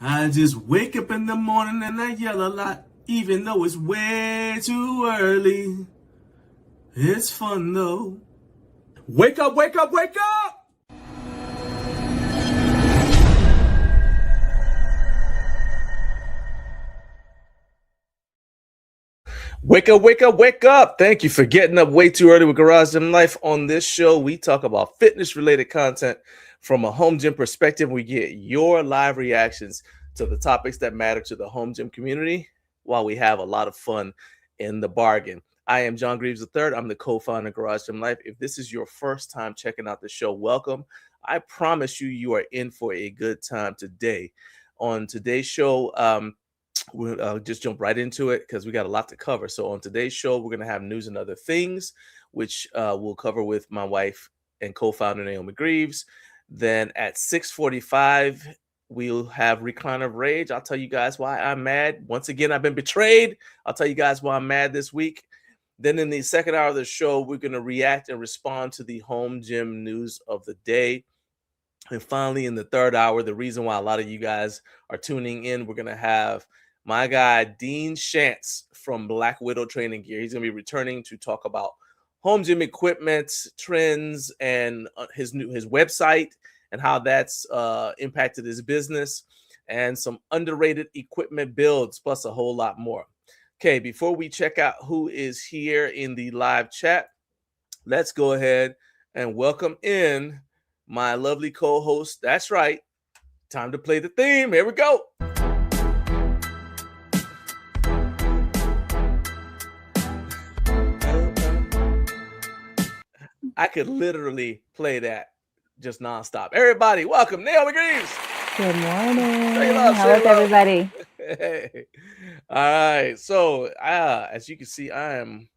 I just wake up in the morning and I yell a lot, even though it's way too early. It's fun though. Wake up, wake up, wake up! Wake up, wake up, wake up. Thank you for getting up way too early with Garage Gym Life. On this show, we talk about fitness-related content from a home gym perspective. We get your live reactions to the topics that matter to the home gym community while we have a lot of fun in the bargain. I am John Greaves III. I'm the co-founder of Garage Gym Life. If this is your first time checking out the show, welcome. I promise you are in for a good time today. On today's show, we'll just jump right into it because we got a lot to cover. So on today's show, we're going to have news and other things, which we'll cover with my wife and co-founder Naomi Greaves. Then at 6:45, we'll have Recliner of Rage. I'll tell you guys why I'm mad. Once again, I've been betrayed. I'll tell you guys why I'm mad this week. Then in the second hour of the show, we're going to react and respond to the home gym news of the day. And finally, in the third hour, the reason why a lot of you guys are tuning in, we're going to have my guy, Dean Shantz from Black Widow Training Gear. He's going to be returning to talk about home gym equipment, trends, and his website and how that's impacted his business, and some underrated equipment builds, plus a whole lot more. Okay, before we check out who is here in the live chat, let's go ahead and welcome in my lovely co-host. That's right. Time to play the theme. Here we go. I could literally play that just nonstop. Everybody, welcome Naomi Greaves. Good morning. How is everybody? Hey. All right. So, as you can see, I am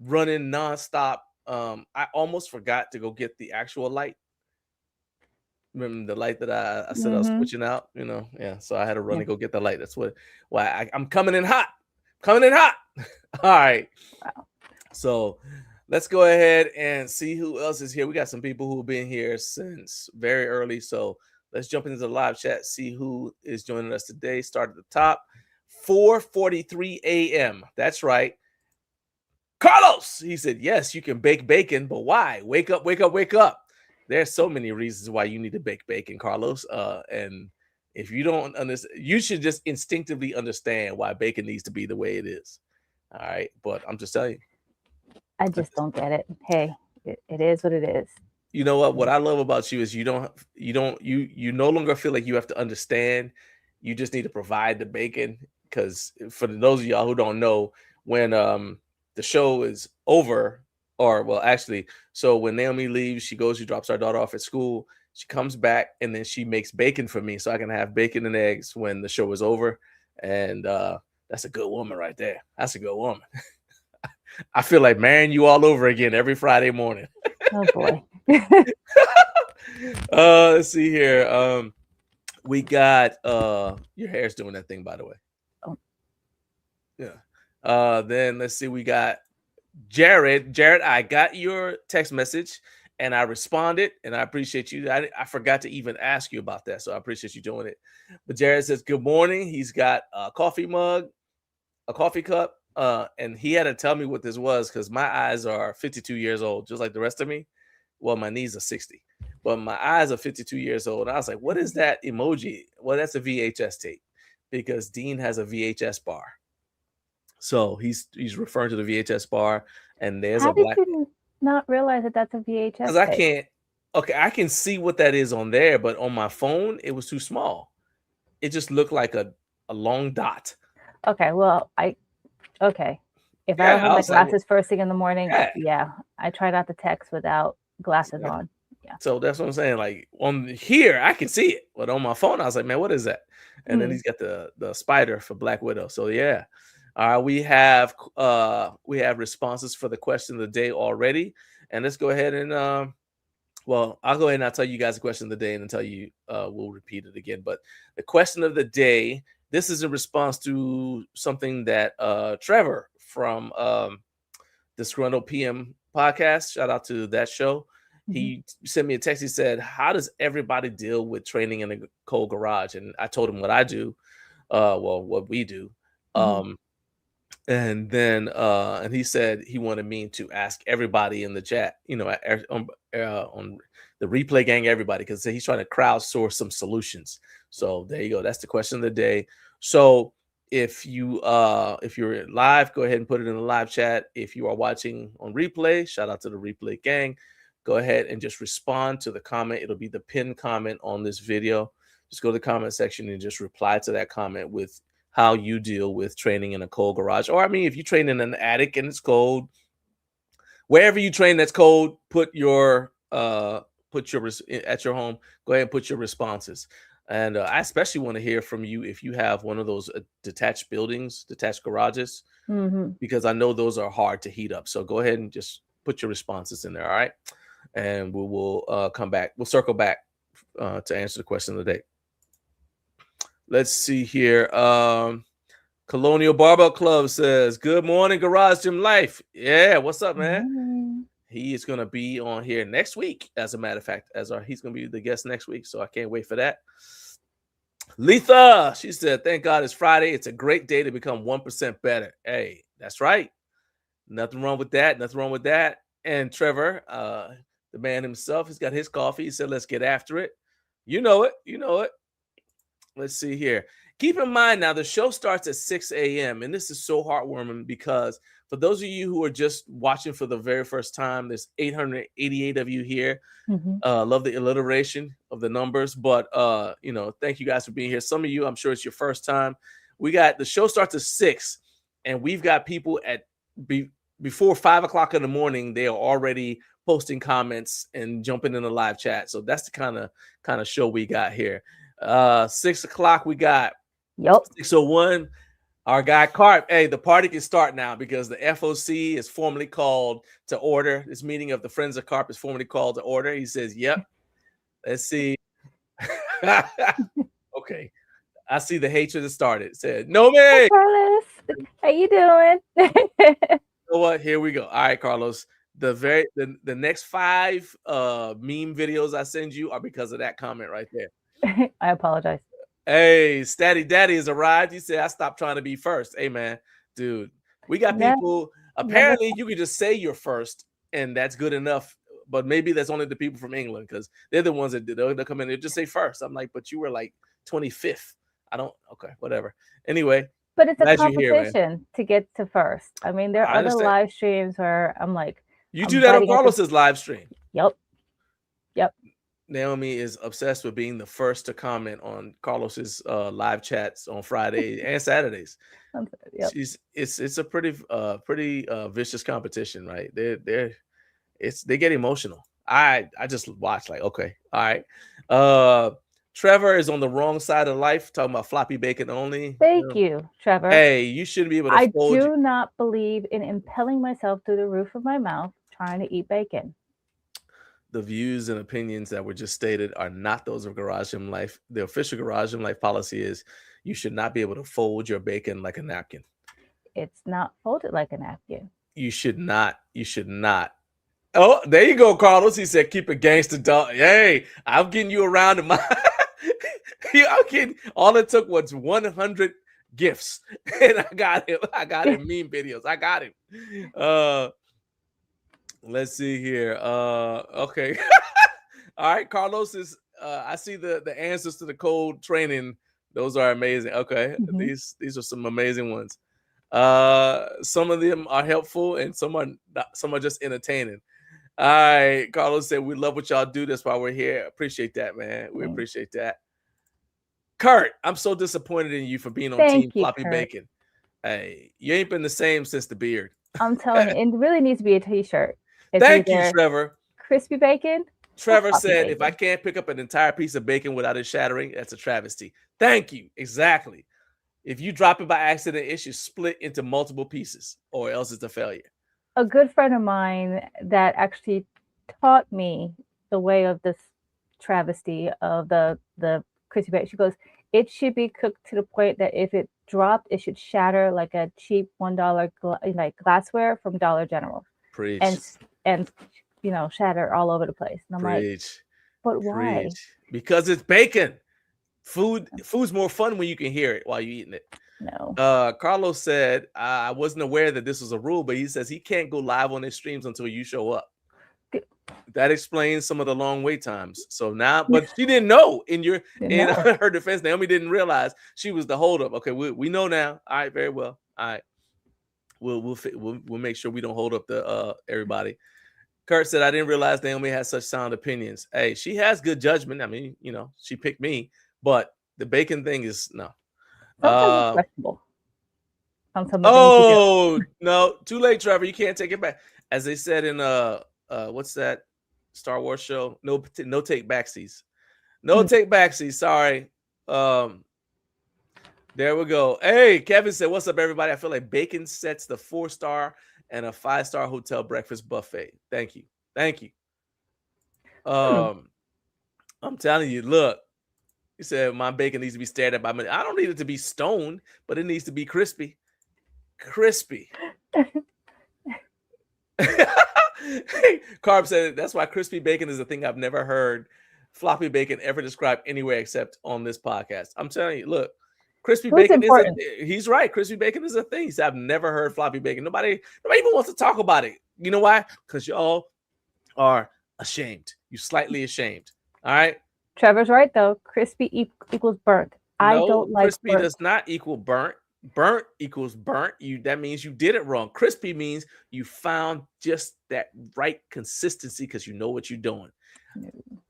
running nonstop. I almost forgot to go get the actual light. Remember the light that I said I was switching out? Yeah. So I had to run and go get the light. That's why I'm coming in hot. All right. Wow. So let's go ahead and see who else is here. We got some people who've been here since very early. So let's jump into the live chat, see who is joining us today. Start at the top. 4:43 a.m. That's right. Carlos, he said, yes, you can bake bacon, but why? Wake up, wake up, wake up. There's so many reasons why you need to bake bacon, Carlos. And if you don't understand, you should just instinctively understand why bacon needs to be the way it is. All right. But I'm just telling you. I just don't get it. Hey, it is what it is. You know what I love about you is you no longer feel like you have to understand. You just need to provide the bacon. Because for those of y'all who don't know, when the show is over, so when Naomi leaves, she drops our daughter off at school. She comes back and then she makes bacon for me so I can have bacon and eggs when the show is over. And that's a good woman right there. That's a good woman. I feel like marrying you all over again every Friday morning. Oh boy. Let's see here. We got your hair's doing that thing, by the way. Oh. Yeah. Then let's see, we got Jared. Jared, I got your text message and I responded, and I appreciate you. I forgot to even ask you about that, so I appreciate you doing it. But Jared says good morning. He's got a coffee mug, a coffee cup, and he had to tell me what this was because my eyes are 52 years old, just like the rest of me. Well, my knees are 60, but my eyes are 52 years old. And I was like, what is that emoji? Well, that's a VHS tape because Dean has a VHS bar. So he's referring to the VHS bar, and there's How a black. Did you not realize that that's a VHS? Because I can't. Okay, I can see what that is on there, but on my phone, it was too small. It just looked like a long dot. Okay, well, if I don't have my glasses first thing in the morning, I try not to text without glasses on. Yeah. So that's what I'm saying. Like on here, I can see it, but on my phone, I was like, man, what is that? And then he's got the spider for Black Widow. So yeah. We have responses for the question of the day already, and let's go ahead and I'll go ahead and I'll tell you guys the question of the day, and then tell you we'll repeat it again. But the question of the day, this is in response to something that Trevor from Disgruntled PM podcast, shout out to that show. he sent me a text. He said, how does everybody deal with training in a cold garage? And I told him what I do, what we do. And then and he said he wanted me to ask everybody in the chat, on the replay gang, everybody, because he's trying to crowdsource some solutions. So there you go. That's the question of the day. So if you're live, go ahead and put it in the live chat. If you are watching on replay, shout out to the replay gang. Go ahead and just respond to the comment. It'll be the pinned comment on this video. Just go to the comment section and just reply to that comment with how you deal with training in a cold garage. Or, I mean, if you train in an attic and it's cold, wherever you train that's cold, at your home, go ahead and put your responses. And I especially want to hear from you if you have one of those detached buildings, detached garages, because I know those are hard to heat up. So go ahead and just put your responses in there, all right? And we will come back. We'll circle back to answer the question of the day. Let's see here. Colonial Barbell Club says, good morning, Garage Gym Life. Yeah, what's up, man? He is going to be on here next week, as a matter of fact. He's going to be the guest next week, so I can't wait for that. Letha, she said, thank God it's Friday. It's a great day to become 1% better. Hey, that's right. Nothing wrong with that. Nothing wrong with that. And Trevor, the man himself, he's got his coffee. He said, let's get after it. You know it. You know it. Let's see here. Keep in mind now, the show starts at 6 a.m. And this is so heartwarming because for those of you who are just watching for the very first time, there's 888 of you here. Love the alliteration of the numbers. But, thank you guys for being here. Some of you, I'm sure it's your first time. The show starts at 6 and we've got people before 5 o'clock in the morning. They are already posting comments and jumping in the live chat. So that's the kind of show we got here. 6 o'clock we got 6:01. Our guy Carp. Hey, the party can start now because the FOC is formally called to order. This meeting of the Friends of Carp is formally called to order. He says, yep. Let's see. Okay. I see the hatred that started. It said, no man. Hey, Carlos. How you doing? You know what? Here we go. All right, Carlos. The next 5 meme videos I send you are because of that comment right there. I apologize. Hey, Statty Daddy has arrived. He said, I stopped trying to be first. Hey, man, dude, we got people. Apparently, you can just say you're first, and that's good enough. But maybe that's only the people from England because they're the ones that they'll come in and just say first. I'm like, but you were like 25th. Okay, whatever. Anyway. But it's a competition to get to first. I mean, there are other live streams where I'm like. You do that on Carlos's live stream. Yep. Naomi is obsessed with being the first to comment on Carlos's live chats on Friday and Saturdays. Yep. It's a pretty vicious competition, right? They get emotional. I just watch like, okay, all right. Trevor is on the wrong side of life, talking about floppy bacon only. Thank you, Trevor. Hey, you shouldn't be able to. I do not believe in impelling myself through the roof of my mouth trying to eat bacon. The views and opinions that were just stated are not those of Garage Gym Life. The official Garage Gym Life policy is you should not be able to fold your bacon like a napkin. It's not folded like a napkin. You should not. Oh, there you go, Carlos. He said, keep it gangster, dog. Hey, I'm getting you around in my... I'm kidding. All it took was 100 gifts. And I got him. Meme videos. I got him. Let's see here. Okay. All right, Carlos is I see the answers to the cold training. Those are amazing. Okay. These are some amazing ones. Some of them are helpful and some are just entertaining. All right, Carlos said we love what y'all do. That's why we're here. Appreciate that, man. We appreciate that. Kurt, I'm so disappointed in you for being on Team Floppy Bacon. Hey, you ain't been the same since the beard. I'm telling you, it really needs to be a t-shirt. Thank you, Trevor. Crispy bacon. Trevor said, if I can't pick up an entire piece of bacon without it shattering, that's a travesty. Thank you. Exactly. If you drop it by accident, it should split into multiple pieces or else it's a failure. A good friend of mine that actually taught me the way of this travesty of the crispy bacon. She goes, it should be cooked to the point that if it dropped, it should shatter like a cheap $1 like glassware from Dollar General. Preach. And shatter all over the place. And I'm like, Preach. but why? Preach. Because it's bacon. Food's more fun when you can hear it while you're eating it. No. Carlos said, I wasn't aware that this was a rule, but he says he can't go live on his streams until you show up. That explains some of the long wait times. So now, but she didn't know in No. her defense. Naomi didn't realize she was the holdup. Okay, we know now. All right, very well. All right, we'll make sure we don't hold up the everybody. Kurt said, I didn't realize Naomi has such sound opinions. Hey, she has good judgment. I mean, she picked me, but the bacon thing is no. Sometimes it's questionable. Oh no, too late, Trevor. You can't take it back. As they said in what's that Star Wars show? No take backsies. No take backsies. Sorry. There we go. Hey, Kevin said, what's up, everybody? I feel like bacon sets the 4-star and a 5-star hotel breakfast buffet. Thank you. I'm telling you, look. He said my bacon needs to be stared at by me. I don't need it to be stoned, but it needs to be crispy. Carb said that's why crispy bacon is a thing I've never heard floppy bacon ever described anywhere except on this podcast. I'm telling you, look, crispy bacon is he's right. Crispy bacon is a thing. He said, I've never heard floppy bacon. Nobody even wants to talk about it. You know why? Because y'all are ashamed. You're slightly ashamed. All right. Trevor's right though. Crispy equals burnt. I don't like crispy burnt. Does not equal burnt. Burnt equals burnt. That means you did it wrong. Crispy means you found just that right consistency because you know what you're doing.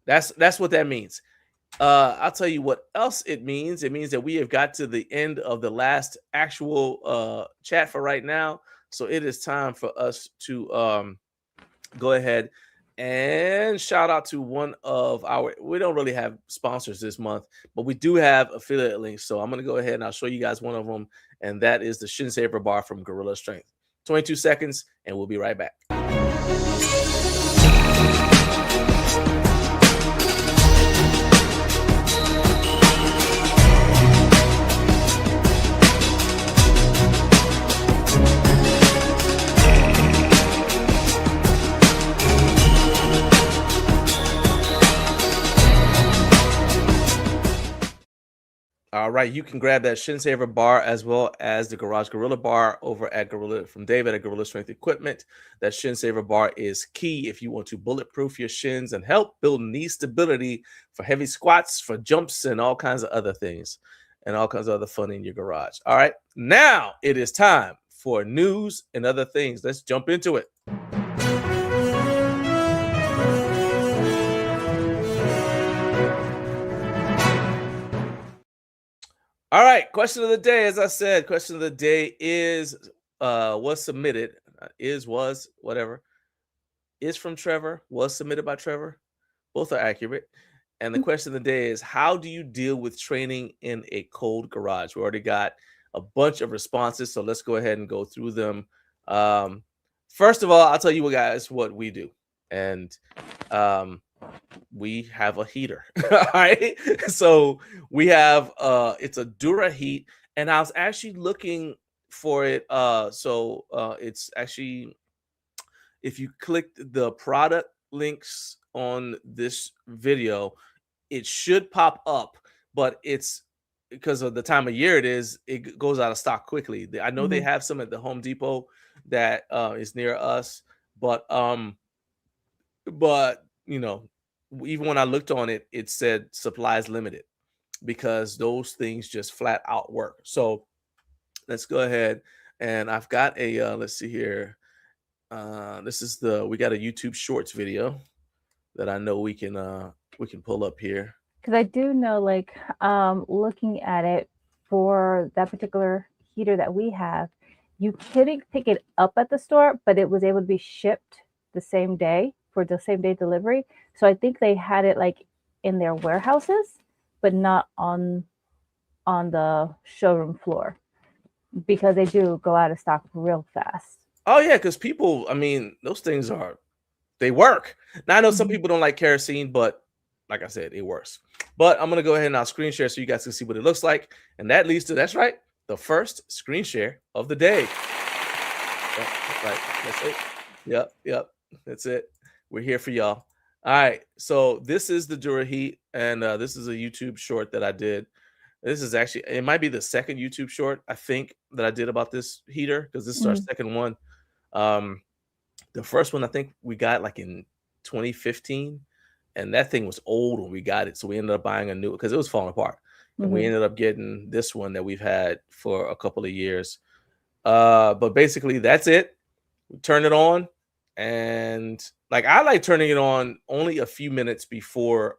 That's what that means. I'll tell you what else it means. It means that we have got to the end of the last actual chat for right now. So it is time for us to go ahead and shout out to one of we don't really have sponsors this month, but we do have affiliate links. So I'm going to go ahead and I'll show you guys one of them. And that is the Shin Saver bar from Gorilla Strength. 22 seconds and we'll be right back. All right, you can grab that Shin Saver bar as well as the Garage Gorilla bar over at from David at Gorilla Strength Equipment. That Shin Saver bar is key if you want to bulletproof your shins and help build knee stability for heavy squats, for jumps, and all kinds of other things, and all kinds of other fun in your garage. All right, now it is time for news and other things. Let's jump into it. All right, question of the day. As I said, question of the day is was submitted. Whatever. Is from Trevor, was submitted by Trevor. Both are accurate. And the question of the day is, how do you deal with training in a cold garage? We already got a bunch of responses, so let's go ahead and go through them. First of all, I'll tell you guys what we do. And we have a heater. All right, so we have it's a Dura heat, and I was actually looking for it. It's actually, if you click the product links on this video, it should pop up, but it's because of the time of year it goes out of stock quickly. I know they have some at the Home Depot that is near us, but even when I looked on it, it said supplies limited because those things just flat out work. So let's go ahead, and I've got a let's see here. This is we got a YouTube Shorts video that I know we can pull up here. Because I do know, like, looking at it for that particular heater that we have, you couldn't pick it up at the store, but it was able to be shipped the same day for the same day delivery. So I think they had it like in their warehouses, but not on the showroom floor, because they do go out of stock real fast. Oh yeah, because people, I mean, those things they work. Now I know some people don't like kerosene, but like I said, it works. But I'm gonna go ahead and I'll screen share so you guys can see what it looks like, and that leads to, that's right, the first screen share of the day. Yep, right, that's it. Yep, that's it. We're here for y'all. All right. So this is the Dura Heat, and this is a YouTube short that I did. This is actually, it might be the second YouTube short I think that I did about this heater, because this is our Mhm. second one. Um, the first one I think we got like in 2015, and that thing was old when we got it, so we ended up buying a new, because it was falling apart, and we Mhm. ended up getting this one that we've had for a couple of years. But basically that's it. We turn it on, and like I like turning it on only a few minutes before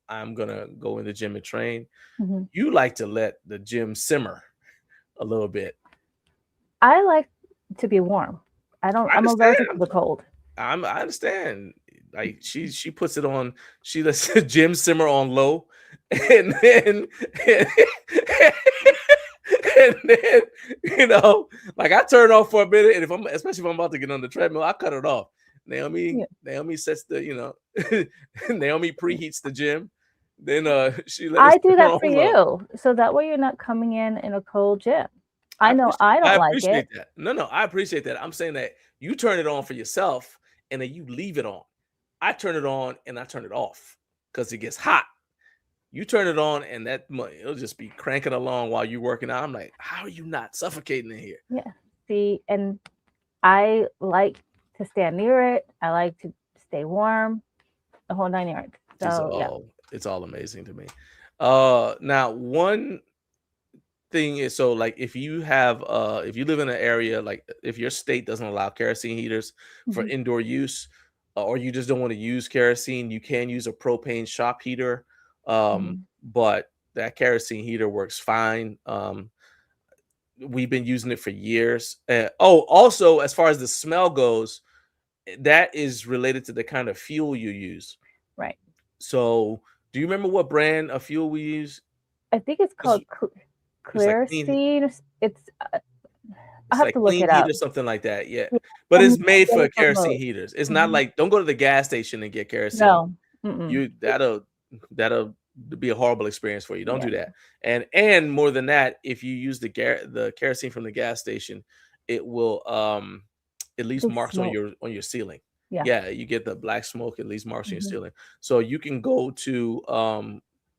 I'm gonna go in the gym and train. Mhm. You like to let the gym simmer a little bit. I like to be warm. I I'm allergic to understand. the cold. I understand. Like she puts it on, she lets the gym simmer on low, and then and then like I turn it off for a minute, and if I'm, especially if I'm about to get on the treadmill, I cut it off. Yeah. Naomi sets the, Naomi preheats the gym, then she let it I do simmer that for on low. you, so that way you're not coming in a cold gym. I know I I don't like appreciate it. that. No, I appreciate that. I'm saying that you turn it on for yourself, and then you leave it on. I turn it on and I turn it off because it gets hot. You turn it on and it'll just be cranking along while you're working out. I'm like, how are you not suffocating in here? Yeah. See, and I like to stand near it. I like to stay warm, the whole 9 yards. It's So, yeah. all it's all amazing to me. Now one thing is, so like if you have if you live in an area, like if your state doesn't allow kerosene heaters for Mhm. indoor use, or you just don't want to use kerosene, you can use a propane shop heater. Mhm. But that kerosene heater works fine. We've been using it for years. Also, as far as the smell goes, that is related to the kind of fuel you use. Right. So do you remember what brand of fuel we use? I think it's called It's like Clear clean. Seed. It's I It's have like to look clean it heat up. or something like that, yeah. Yeah, But and it's I made get for it from kerosene Lowe's. heaters. It's not Mhm. like, don't go to the gas station and get kerosene. No. Mm-mm. You that'll be a horrible experience for you. Don't Yeah. do that. And more than that, if you use the kerosene from the gas station, it will it leaves The marks on smoke. your ceiling. Yeah. Yeah, you get the black smoke, it leaves marks on your Mhm. ceiling. So you can go to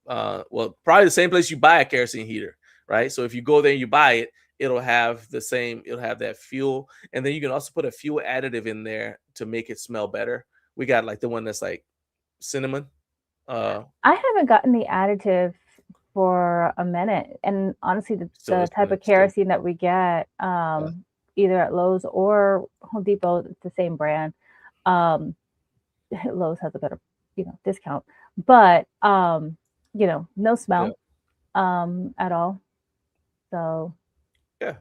well, probably the same place you buy a kerosene heater, right? So if you go there and you buy it, it'll have that fuel, and then you can also put a fuel additive in there to make it smell better. We got like the one that's like cinnamon. uh I haven't gotten the additive for a minute, and honestly, still the it's type of still kerosene that we get, uh, either at Lowe's or Home Depot, it's the same brand. Um, Lowe's has a better, discount, but, no yeah, smell, at all. So, yeah.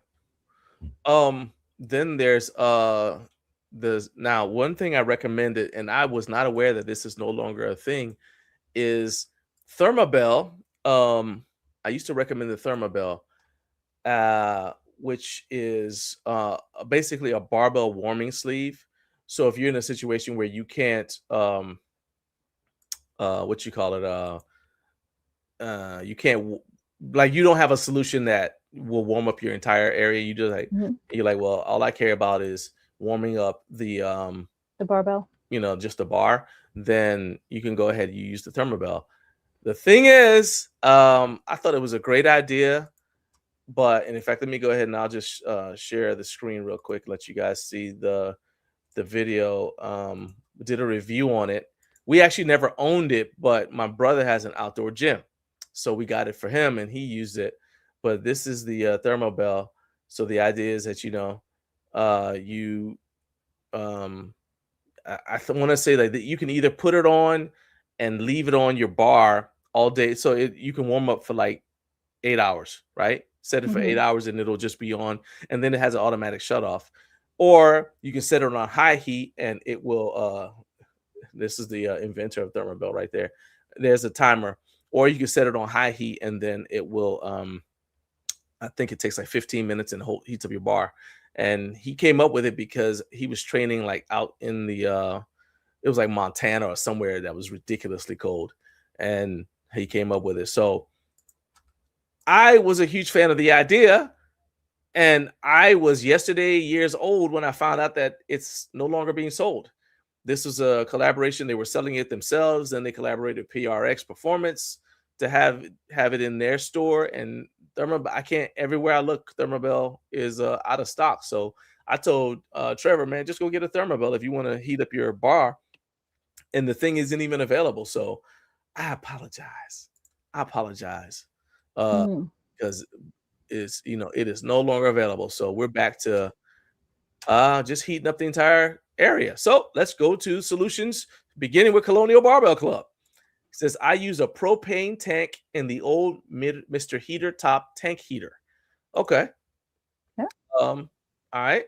Then there's now one thing I recommended, and I was not aware that this is no longer a thing, is Thermabell. I used to recommend the Thermabell, which is basically a barbell warming sleeve. So if you're in a situation where you can't what you call it, you can't like, you don't have a solution that will warm up your entire area, you just like, mhm, you're like, well, all I care about is warming up the barbell. just the bar, then you can go ahead and you use the Thermobell. The thing is, I thought it was a great idea, but, and in fact, let me go ahead and I'll just share the screen real quick, let you guys see the video. Did a review on it. We actually never owned it, but my brother has an outdoor gym, so we got it for him and he used it. But this is the Thermobell. So the idea is that, you want to say like that you can either put it on and leave it on your bar all day, so you can warm up for like 8 hours, right? Set it for eight Mhm. hours and it'll just be on, and then it has an automatic shut off. Or you can set it on high heat and it will. This is the inventor of Thermobell right there. There's a timer. Or you can set it on high heat and then it will. I think it takes like 15 minutes and heats up your bar. And he came up with it because he was training like out in the it was like Montana or somewhere that was ridiculously cold, and he came up with it. So I was a huge fan of the idea, and I was yesterday years old when I found out that it's no longer being sold. This was a collaboration. They were selling it themselves. Then they collaborated with PRX Performance to have it in their store. And I can't, everywhere I look, Thermobell is out of stock. So I told Trevor, man, just go get a Thermobell if you want to heat up your bar. And the thing isn't even available. So I apologize. Mm. Because it is no longer available. So we're back to just heating up the entire area. So let's go to solutions, beginning with Colonial Barbell Club. It says, I use a propane tank in the old Mr. Heater top tank heater. Okay. Yeah. All right.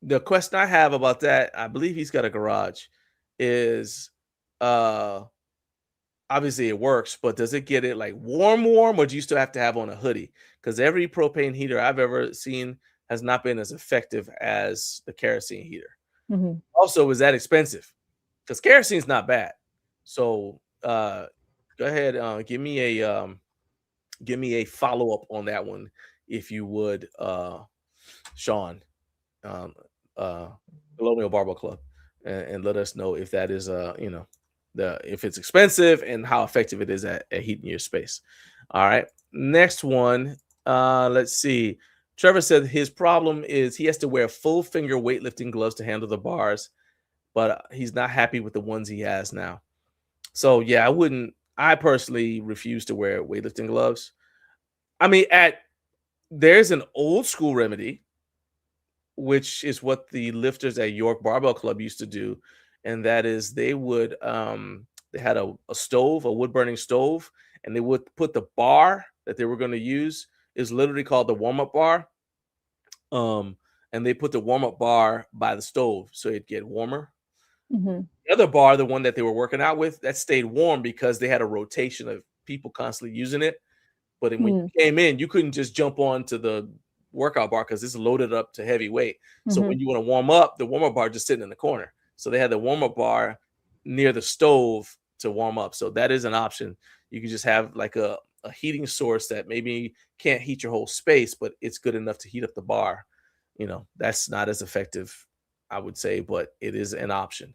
The question I have about that, I believe he's got a garage, is obviously it works, but does it get it like warm, or do you still have to have on a hoodie? Because every propane heater I've ever seen has not been as effective as the kerosene heater. Mm-hmm. Also, is that expensive? Because kerosene's not bad. So go ahead, give me a follow up on that one, if you would, Sean, um, Colonial Barbell Club, and let us know if that is if it's expensive and how effective it is at heating your space. All right, next one. Let's see. Trevor said his problem is he has to wear full finger weightlifting gloves to handle the bars, but he's not happy with the ones he has now. So yeah, I personally refuse to wear weightlifting gloves. I mean, there's an old school remedy, which is what the lifters at York Barbell Club used to do, and that is they had a stove, a wood burning stove, and they would put the bar that they were going to use is literally called the warm up bar. And they put the warm up bar by the stove so it'd get warmer. Mm-hmm. The other bar, the one that they were working out with, that stayed warm because they had a rotation of people constantly using it. But when you came in, you couldn't just jump onto the workout bar because it's loaded up to heavy weight. So Mm-hmm. when you want to warm up, the warm up bar just sitting in the corner. So they had the warm up bar near the stove to warm up. So that is an option. You can just have like a heating source that maybe can't heat your whole space, but it's good enough to heat up the bar. That's not as effective, I would say, but it is an option.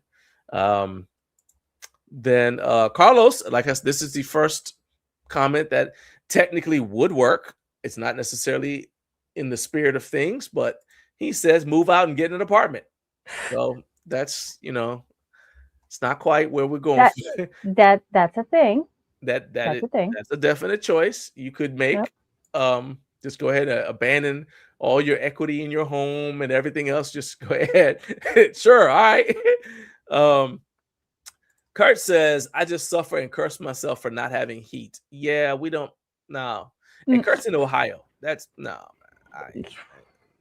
Then Carlos, like this is the first comment that technically would work. It's not necessarily in the spirit of things, but he says move out and get an apartment. So that's it's not quite where we're going. That's a thing. That's a thing. That's a definite choice you could make. Yep. Just go ahead and abandon all your equity in your home and everything else. Just go ahead. Sure. All right. Kurt says, I just suffer and curse myself for not having heat. Yeah, we don't. No. And Kurt's in Ohio. That's no, man.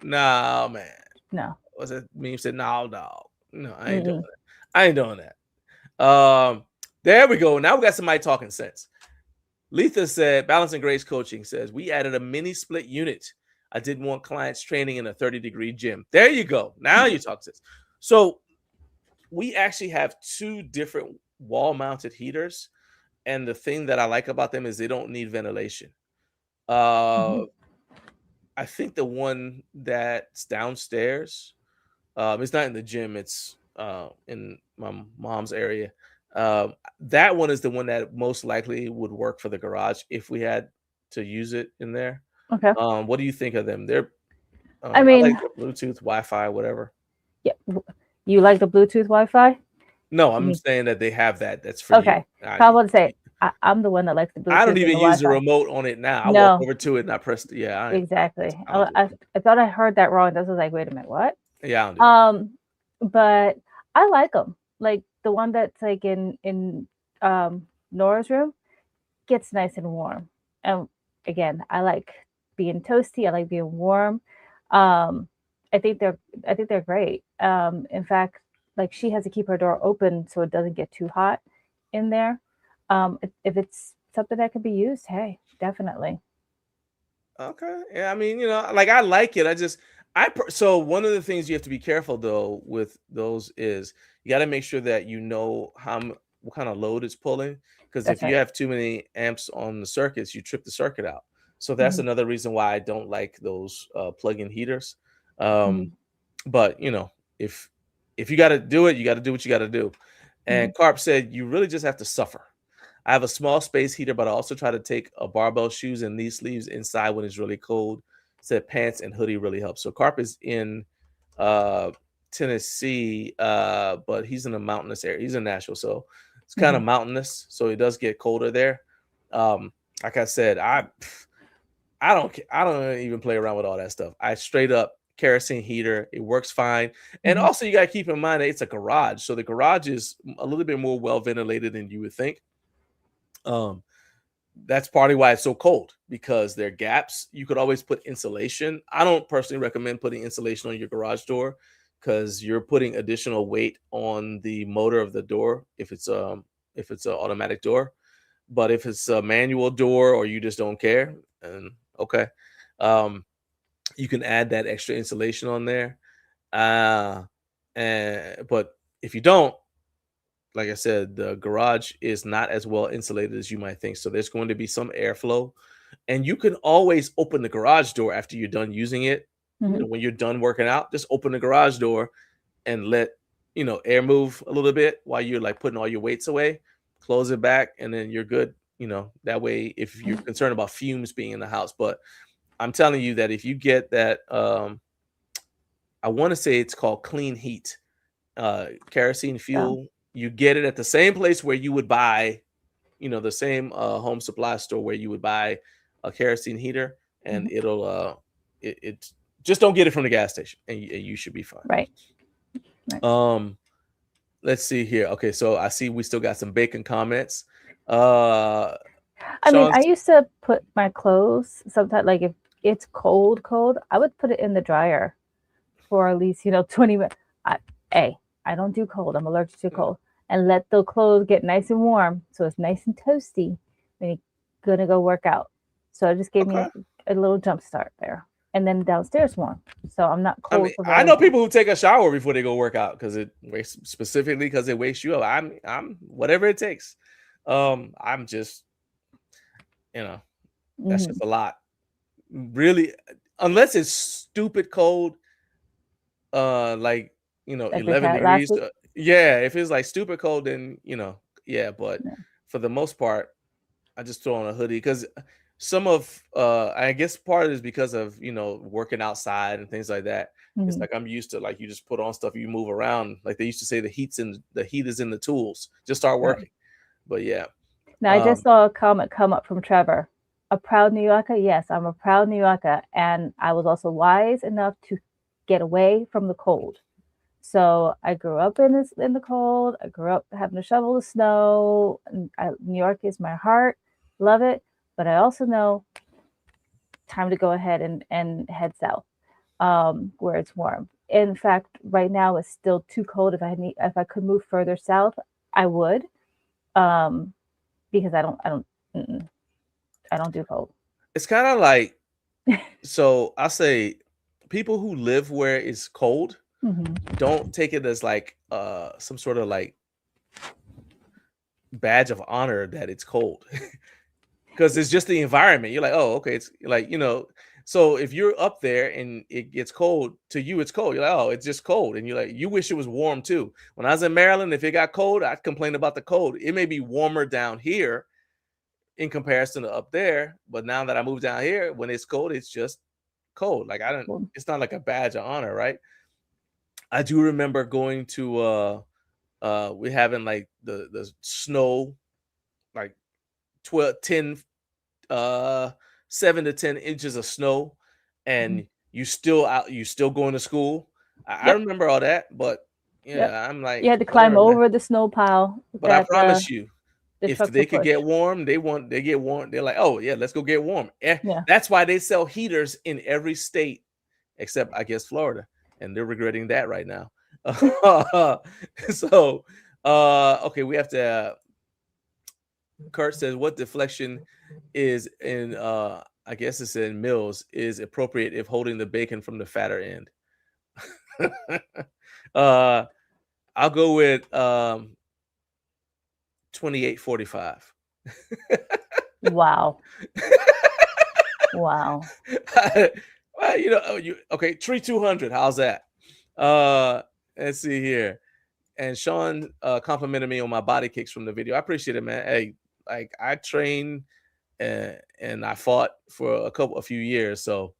No, man. No. What's that meme said? No, dog. No, I ain't doing that. I ain't doing that. There we go. Now we got somebody talking sense. Letha said, Balancing Grace Coaching says, we added a mini split unit. I didn't want clients training in a 30-degree gym. There you go. Now you talk sense. So we actually have two different wall-mounted heaters, and the thing that I like about them is they don't need ventilation. I think the one that's downstairs, it's not in the gym, it's in my mom's area. That one is the one that most likely would work for the garage if we had to use it in there. Okay. What do you think of them? They're I mean, I like Bluetooth, Wi-Fi, whatever. Yeah, you like the Bluetooth Wi-Fi? No, I'm saying that they have that. That's for okay. you. I would say I'm the one that likes the Bluetooth. I don't even and the use the Wi-Fi. remote on it now. I No. walk over to it and I press the, yeah. Exactly. I thought I heard that wrong. This was like, wait a minute, what? Yeah, I don't do but I like them. Like the one that's like in Nora's room gets nice and warm. And again, I like being toasty. I like being warm. I think they're great. In fact, like she has to keep her door open so it doesn't get too hot in there. If it's something that can be used, hey, definitely. Okay. Yeah, I mean, like I like it. So one of the things you have to be careful though with those is you got to make sure that you know what kind of load it's pulling, because if you have too many amps on the circuits, you trip the circuit out. So that's another reason why I don't like those plug-in heaters. But if if you got to do it, you got to do what you got to do. And Mhm. Carp said, you really just have to suffer. I have a small space heater, but I also try to take a barbell shoes and knee sleeves inside when it's really cold. Said pants and hoodie really help. So Carp is in uh, Tennessee, but he's in a mountainous area. He's in Nashville, so it's kind of Mhm. mountainous, so it does get colder there. Like I said, I don't even play around with all that stuff. I straight up kerosene heater. It works fine. And Mhm. also you got to keep in mind that it's a garage. So the garage is a little bit more well ventilated than you would think. Um, that's partly why it's so cold, because there are gaps. You could always put insulation. I don't personally recommend putting insulation on your garage door because you're putting additional weight on the motor of the door if it's an automatic door. But if it's a manual door or you just don't care, and okay. Um, you can add that extra insulation on there. But if you don't, like I said, the garage is not as well insulated as you might think. So there's going to be some airflow. And you can always open the garage door after you're done using it. Mhm. When you're done working out, just open the garage door and let air move a little bit while you're like putting all your weights away. Close it back, and then you're good. That way, if you're concerned about fumes being in the house. But I'm telling you that if you get that, I want to say it's called Clean Heat, kerosene Oh. fuel. You get it at the same place where you would buy, the same home supply store where you would buy a kerosene heater, and Mhm. it just don't get it from the gas station, and you should be fine. Right. Right. Let's see here. Okay, so I see we still got some bacon comments. Uh, I mean, I Sean's used to put my clothes sometimes, like if it's cold, I would put it in the dryer for at least 20 minutes. I don't do cold. I'm allergic to cold, and let the clothes get nice and warm, so it's nice and toasty when you're gonna go work out. So it just gave me okay. a little jump start there, and then downstairs warm, so I'm not I cold mean, for I very know long. people who take a shower before they go work out because it wakes specifically because it wakes you up. I'm whatever it takes. I'm just that's just Hmm. a lot. Really, unless it's stupid cold, like Like we've 11 had last degrees. week. Yeah, if it's like stupid cold, then yeah. But Yeah. for the most part, I just throw on a hoodie because some of I guess part of it is because of working outside and things like that. It's Hmm. like I'm used to, like, you just put on stuff, you move around. Like they used to say, the heat is in the tools. Just start Right. working. But yeah. Now I just Um saw a comment come up from Trevor. A proud New Yorker? Yes, I'm a proud New Yorker, and I was also wise enough to get away from the cold. So I grew up in the cold. I grew up having to shovel the snow. New York is my heart, love it. But I also know time to go ahead and head south, where it's warm. In fact, right now it's still too cold. If I could move further south, I would, um, because mm-mm, I don't do cold. it's kind of like, so I say, people who live where it's cold Hmm. don't take it as like some sort of like badge of honor that it's cold. Because it's just the environment. You're like, oh, okay. It's like, so if you're up there and it gets cold, to you it's cold. You're like, oh, it's just cold. And you're like, you wish it was warm too. When I was in Maryland, if it got cold, I'd complain about the cold. It may be warmer down here in comparison to up there, but now that I moved down here, when it's cold, it's just cold. Like, I don't, Well, it's not like a badge of honor, right? I do remember going to we having like the snow, like 12, 10, 7 to 10 inches of snow, mhm. and you still going to school. I Yep, remember all that, but yep. yeah, I'm You like, had to climb whatever, man. over the snow pile But I that promise you, the if trucks they would could push. get warm, they get warm. They're like, oh yeah, let's go get warm. Yeah. That's why they sell heaters in every state except, I guess, Florida, and they're regretting that right now. So okay, we have to Kurt says, what deflection is in I guess it's in Mills is appropriate if holding the bacon from the fatter end. uh I'll go with 2845. Wow. Wow. Well, okay, tree 200. How's that? Uh Let's see here. And Sean complimented me on my body kicks from the video. I appreciate it, man. Hey, like I trained and I fought for a few years, so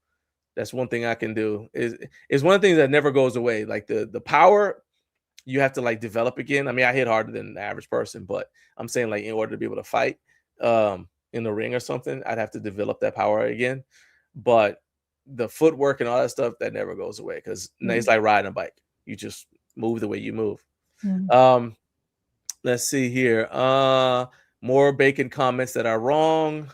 that's one thing I can do. Is one of the things that never goes away. Like the power you have to like develop again. I mean, I hit harder than the average person, but I'm saying like in order to be able to fight in the ring or something, I'd have to develop that power again. But the footwork and all that stuff that never goes away because it's like riding a bike. You just move the way you move. Let's see here. More bacon comments that are wrong.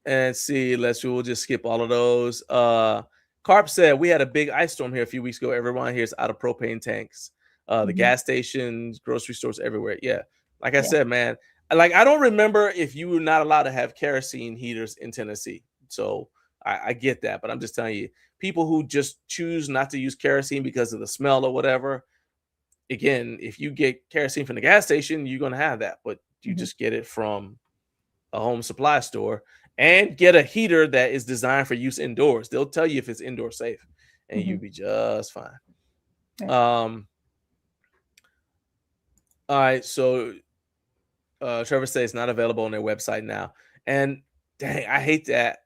And see, we'll just skip all of those. Carp said we had a big ice storm here a few weeks ago. Everyone here is out of propane tanks. The gas stations, grocery stores, everywhere. Yeah. Like I said, man, like I don't remember if you were not allowed to have kerosene heaters in Tennessee. So I get that, but I'm just telling you, people who just choose not to use kerosene because of the smell or whatever. Again, if you get kerosene from the gas station, you're gonna have that, but you just get it from a home supply store and get a heater that is designed for use indoors. They'll tell you if it's indoor safe, and you'll be just fine. All right, so Trevor says it's not available on their website now, and dang, I hate that.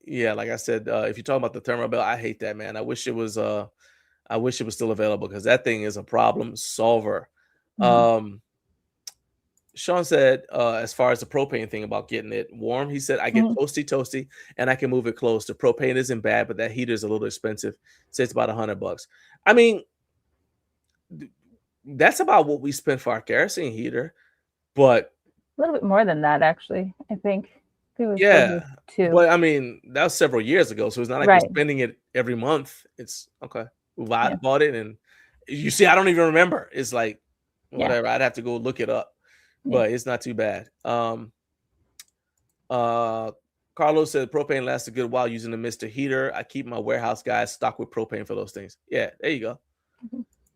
Yeah, like I said, if you're talking about the thermal belt, I hate that, man. I wish it was still available because that thing is a problem solver. Sean said, as far as the propane thing about getting it warm, he said, I get toasty, and I can move it close. The propane isn't bad, but that heater is a little expensive. Say it's about $100. I mean, that's about what we spent for our kerosene heater, but a little bit more than that, actually. I think it was too. But I mean, that was several years ago, so it's not like we're spending it every month. It's okay. We bought it, and you see, I don't even remember. It's like whatever. I'd have to go look it up. But it's not too bad. Carlos said propane lasts a good while using the Mr. Heater. I keep my warehouse guys stocked with propane for those things. Yeah, there you go.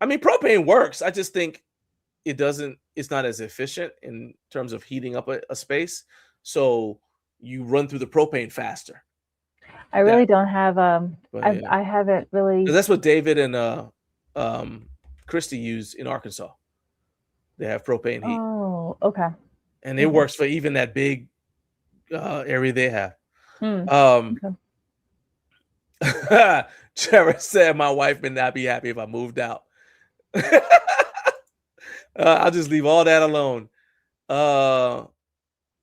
I mean, propane works. I just think it's not as efficient in terms of heating up a space. So you run through the propane faster. I really don't have I haven't really. That's what David and Christy use in Arkansas. They have propane heat. Oh, okay. And it works for even that big area they have. Trevor said my wife may not be happy if I moved out. I'll just leave all that alone.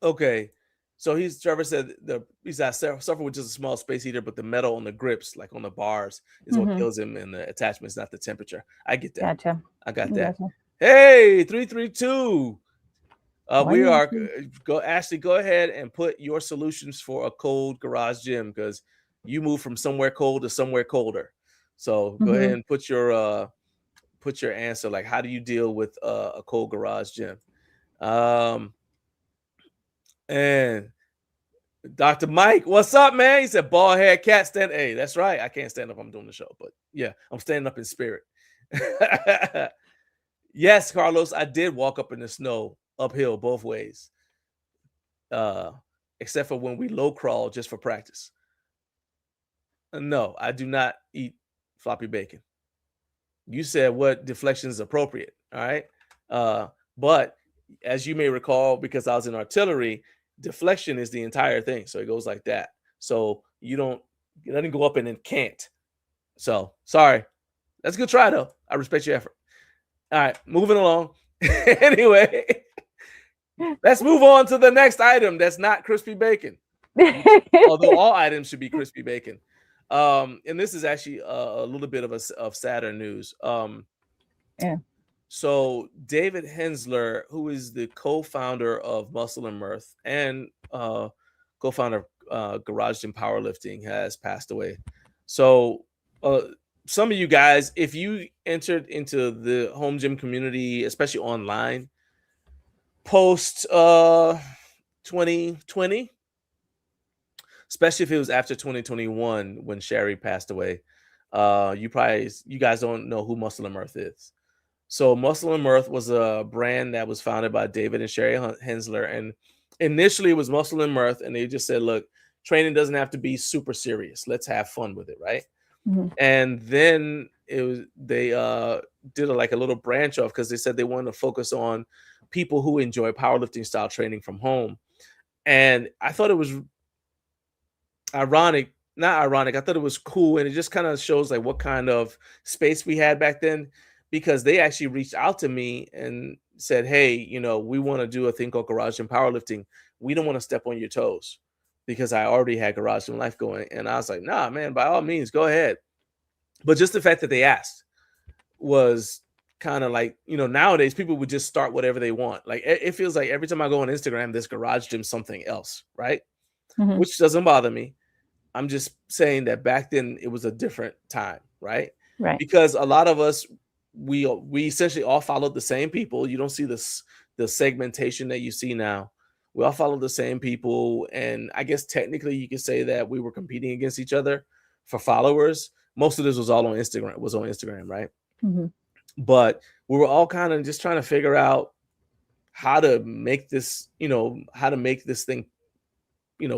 Okay. So Trevor said he's not suffering with just a small space heater, but the metal on the grips, like on the bars, is what kills him, and the attachment is not the temperature. I get that. Gotcha. I got that. Hey, 332. We are Ashley, go ahead and put your solutions for a cold garage gym because you move from somewhere cold to somewhere colder. So go ahead and put your answer. Like, how do you deal with a cold garage gym? And Dr. Mike, what's up, man? He said, bald head cat stand. Hey, that's right. I can't stand up. I'm doing the show, but yeah, I'm standing up in spirit. Yes, Carlos, I did walk up in the snow uphill both ways, except for when we low crawl just for practice. No, I do not eat floppy bacon. You said what deflection is appropriate, all right? But as you may recall, because I was in artillery, deflection is the entire thing. So it goes like that. So you didn't go up and then can't. So sorry. That's a good try, though. I respect your effort. All right, moving along. Anyway, let's move on to the next item that's not crispy bacon. Although all items should be crispy bacon. And this is actually a little bit of sadder news. So David Hensler, who is the co-founder of Muscle and Mirth and co-founder of Garage Gym Powerlifting, has passed away. So some of you guys, if you entered into the home gym community, especially online, post 2020, especially if it was after 2021 when Sherry passed away, you guys don't know who Muscle and Mirth is. So Muscle and Mirth was a brand that was founded by David and Sherry Hensler, and initially it was Muscle and Mirth, and they just said, look, training doesn't have to be super serious. Let's have fun with it, right? And then they did like a little branch off because they said they wanted to focus on people who enjoy powerlifting style training from home. And I thought it was ironic, not ironic. I thought it was cool, and it just kind of shows like what kind of space we had back then, because they actually reached out to me and said, "Hey, we want to do a thing called Garage Gym Powerlifting. We don't want to step on your toes because I already had Garage Gym Life going." And I was like, "Nah, man, by all means, go ahead." But just the fact that they asked was kind of like, nowadays people would just start whatever they want. Like it feels like every time I go on Instagram, this Garage Gym something else, right? Mhm. Which doesn't bother me. I'm just saying that back then it was a different time, right? Right. Because a lot of us, we essentially all followed the same people. You don't see the segmentation that you see now. We all followed the same people, and I guess technically you could say that we were competing against each other for followers. Most of this was all on Instagram. Was on Instagram, right? Mhm. But we were all kind of just trying to figure out how to make this, how to make this thing,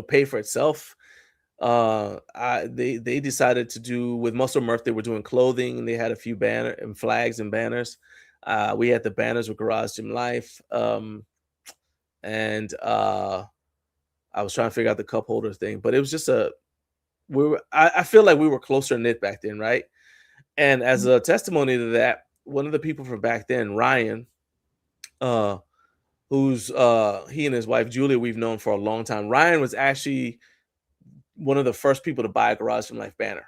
pay for itself. They decided to do, with Muscle Murph, they were doing clothing. They had a few banner and flags and banners. We had the banners with Garage Gym Life, and I was trying to figure out the cup holder thing, but it was just I feel like we were closer knit back then, right? And as a testimony to that, one of the people from back then, Ryan, uh, who's he and his wife Julia, we've known for a long time. Ryan was actually one of the first people to buy a Garage Gym Life banner,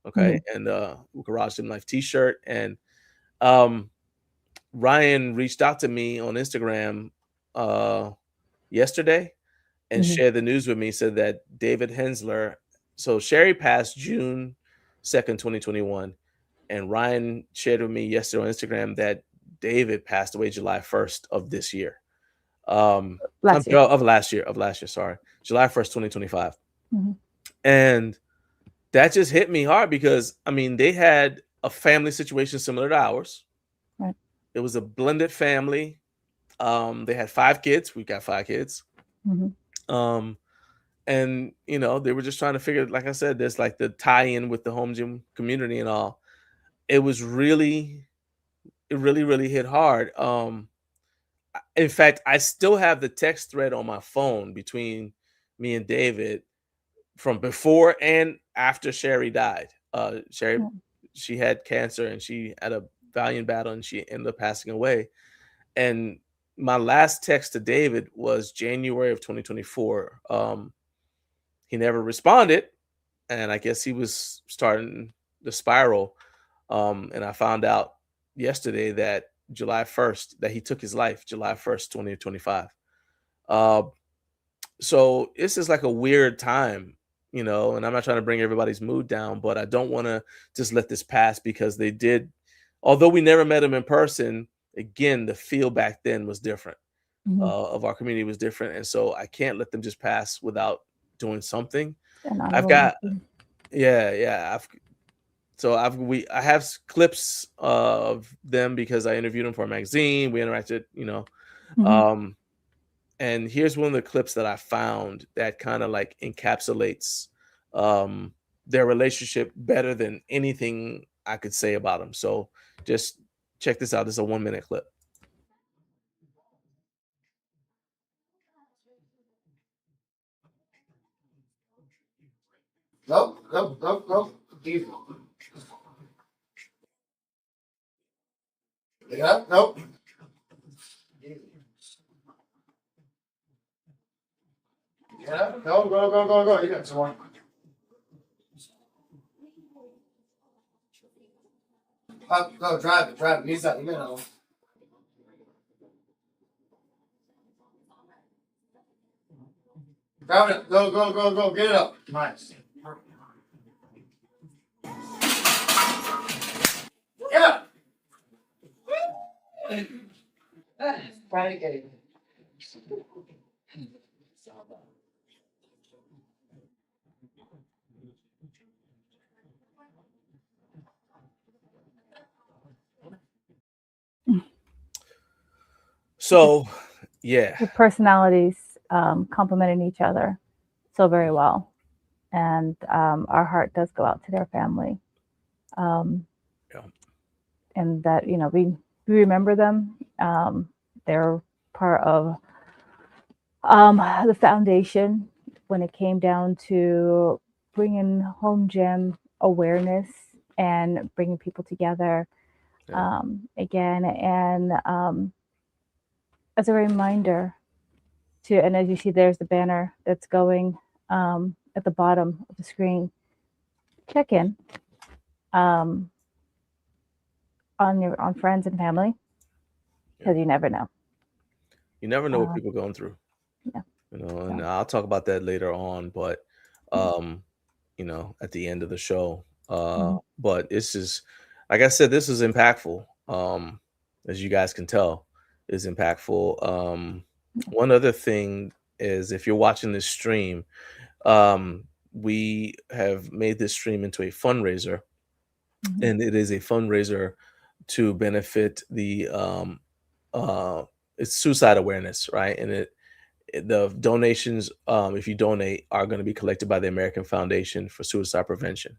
okay, Mhm. and Garage Gym Life T-shirt. And um, Ryan reached out to me on Instagram yesterday and Mhm. shared the news with me. Said that David Hensler, so Sherry passed June 2nd, 2021, and Ryan shared with me yesterday on Instagram that David passed away July 1st of this year. Last year. Of last year, sorry, July 1st, 2025. Mhm. And that just hit me hard because I mean they had a family situation similar to ours. Right. It was a blended family. They had 5 kids. We got 5 kids. Mhm. Um, and they were just trying to figure, like I said, there's like the tie-in with the home gym community and all. It was really, it really, really hit hard. In fact, I still have the text thread on my phone between me and David from before and after Sherry died. Sherry, Yeah. she had cancer and she had a valiant battle and she ended up passing away. And my last text to David was January of 2024. He never responded, and I guess he was starting the spiral. And I found out yesterday that July 1st that he took his life, July 1st, 2025. Uh, so this is like a weird time, and I'm not trying to bring everybody's mood down, but I don't want to just let this pass because they did, although we never met him in person, again, the feel back then was different. Mhm. Of our community was different. And so I can't let them just pass without doing something. An I've honorable got, mention. yeah, yeah. I have clips of them because I interviewed them for a magazine. We interacted, Mhm. um, and here's one of the clips that I found that kind of like encapsulates um, their relationship better than anything I could say about them. So just check this out. This is a 1 minute clip. Nope, nope, nope, nope. Yeah, nope. Yeah, no, go, go, go, go. You got some more. Go, drive it, drive it. He's out in the middle. Drive it. Go, go, go, go. Get it up. Nice. Yeah. Try it again. So yeah, The personalities complemented each other so very well, and our heart does go out to their family. Um, Yeah. And that, we remember them. They're part of the foundation when it came down to bringing home gym awareness and bringing people together Yeah. again. And as a reminder and as you see, there's the banner that's going at the bottom of the screen. Check in um, on friends and family, because you never know. You never know what people are going through. Yeah. And I'll talk about that later on, but at the end of the show. But this is, like I said, this is impactful. As you guys can tell, is impactful. One other thing is, if you're watching this stream, we have made this stream into a fundraiser, and it is a fundraiser to benefit the it's suicide awareness, right? And the donations, if you donate, are going to be collected by the American Foundation for Suicide Prevention.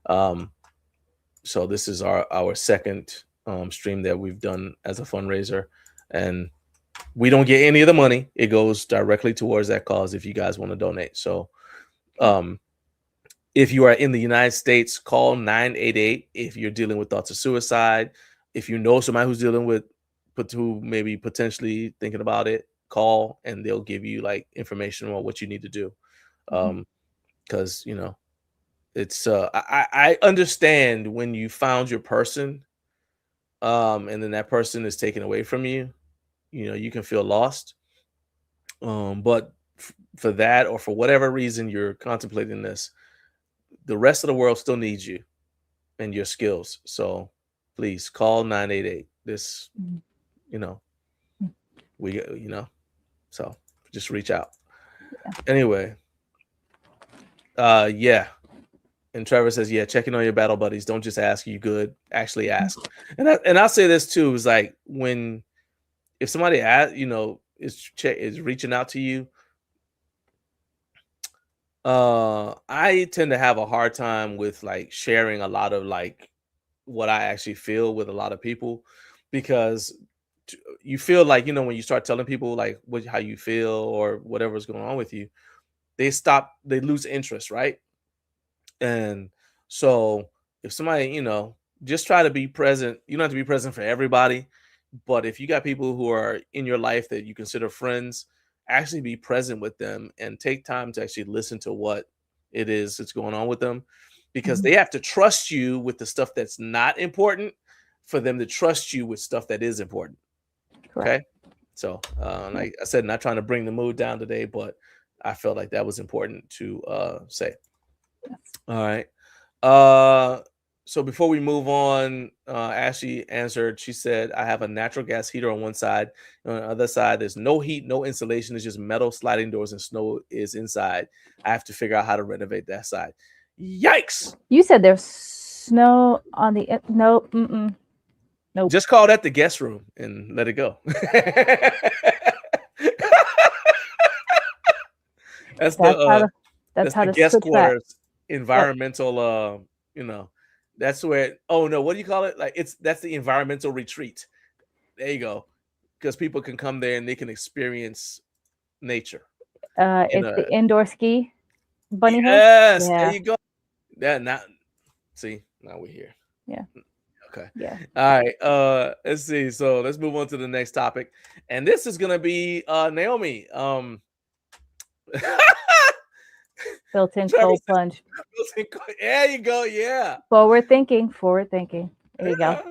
So this is our second stream that we've done as a fundraiser, and we don't get any of the money. It goes directly towards that cause if you guys want to donate. So if you are in the United States, call 988 if you're dealing with thoughts of suicide. If you know somebody who's dealing with, who maybe potentially thinking about it, call and they'll give you like information on what you need to do. Because it's I understand when you found your person, and then that person is taken away from you. You can feel lost. But for that, or for whatever reason you're contemplating this, the rest of the world still needs you and your skills. So please call 988. This, we, so just reach out. Anyway, yeah. And Trevor says, yeah, checking on your battle buddies. Don't just ask, you good? Actually ask. And I'll say this too, is like, if somebody is reaching out to you, I tend to have a hard time with like sharing a lot of like what I actually feel with a lot of people, because you feel like, when you start telling people like how you feel or whatever's going on with you, they lose interest, right? And so if somebody, just try to be present. You don't have to be present for everybody, but if you got people who are in your life that you consider friends, actually be present with them and take time to actually listen to what it is that's going on with them, because they have to trust you with the stuff that's not important for them to trust you with stuff that is important. Correct. Okay. So, like I said, not trying to bring the mood down today, but I felt like that was important to say. Yes. All right. So before we move on, Ashley answered. She said, I have a natural gas heater on one side. On the other side, there's no heat, no insulation. It's just metal sliding doors and snow is inside. I have to figure out how to renovate that side. Yikes. You said there's snow on the nope. Nope. Just call that the guest room and let it go. That's the guest quarters environmental. That's where. Oh no, what do you call it? Like that's the environmental retreat. There you go, because people can come there and they can experience nature. It's the indoor ski bunny hill. Yes, there you go. Now we're here. Yeah. Okay. Yeah. All right. Let's see. So let's move on to the next topic, and this is gonna be Naomi. Built-in cold plunge. There you go. Yeah. Forward thinking. There you go.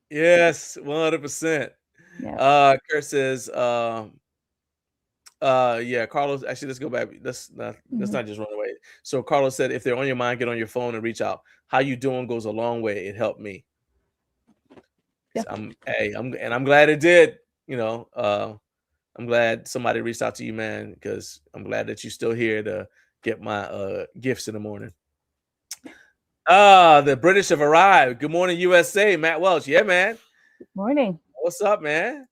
Yes, 100%. Yeah. Kurt says, yeah, Carlos. Actually, let's go back. Let's not just run away. So Carlos said, if they're on your mind, get on your phone and reach out. How you doing goes a long way. It helped me. Yeah. I'm glad it did. I'm glad somebody reached out to you, man, because I'm glad that you're still here to get my gifts in the morning. The British have arrived. Good morning, USA. Matt Welch. Yeah, man. Good morning. What's up, man?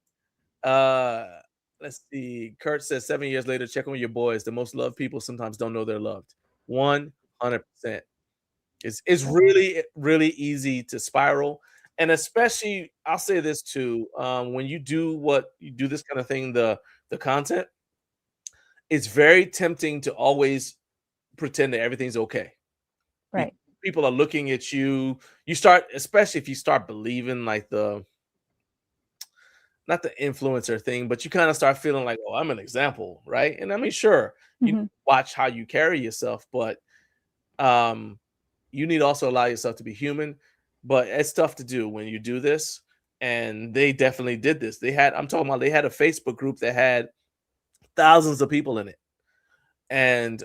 Let's see. Kurt says 7 years later, check on your boys. The most loved people sometimes don't know they're loved. 100%. It's really, really easy to spiral. And especially, I'll say this too, when you do this kind of thing, the content, it's very tempting to always pretend that everything's okay. Be Right. People are looking at you. You start, especially if you start believing like not the influencer thing, but you kind of start feeling like, oh, I'm an example, right? And I mean, sure, you Mhm. watch how you carry yourself, but um, you need to also allow yourself to be human. But it's tough to do when you do this. And they definitely did this. I'm talking about, they had a Facebook group that had thousands of people in it. And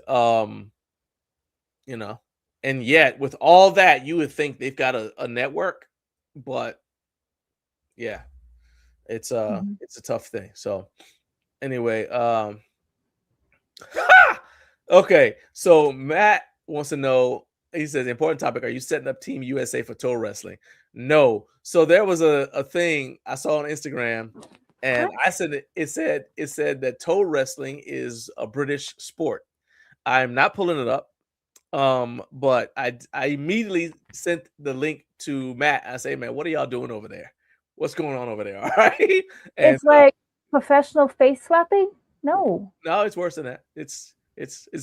you know, and yet with all that, you would think they've got a network, but yeah, Mhm. it's a tough thing. So anyway, okay, so Matt wants to know, he says, important topic, are you setting up Team USA for toe wrestling? No. So there was a thing I saw on Instagram, and What? I said it said that toe wrestling is a British sport. I'm not pulling it up. But I immediately sent the link to Matt. I say, man, what are y'all doing over there? What's going on over there? All right. And It's like professional face slapping? No. no, it's worse than that. It's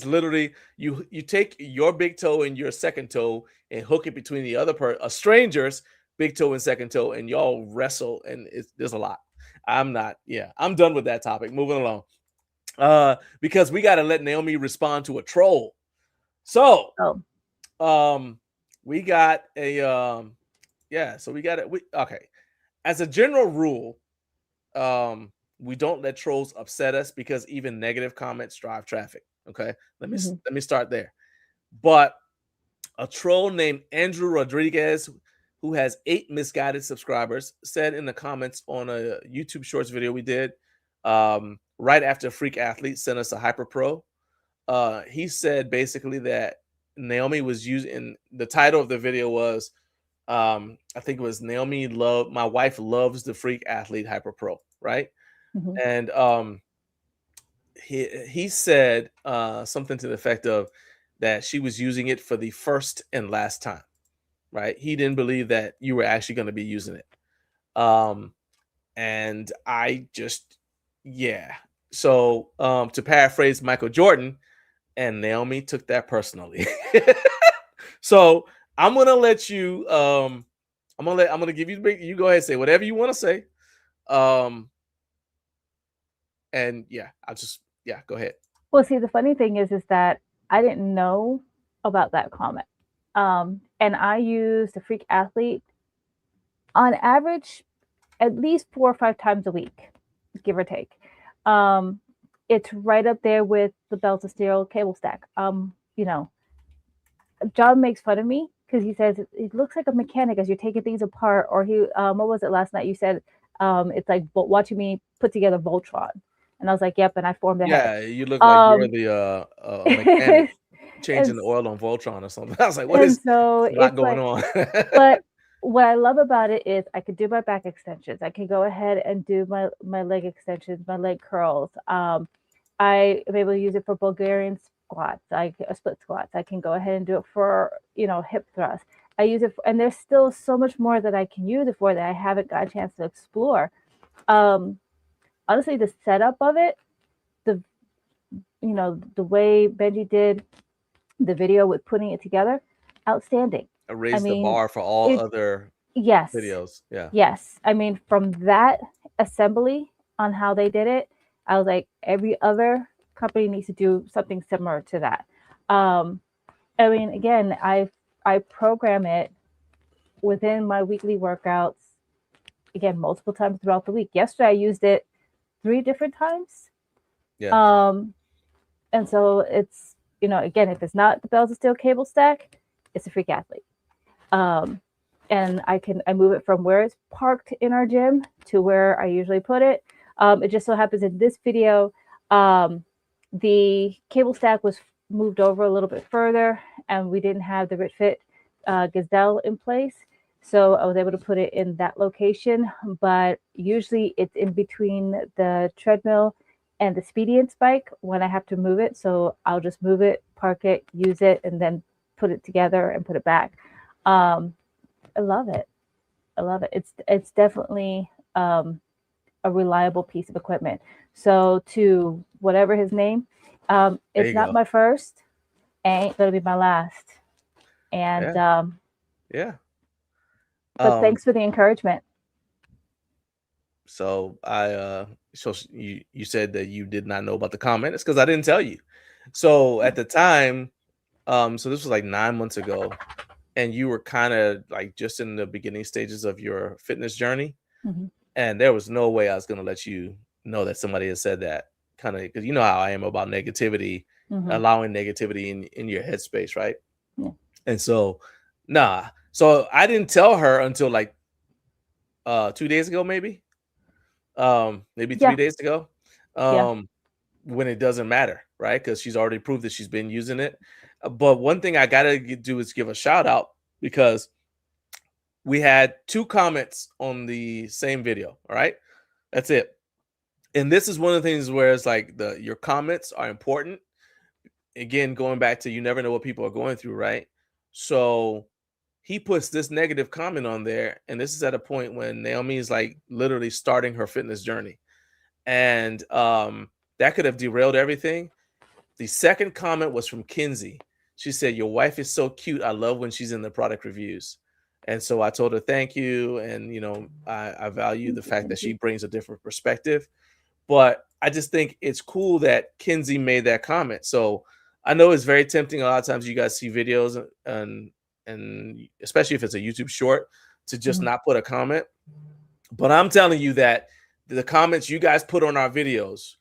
literally you take your big toe and your second toe and hook it between the other a stranger's big toe and second toe, and y'all wrestle, and there's a lot. I'm done with that topic. Moving along. Because we gotta let Naomi respond to a troll. So Oh. we got a yeah, so we got it. Okay. As a general rule, we don't let trolls upset us because even negative comments drive traffic. Okay, Mhm. let me start there. But a troll named Andrew Rodriguez, who has 8 misguided subscribers, said in the comments on a YouTube Shorts video we did, right after Freak Athlete sent us a Hyper Pro, he said basically that Naomi was using, the title of the video was, I think it was my wife loves the Freak Athlete Hyper Pro, right? Mhm. And he said something to the effect of that she was using it for the first and last time, right? He didn't believe that you were actually going to be using it. And I just, yeah. So to paraphrase Michael Jordan, and Naomi took that personally. So I'm gonna let you. I'm gonna give you the big. You go ahead and say whatever you want to say. Um, and yeah, go ahead. Well, see, the funny thing is that I didn't know about that comment. And I use the Freak Athlete on average at least 4 or 5 times a week, give or take. Um, it's right up there with the Bells of Steel cable stack. You know, John makes fun of me because he says it looks like a mechanic as you're taking things apart. Or what was it last night? You said it's like watching me put together Voltron, and I was like, yep, and I formed a head. Yeah, you look like you're the mechanic changing and the oil on Voltron or something. I was like, what and is? so There's a lot it's going like, on. but what I love about it is I could do my back extensions. I can go ahead and do my leg extensions, my leg curls. I am able to use it for Bulgarian squats, split squats. I can go ahead and do it for hip thrusts. I use it and there's still so much more that I can use it for that I haven't got a chance to explore. Um, Honestly, the setup of it, the the way Benji did the video with putting it together, outstanding. I I raised the mean, bar for all it other yes, videos. Yeah. yes. I mean, from that assembly on how they did it, I was like, every other company needs to do something similar to that. Um, I mean, again, I program it within my weekly workouts. Again, multiple times throughout the week. Yesterday, I used it 3 different times. Yeah. And so it's again, if it's not the Bells of Steel cable stack, it's a Freak Athlete. And I move it from where it's parked in our gym to where I usually put it. It just so happens in this video, the cable stack was moved over a little bit further, and we didn't have the Rich Fit Gazelle in place. So I was able to put it in that location, but usually it's in between the treadmill and the Speediance bike when I have to move it. So I'll just move it, park it, use it, and then put it together and put it back. I love it. I love it. It's definitely a reliable piece of equipment. So to whatever his name, There it's you not go. my first, ain't gonna be my last. And Yeah. but thanks for the encouragement. So so you said that you did not know about the comment. It's because I didn't tell you. So at the time, so this was like 9 months ago, and you were kind of like just in the beginning stages of your fitness journey, Mhm. and there was no way I was gonna let you know that somebody had said that, kind of, because you know how I am about negativity, Mhm. allowing negativity in your headspace, right? Yeah. And so, nah. So I didn't tell her until like 2 days ago, maybe. Maybe 3 Yeah. days ago. Yeah. When it doesn't matter, right? Because she's already proved that she's been using it. But one thing I gotta do is give a shout out, because we had 2 comments on the same video. All right, that's it. And this is one of the things where it's like your comments are important. Again, going back to, you never know what people are going through, right? So he puts this negative comment on there, and this is at a point when Naomi is like literally starting her fitness journey, and that could have derailed everything. The second comment was from Kinsey. She said, "Your wife is so cute. I love when she's in the product reviews." And so I told her thank you, and I value the fact that she brings a different perspective. But I just think it's cool that Kinsey made that comment. So I know it's very tempting. A lot of times you guys see videos, and especially if it's a YouTube short, to just Mhm. not put a comment. But I'm telling you that the comments you guys put on our videos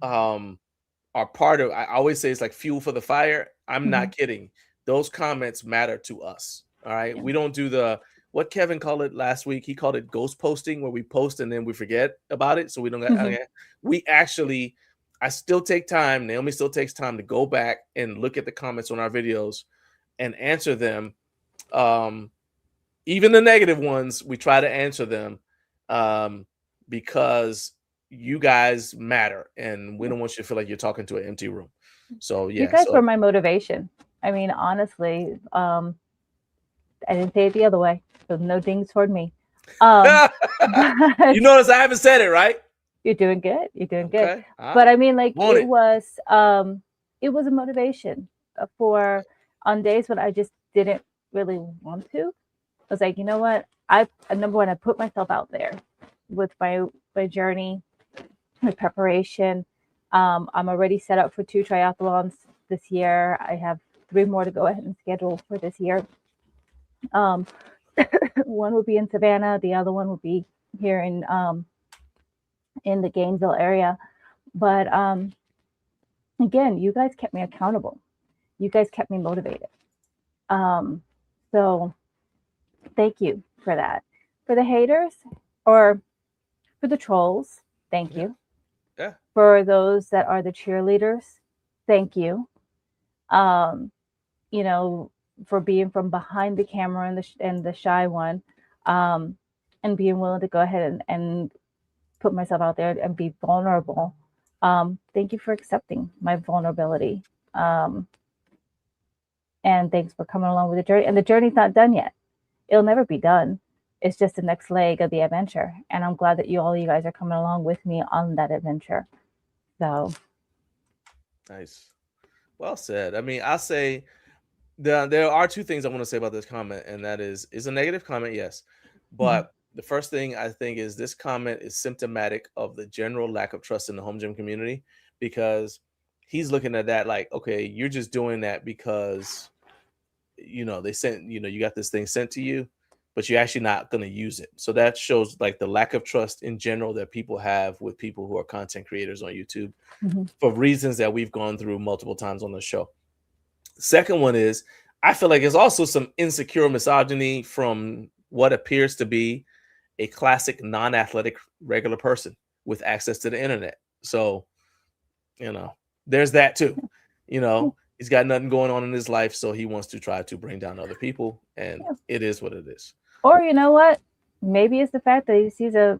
are part of, I always say it's like fuel for the fire. I'm not kidding. Those comments matter to us. All right. Yeah. We don't do what Kevin called it last week. He called it ghost posting, where we post and then we forget about it. So we don't we actually, I still take time. Naomi still takes time to go back and look at the comments on our videos and answer them. Even the negative ones, we try to answer them, because you guys matter, and we don't want you to feel like you're talking to an empty room. So You yeah, guys so were my motivation. I mean, honestly, I didn't say it the other way, so no dings toward me. But you notice I haven't said it, right? you're doing good. You're doing good. Okay. But I mean, like Want it was a motivation for on days when I just didn't really want to. I was like, you know what? Number one, I put myself out there with my journey, my preparation. I'm already set up for 2 triathlons this year. I have 3 more to go ahead and schedule for this year. Um, one will be in Savannah, the other one will be here in the Gainesville area. But again, you guys kept me accountable. You guys kept me motivated. Um, so thank you for that. For the haters or for the trolls, thank you. Yeah. For those that are the cheerleaders, thank you. Um, you know, for being from behind the camera and the shy one, and being willing to go ahead and put myself out there and be vulnerable. Thank you for accepting my vulnerability. And thanks for coming along with the journey. And the journey's not done yet. It'll never be done. It's just the next leg of the adventure. And I'm glad that you guys are coming along with me on that adventure. So Nice. Well said. I mean, I say there are 2 things I want to say about this comment, and that is a negative comment, yes. But the first thing I think is this comment is symptomatic of the general lack of trust in the home gym community, because he's looking at that like, okay, you're just doing that because they sent, you got this thing sent to you, but you're actually not going to use it. So that shows like the lack of trust in general that people have with people who are content creators on YouTube, for reasons that we've gone through multiple times on the show. Second one is, I feel like there's also some insecure misogyny from what appears to be a classic non-athletic regular person with access to the internet. So, there's that too. He's got nothing going on in his life, so he wants to try to bring down other people, and it is what it is. Or you know what? Maybe it's the fact that he sees a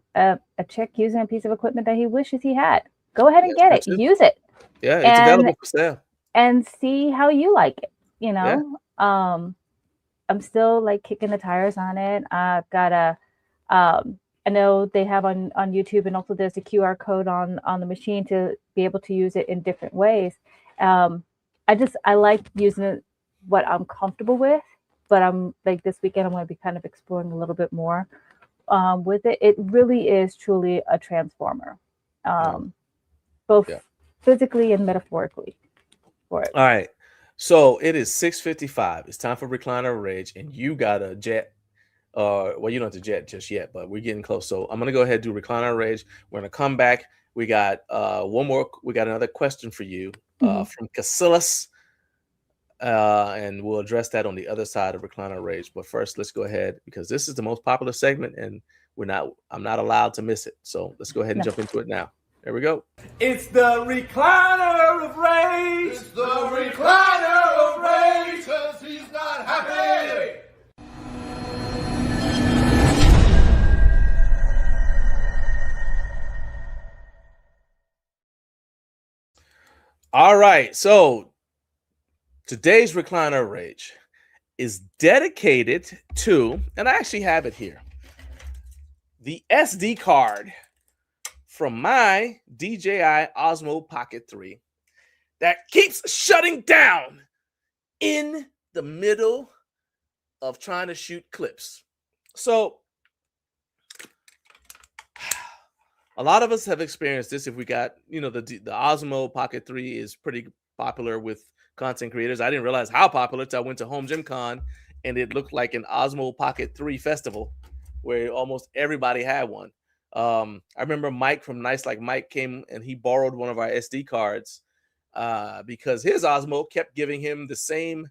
chick using a piece of equipment that he wishes he had. Go ahead and get it. Use it. Yeah, it's available for sale. And see how you like it. you know. I'm still like kicking the tires on it. I've got I know they have on YouTube, and also there's a QR code on the machine to be able to use it in different ways. I like using it what I'm comfortable with, but I'm like this weekend I'm going to be kind of exploring a little bit more with it. It really is truly a transformer, both physically and metaphorically for it. All right. So it is 6:55. It's time for Recliner Rage, and you got a jet. Well, you don't have to jet just yet, but we're getting close. So I'm gonna go ahead and do Recliner Rage. We're gonna come back. We got one more. We got another question for you from Casillas, and we'll address that on the other side of Recliner Rage. But first, let's go ahead because this is the most popular segment, and I'm not allowed to miss it. So let's go ahead and jump into it now. There we go. It's the Recliner of Rage. It's the recliner of rage, 'cause he's not happy. All right. So today's Recliner Rage is dedicated to, and I actually have it here, the SD card from my DJI Osmo Pocket 3 that keeps shutting down in the middle of trying to shoot clips. So a lot of us have experienced this. If we got, the Osmo Pocket 3 is pretty popular with content creators. I didn't realize how popular until I went to Home Gym Con and it looked like an Osmo Pocket 3 festival where almost everybody had one. I remember Mike from Nice Like Mike came and he borrowed one of our SD cards because his Osmo kept giving him the same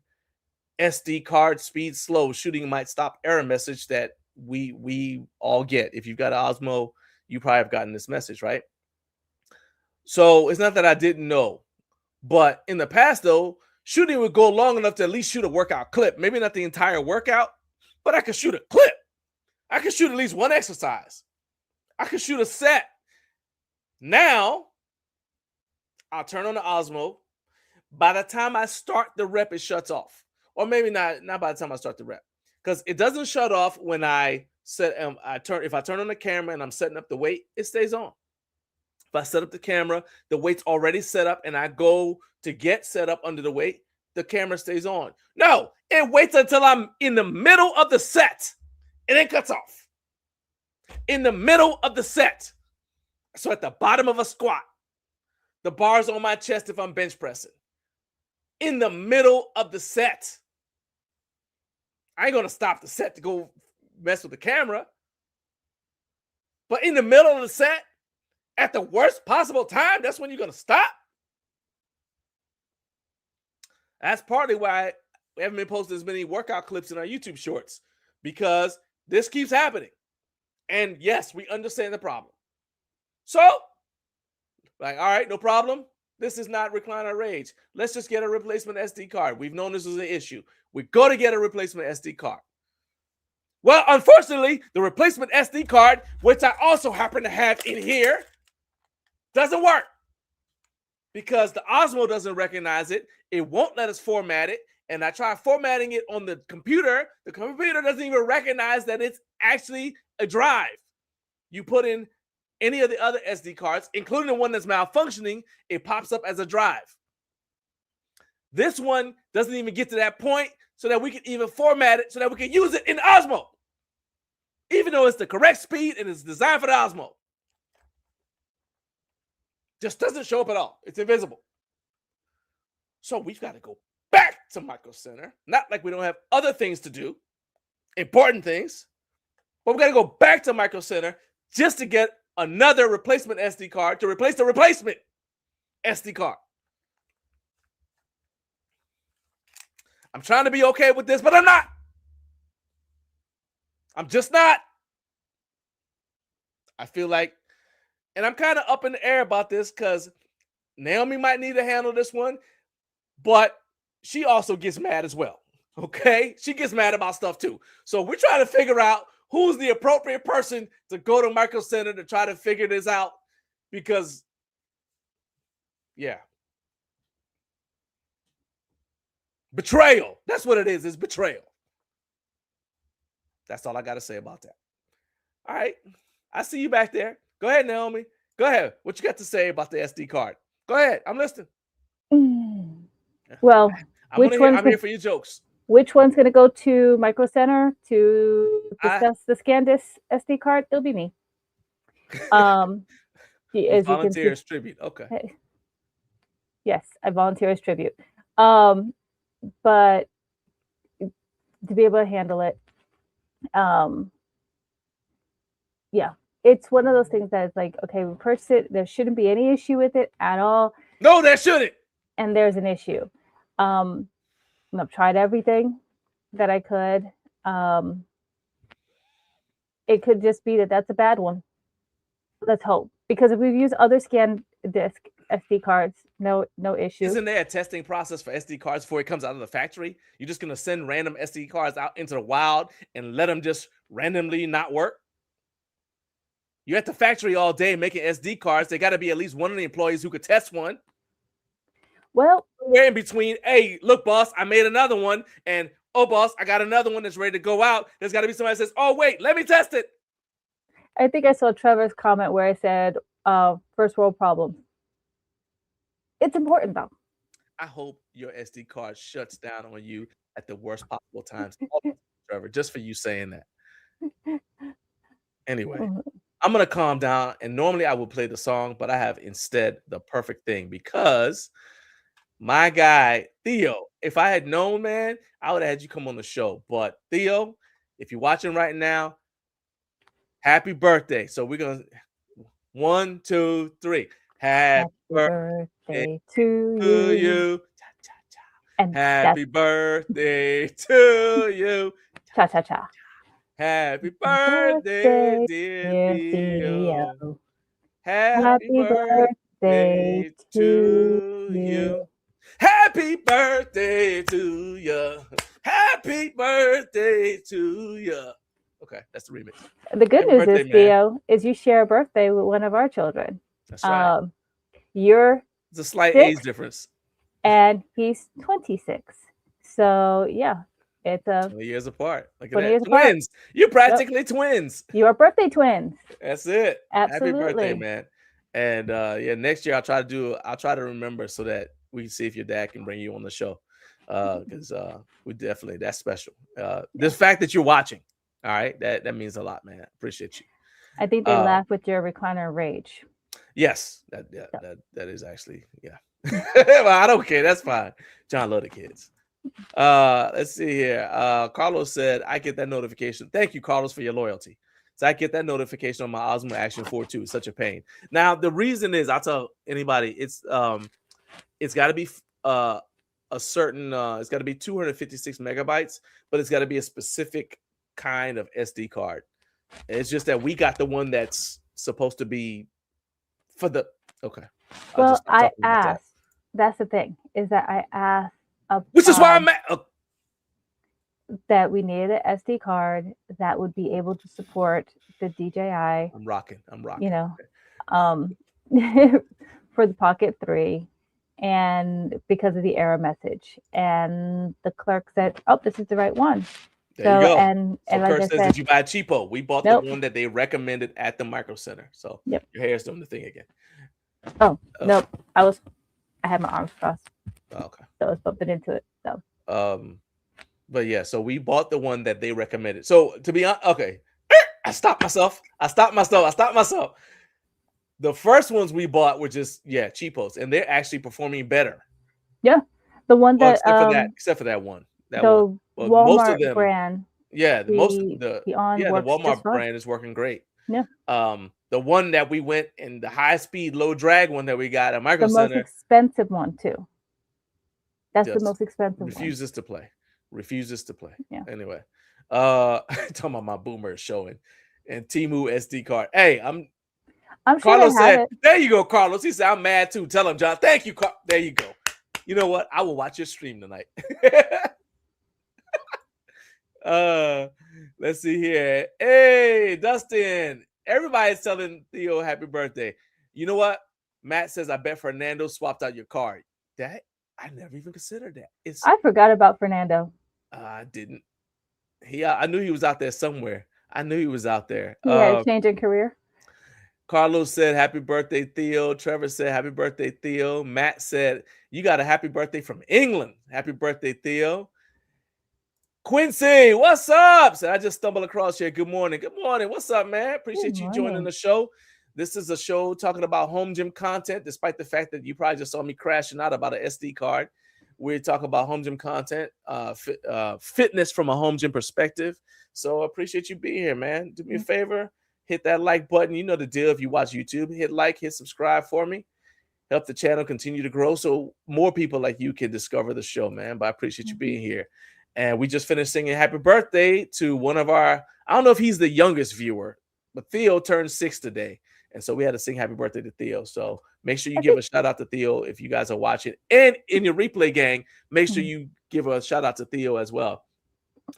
SD card speed slow shooting might stop error message that we all get. If you've got an Osmo, you probably have gotten this message, right? So it's not that I didn't know, but in the past though, shooting would go long enough to at least shoot a workout clip. Maybe not the entire workout, but I could shoot a clip. I could shoot at least one exercise. I could shoot a set. Now, I'll turn on the Osmo. By the time I start the rep, it shuts off. Or maybe not by the time I start the rep. Because it doesn't shut off when I set if I turn on the camera and I'm setting up the weight, it stays on. If I set up the camera, the weight's already set up and I go to get set up under the weight, the camera stays on. No, it waits until I'm in the middle of the set and then cuts off. In the middle of the set. So at the bottom of a squat, the bar's on my chest if I'm bench pressing. In the middle of the set. I ain't going to stop the set to go mess with the camera. But in the middle of the set, at the worst possible time, that's when you're going to stop. That's partly why we haven't been posting as many workout clips in our YouTube shorts, because this keeps happening. And yes, we understand the problem. So, all right, no problem. This is not Recliner Rage. Let's just get a replacement SD card. We've known this was an issue. We go to get a replacement SD card. Well, unfortunately, the replacement SD card, which I also happen to have in here, doesn't work because the Osmo doesn't recognize it. It won't let us format it. And I try formatting it on the computer. The computer doesn't even recognize that it's actually a drive. You put in any of the other SD cards, including the one that's malfunctioning, it pops up as a drive. This one doesn't even get to that point so that we can even format it so that we can use it in Osmo, even though it's the correct speed and it's designed for the Osmo. Just doesn't show up at all. It's invisible. So we've got to go back to Micro Center. Not like we don't have other things to do, important things, but we got to go back to Micro Center just to get another replacement SD card to replace the replacement SD card. I'm trying to be okay with this, but I'm not. I'm just not. I feel like, and I'm kind of up in the air about this because Naomi might need to handle this one, but she also gets mad as well. Okay? She gets mad about stuff too. So we're trying to figure out who's the appropriate person to go to Micro Center to try to figure this out because, yeah. Betrayal. That's what it is. It's betrayal. That's all I got to say about that. All right. I see you back there. Go ahead, Naomi. Go ahead. What you got to say about the SD card? Go ahead. I'm listening. Well, I'm here for your jokes. Which one's going to go to Micro Center to discuss the ScanDisk SD card? It'll be me. As volunteer as tribute. Okay. Yes, I volunteer as tribute. But to be able to handle it, yeah, it's one of those things that is like, okay, we purchased it. There shouldn't be any issue with it at all. No, there shouldn't. And there's an issue. I've tried everything that I could. It could just be that that's a bad one. Let's hope, because if we've used other ScanDisk SD cards, no issue. Isn't there a testing process for SD cards before it comes out of the factory? You're just gonna send random SD cards out into the wild and let them just randomly not work? You're at the factory all day making SD cards. There got to be at least one of the employees who could test one. Well, we're in between. Hey, look, boss, I made another one, and oh, boss, I got another one that's ready to go out. There's got to be somebody that says, "Oh, wait, let me test it." I think I saw Trevor's comment where I said, "First world problem." It's important, though. I hope your SD card shuts down on you at the worst possible times, Trevor, just for you saying that. Anyway, I'm going to calm down, and normally I would play the song, but I have instead the perfect thing, because my guy, Theo, if I had known, man, I would have had you come on the show. But Theo, if you're watching right now, happy birthday. So we're going to 1, 2, 3. Happy birthday to you. And happy birthday to you. Cha cha cha. Happy birthday, dear Theo. Happy birthday to you. Happy birthday to you. Happy birthday to you. Okay, that's the remix. The good news is, Theo, is you share a birthday with one of our children. That's right. It's a slight age difference. And he's 26. So, yeah. It's 20 years apart. Look at 20 that. years Twins. Apart. You're practically twins. You are birthday twins. That's it. Absolutely. Happy birthday, man. And yeah, next year I'll try to remember so that we can see if your dad can bring you on the show. Because we definitely, that's special. The fact that you're watching, all right, that means a lot, man. I appreciate you. I think they laugh with your recliner rage. Yes, that is actually, yeah. Well, I don't care. That's fine. John love the kids. Let's see here. Carlos said, I get that notification. Thank you, Carlos, for your loyalty. So I get that notification on my Osmo Action 4 too. It's such a pain. Now, the reason is, I'll tell anybody, it's got to be a certain, it's got to be 256 megabytes, but it's got to be a specific kind of SD card. It's just that we got the one that's supposed to be for the, okay. Well, I asked, that's the thing, is that I asked, which is why I'm that we needed an SD card that would be able to support the DJI. I'm rocking. You know, for the Pocket 3, and because of the error message. And the clerk said, "Oh, this is the right one." There you go. And like Kurt says, did you buy cheapo? We bought the one that they recommended at the Micro Center. So your hair's doing the thing again. Oh, nope. I had my arms crossed. Oh, okay. So I was bumping into it. So but yeah, so we bought the one that they recommended. So to be honest, okay. I stopped myself. The first ones we bought were just cheapos, and they're actually performing better. Yeah. The one that except for that one. That one. Well, Walmart most of them, brand. Yeah, the Walmart brand is working great. Yeah. The one that we went in, the high speed, low drag one that we got at Micro Center. The most expensive one too. That's the most expensive refuses to play. Yeah. Anyway, talking about my boomer showing and Temu SD card. Hey, I'm sure Carlos said, there you go, Carlos. He said, I'm mad too. Tell him, John. Thank you. There you go. You know what? I will watch your stream tonight. Let's see here. Hey, Dustin. Everybody's telling Theo happy birthday. You know what? Matt says, I bet Fernando swapped out your card. That I never even considered that. I forgot about Fernando. I didn't. I knew he was out there somewhere. I knew he was out there. He had a change in career. Carlos said, "Happy birthday, Theo." Trevor said, "Happy birthday, Theo." Matt said, "You got a happy birthday from England. Happy birthday, Theo." Quincy, what's up? So I just stumbled across here. Good morning. Good morning. What's up, man? Appreciate you joining the show. This is a show talking about home gym content, despite the fact that you probably just saw me crashing out about an SD card. We talk about home gym content, fitness from a home gym perspective. So I appreciate you being here, man. Do me a favor, hit that like button. You know the deal. If you watch YouTube, hit like, hit subscribe for me. Help the channel continue to grow so more people like you can discover the show, man. But I appreciate you being here. And we just finished singing happy birthday to one of our, I don't know if he's the youngest viewer, but Theo turned 6 today. And so we had to sing happy birthday to Theo. So make sure you give a shout out to Theo if you guys are watching. And in your replay gang, make sure you give a shout out to Theo as well.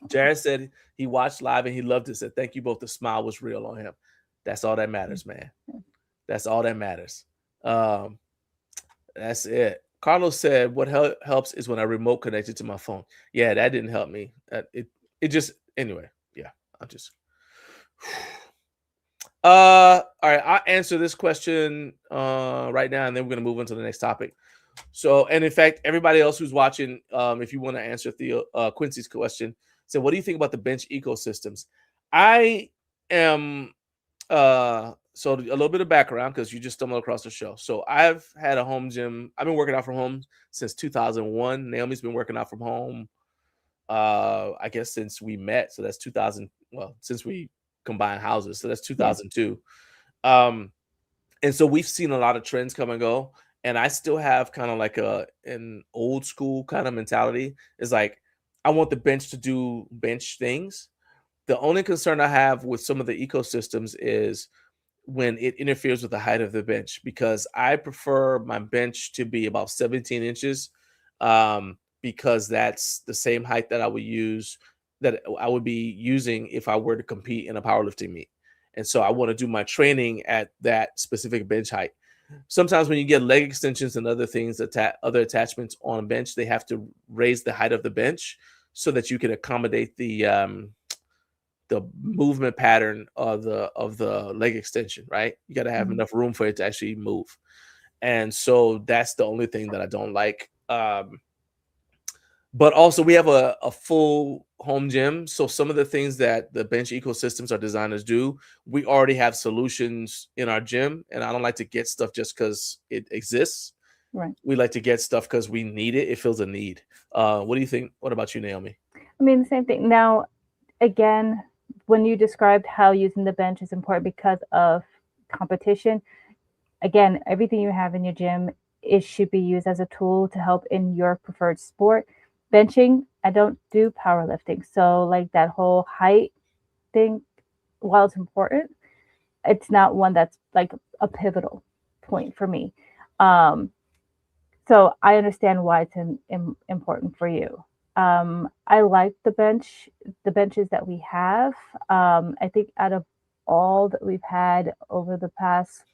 Jared said he watched live and he loved it. Said, thank you both. The smile was real on him. That's all that matters, man. That's all that matters. That's it. Carlos said, what helps is when I remote connected to my phone. Yeah, that didn't help me. It just, anyway, yeah, I'm just. All right, I'll answer this question right now, and then we're going to move on to the next topic. So, and in fact, everybody else who's watching, if you want to answer Quincy's question, so what do you think about the bench ecosystems? I am, so a little bit of background because you just stumbled across the show. So I've had a home gym. I've been working out from home since 2001. Naomi's been working out from home, I guess, since we met. So that's 2000. Well, since we combined houses. So that's 2002. And so we've seen a lot of trends come and go. And I still have kind of like an old school kind of mentality. Is like, I want the bench to do bench things. The only concern I have with some of the ecosystems is when it interferes with the height of the bench, because I prefer my bench to be about 17 inches because that's the same height that I would be using if I were to compete in a powerlifting meet. And so I want to do my training at that specific bench height. Sometimes when you get leg extensions and other things, other attachments on a bench, they have to raise the height of the bench so that you can accommodate the movement pattern of the leg extension, right? You got to have enough room for it to actually move. And so that's the only thing that I don't like. But also we have a full home gym. So some of the things that the bench ecosystems our designers do, we already have solutions in our gym. And I don't like to get stuff just because it exists. Right. We like to get stuff because we need it. It fills a need. What do you think? What about you, Naomi? I mean, the same thing. Now, again, when you described how using the bench is important because of competition, again, everything you have in your gym, it should be used as a tool to help in your preferred sport. Benching, I don't do powerlifting. So like that whole height thing, while it's important, it's not one that's like a pivotal point for me. So I understand why it's important for you. I like the benches that we have. I think out of all that we've had over the past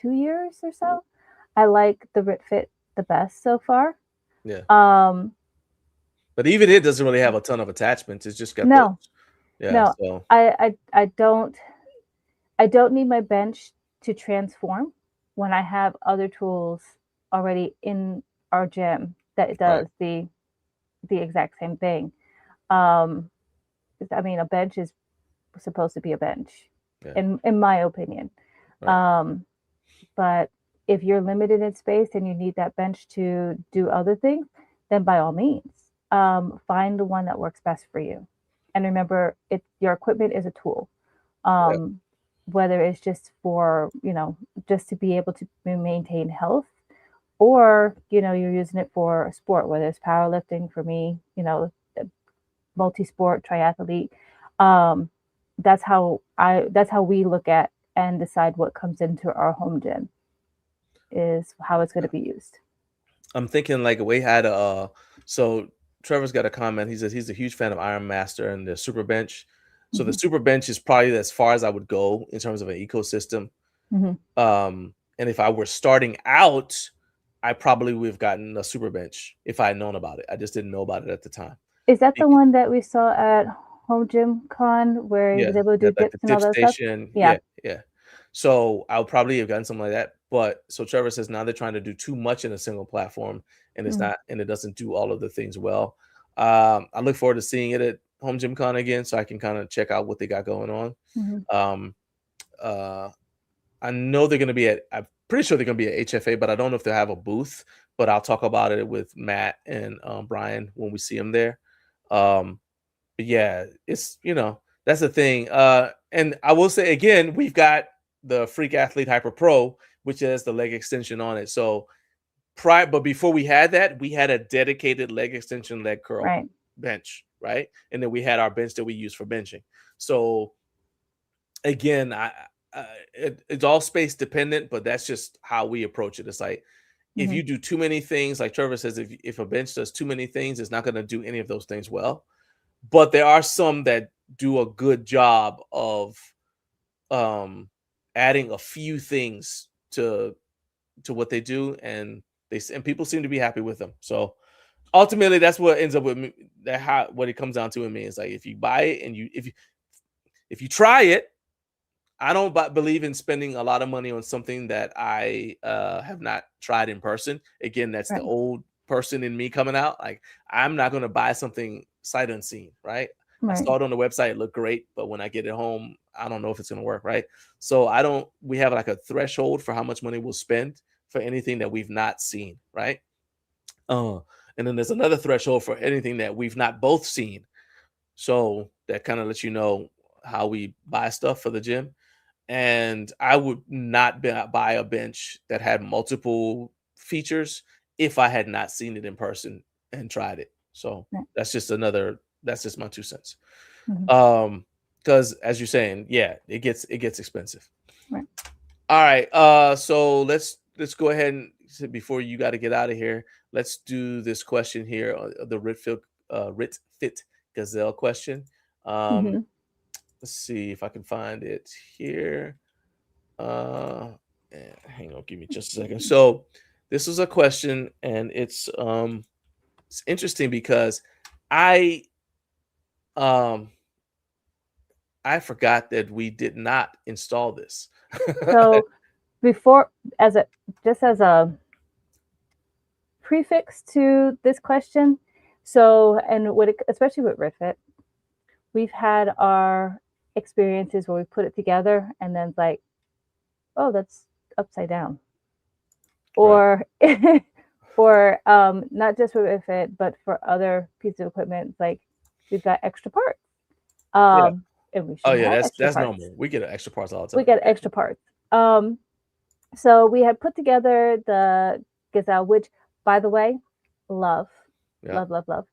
2 years or so, I like the RitFit the best so far. Yeah. But even it doesn't really have a ton of attachments. It's just got no. So. I don't need my bench to transform when I have other tools already in our gym that does the exact same thing. I mean, a bench is supposed to be a bench, in my opinion. Right. But if you're limited in space and you need that bench to do other things, then by all means, find the one that works best for you. And remember, your equipment is a tool. Whether it's just for, just to be able to maintain health, or, you're using it for a sport, whether it's powerlifting for me, multi-sport, triathlete. That's how we look at and decide what comes into our home gym is how it's going to be used. I'm thinking like we had so Trevor's got a comment. He says he's a huge fan of Iron Master and the Super Bench. So the Super Bench is probably as far as I would go in terms of an ecosystem. And if I were starting out, I probably would have gotten a super bench if I had known about it. I just didn't know about it at the time. Is that the Bec- one that we saw at Home Gym Con where he Yeah, was able to yeah, do like the dips and all dip that stuff? station. Yeah. Yeah, yeah. So I'll probably have gotten something like that. But so Trevor says now they're trying to do too much in a single platform, and it's Mhm. not, and it doesn't do all of the things well. I look forward to seeing it at Home Gym Con again, so I can kind of check out what they got going on. Mhm. Uh, I know they're going to be at. I'm pretty sure they're going to be at HFA, but I don't know if they'll have a booth. But I'll talk about it with Matt and Brian when we see them there. Um, but yeah, it's that's the thing. And I will say again, we've got the Freak Athlete Hyper Pro, which has the leg extension on it. So but before we had that, we had a dedicated leg extension leg curl Right. bench, right? And then we had our bench that we use for benching. So again, it's all space dependent, but that's just how we approach it. It's like if Mhm. you do too many things, like Trevor says, if a bench does too many things, it's not going to do any of those things well. But there are some that do a good job of adding a few things to what they do, and people seem to be happy with them. So ultimately, that's what ends up with me. What it comes down to in me is like if you buy it and if you try it, I don't believe in spending a lot of money on something that I have not tried in person. Again, that's the Right. old person in me coming out. Like I'm not going to buy something sight unseen, right? I Right. saw it on the website, it looked great, but when I get it home, I don't know if it's going to work, right? So I don't. We have like a threshold for how much money we'll spend for anything that we've not seen, right? And then there's another threshold for anything that we've not both seen. So that kind of lets you know how we buy stuff for the gym. And I would not buy a bench that had multiple features if I had not seen it in person and tried it. So Right. that's just my 2 cents. Mhm. Because as you're saying, yeah, it gets expensive. Right. All right. So let's go ahead and before you got to get out of here, let's do this question here, the Rit Fit Gazelle question. Mhm. Let's see if I can find it here. Hang on, give me just a second. So this was a question, and it's interesting because I um I forgot that we did not install this. So before, as a just as a prefix to this question, so and with especially with Refit, we've had our experiences where we put it together and then it's like, oh, that's upside down, Right. or or not just with Refit, but for other pieces of equipment, it's like we've got extra parts, Yeah. and we Oh shouldn't yeah, have that's extra parts. normal. We get extra parts all the We time. get extra parts. So we had put together the Gazelle, which, by the way, love, Yeah. love, love,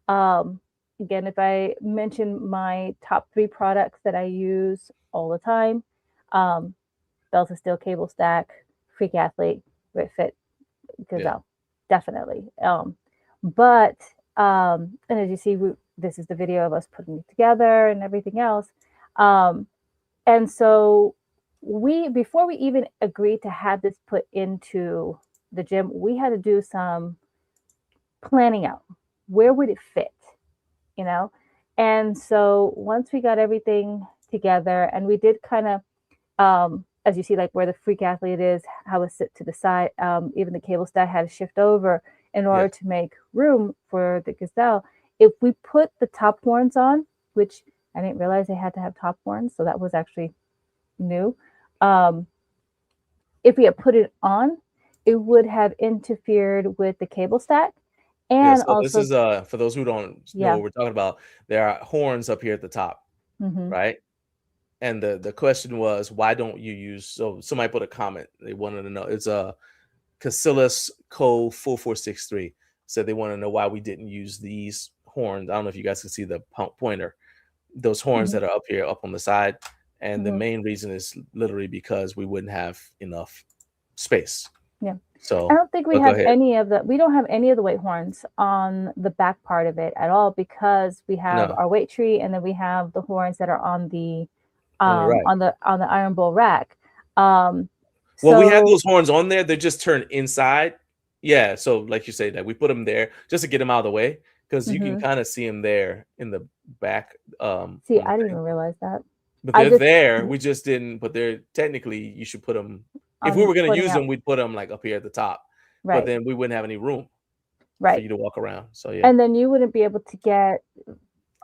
love. Again, if I mention my top 3 products that I use all the time, um, Bells of Steel Cable Stack, Freak Athlete, Fit Yeah. Gazelle, definitely. But and as you see, this is the video of us putting it together and everything else. And so before we even agreed to have this put into the gym, we had to do some planning out. Where would it fit? You know? And so once we got everything together and we did kind of as you see, like where the Freak Athlete is, how it sit to the side, even the cable stack had to shift over in order Yes. to make room for the Gazelle. If we put the top horns on, which I didn't realize they had to have top horns, so that was actually new. If we had put it on, it would have interfered with the cable stack Yeah. and So this also, is for those who don't know yeah. what we're talking about, there are horns up here at the top, Hmm. right? And the question was, why don't you use? So somebody put a comment. They wanted to know. It's a Casillas Co 4463 said they want to know why we didn't use these horns. I don't know if you guys can see the pointer, those horns Hmm. that are up here, up on the side. And the Hmm. main reason is literally because we wouldn't have enough space. Yeah. I So, don't think we go have ahead. any of we don't have any of the weight horns on the back part of it at all because we have No, our weight tree and then we have the horns that are on the on the right. on the iron bowl rack. Well, we have So those horns on there. They're just turned inside. Yeah, so like you say that we put them there just to get them out of the way because you can Mm-hmm. kind of see them there in the back See, on the I didn't thing. even realize that. But I they're just there. We just didn't. But they're technically you should put them. If we on were gonna pointing use out, them, we'd put them like up here at the top. But right, then we wouldn't have any room for right, you to walk around. So yeah, and then you wouldn't be able to get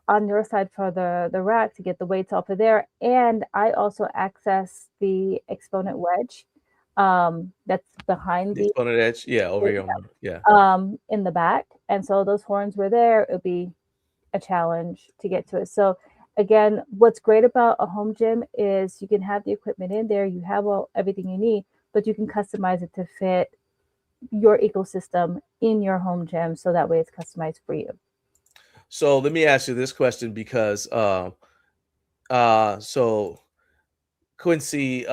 on your side for the rack to get the weights off of there. And I also access the exponent wedge that's behind the exponent edge. Yeah, over the here. Yeah. in the back. And so those horns were there. It would be a challenge to get to it. So again, what's great about a home gym is you can have the equipment in there, you have everything you need, but you can customize it to fit your ecosystem in your home gym so that way it's customized for you. So let me ask you this question because so Quincy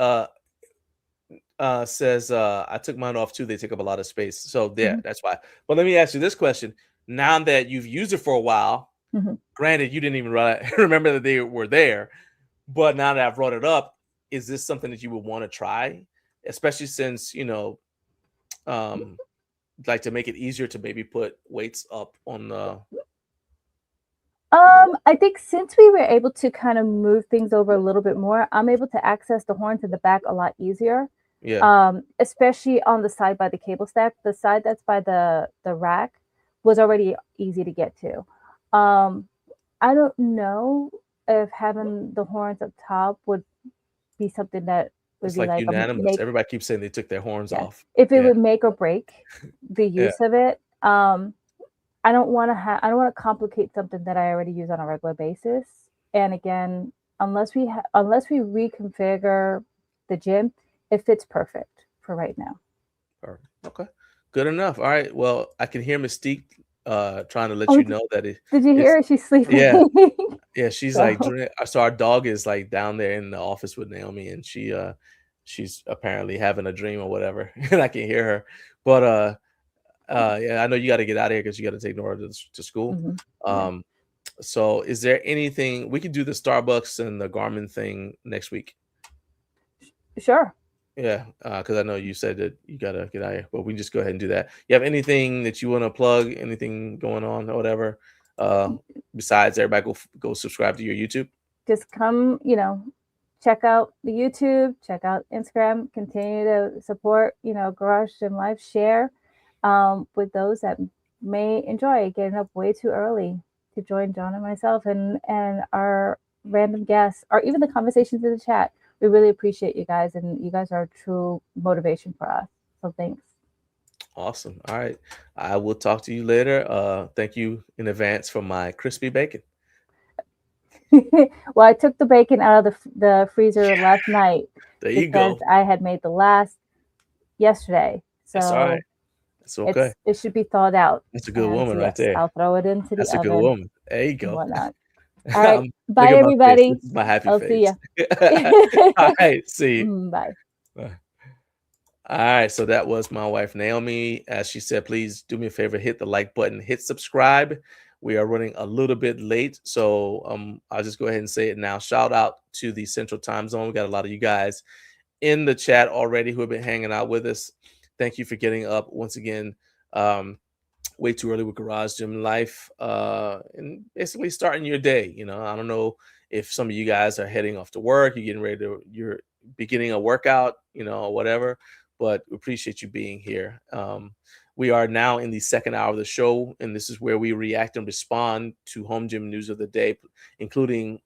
says I took mine off too. They take up a lot of space. So yeah, Mhm. that's why. But let me ask you this question. Now that you've used it for a while, Mhm. granted you didn't even remember that they were there, but now that I've brought it up, is this something that you would want to try? Especially since, um like to make it easier to maybe put weights up on the I think since we were able to kind of move things over a little bit more, I'm able to access the horns in the back a lot easier. yeah. Especially on the side by the cable stack. The side that's by the rack was already easy to get to. Um, I don't know if having the horns up top would be something that would It's be like like a unanimous. make Everybody keeps saying they took their horns yeah. off. If it Yeah. would make or break the Yeah. use of it. I don't want to complicate something that I already use on a regular basis. And again, unless we reconfigure the gym, it fits perfect for right now. Perfect. Okay. Good enough. All right. Well, I can hear Mystique trying to let Oh, you know that did you it's hear her? She's sleeping. yeah. Yeah, she's like So, so our dog is like down there in the office with Naomi and she's apparently having a dream or whatever. And I can hear her. But yeah, I know you got to get out of here because you got to take Nora to school. mhm, yeah, Um so is there anything we could do the Starbucks and the Garmin thing next week? sure. Yeah, because I know you said that you gotta get out of here, but we can just go ahead and do that. You have anything that you want to plug? Anything going on or whatever? Besides, everybody go subscribe to your YouTube. Just come, check out the YouTube, check out Instagram, continue to support, Garage Gym Life, share with those that may enjoy getting up way too early to join John and myself and our random guests, or even the conversations in the chat. We really appreciate you guys, and you guys are a true motivation for us. So thanks. Awesome. All right, I will talk to you later. Thank you in advance for my crispy bacon. Well, I took the bacon out of the freezer last night There you because go. I had made the last yesterday. That's all right. So That's okay. it should be thawed out. That's a good And so woman right yes, there. I'll throw it into the That's a good oven woman. There you and go. whatnot. All right. Look Bye at my face. everybody. This is my happy I'll see face. ya. All right. See you. Bye. Bye. All right, so that was my wife Naomi. As she said, please do me a favor, hit the like button, hit subscribe. We are running a little bit late, so I'll just go ahead and say it now. Shout out to the Central Time Zone. We got a lot of you guys in the chat already who have been hanging out with us. Thank you for getting up once again. Way too early with Garage Gym Life, and basically starting your day. I don't know if some of you guys are heading off to work, you're beginning a workout, or whatever, but we appreciate you being here. We are now in the second hour of the show, and this is where we react and respond to home gym news of the day, including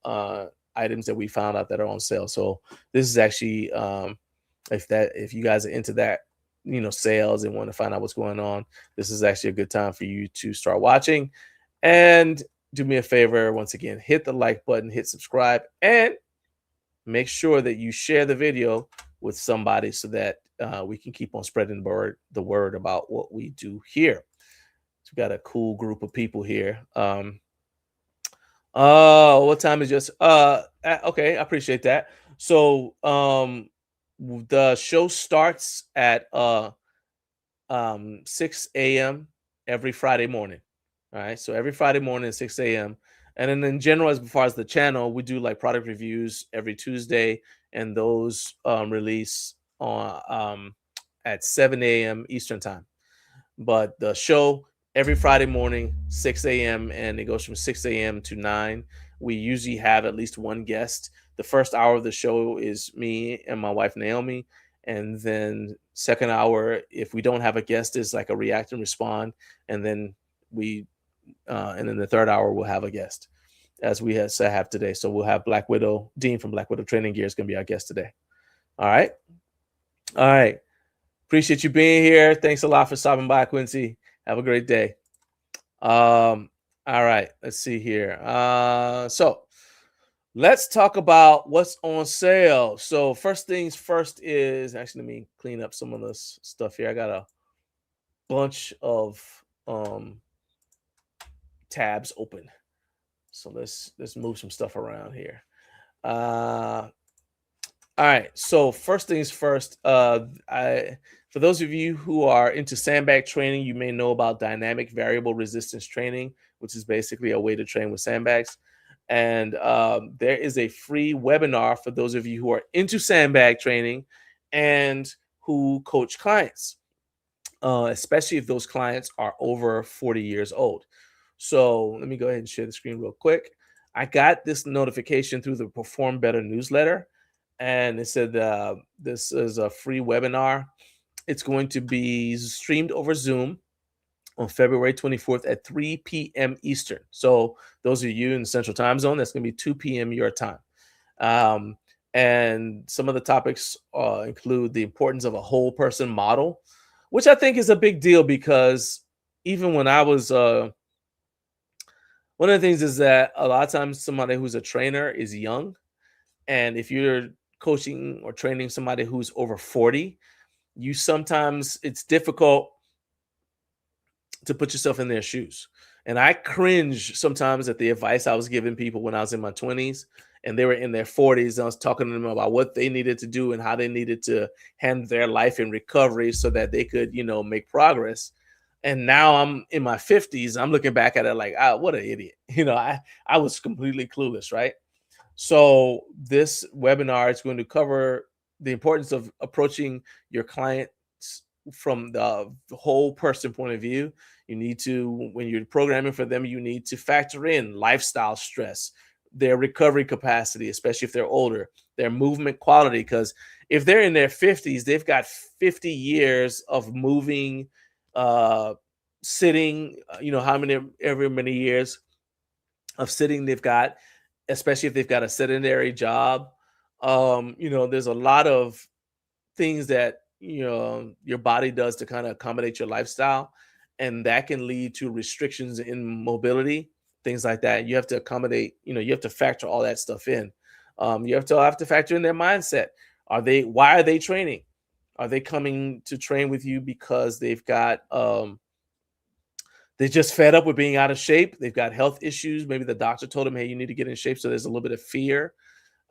items that we found out that are on sale. So this is actually, if you guys are into that, sales and want to find out what's going on, this is actually a good time for you to start watching. And do me a favor, once again, hit the like button, hit subscribe, and make sure that you share the video with somebody so that we can keep on spreading the word about what we do here. So we got a cool group of people here. What time is just okay, I appreciate that. So the show starts at 6 a.m. every Friday morning. All right. So every Friday morning at 6 a.m. And then in general, as far as the channel, we do like product reviews every Tuesday, and those release on at 7 a.m. Eastern time. But the show every Friday morning, 6 a.m., and it goes from 6 a.m. to 9. We usually have at least one guest. The first hour of the show is me and my wife, Naomi. And then second hour, if we don't have a guest, is like a react and respond. And then and then the third hour, we'll have a guest, as we have today. So we'll have Black Widow, Dean from Black Widow Training Gear is going to be our guest today. All right. All right. Appreciate you being here. Thanks a lot for stopping by, Quincy. Have a great day. All right. Let's see here. So let's talk about what's on sale. So first things first is actually, let me clean up some of this stuff here. I got a bunch of tabs open. So let's move some stuff around here. All right. So first things first, for those of you who are into sandbag training, you may know about dynamic variable resistance training, which is basically a way to train with sandbags. And there is a free webinar for those of you who are into sandbag training and who coach clients, especially if those clients are over 40 years old. So let me go ahead and share the screen real quick. I got this notification through the Perform Better newsletter, and it said this is a free webinar. It's going to be streamed over Zoom on February 24th at 3 p.m. Eastern. So those of you in the Central Time Zone, that's going to be 2 p.m. your time. And some of the topics include the importance of a whole person model, which I think is a big deal because even when I was one of the things is that a lot of times somebody who's a trainer is young. And if you're coaching or training somebody who's over 40, it's difficult to put yourself in their shoes. And I cringe sometimes at the advice I was giving people when I was in my 20s and they were in their 40s. I was talking to them about what they needed to do and how they needed to handle their life in recovery so that they could, make progress. And now I'm in my 50s. I'm looking back at it like, what an idiot. I was completely clueless, right? So this webinar is going to cover the importance of approaching your clients from the whole person point of view. You need to, when you're programming for them, you need to factor in lifestyle stress, their recovery capacity, especially if they're older, their movement quality. Because if they're in their 50s, they've got 50 years of moving, sitting, every many years of sitting they've got, especially if they've got a sedentary job. There's a lot of things that, your body does to kind of accommodate your lifestyle. And that can lead to restrictions in mobility, things like that. You have to accommodate, you have to factor all that stuff in. You have to factor in their mindset. Why are they training? Are they coming to train with you because they've got, they're just fed up with being out of shape? They've got health issues. Maybe the doctor told them, hey, you need to get in shape. So there's a little bit of fear.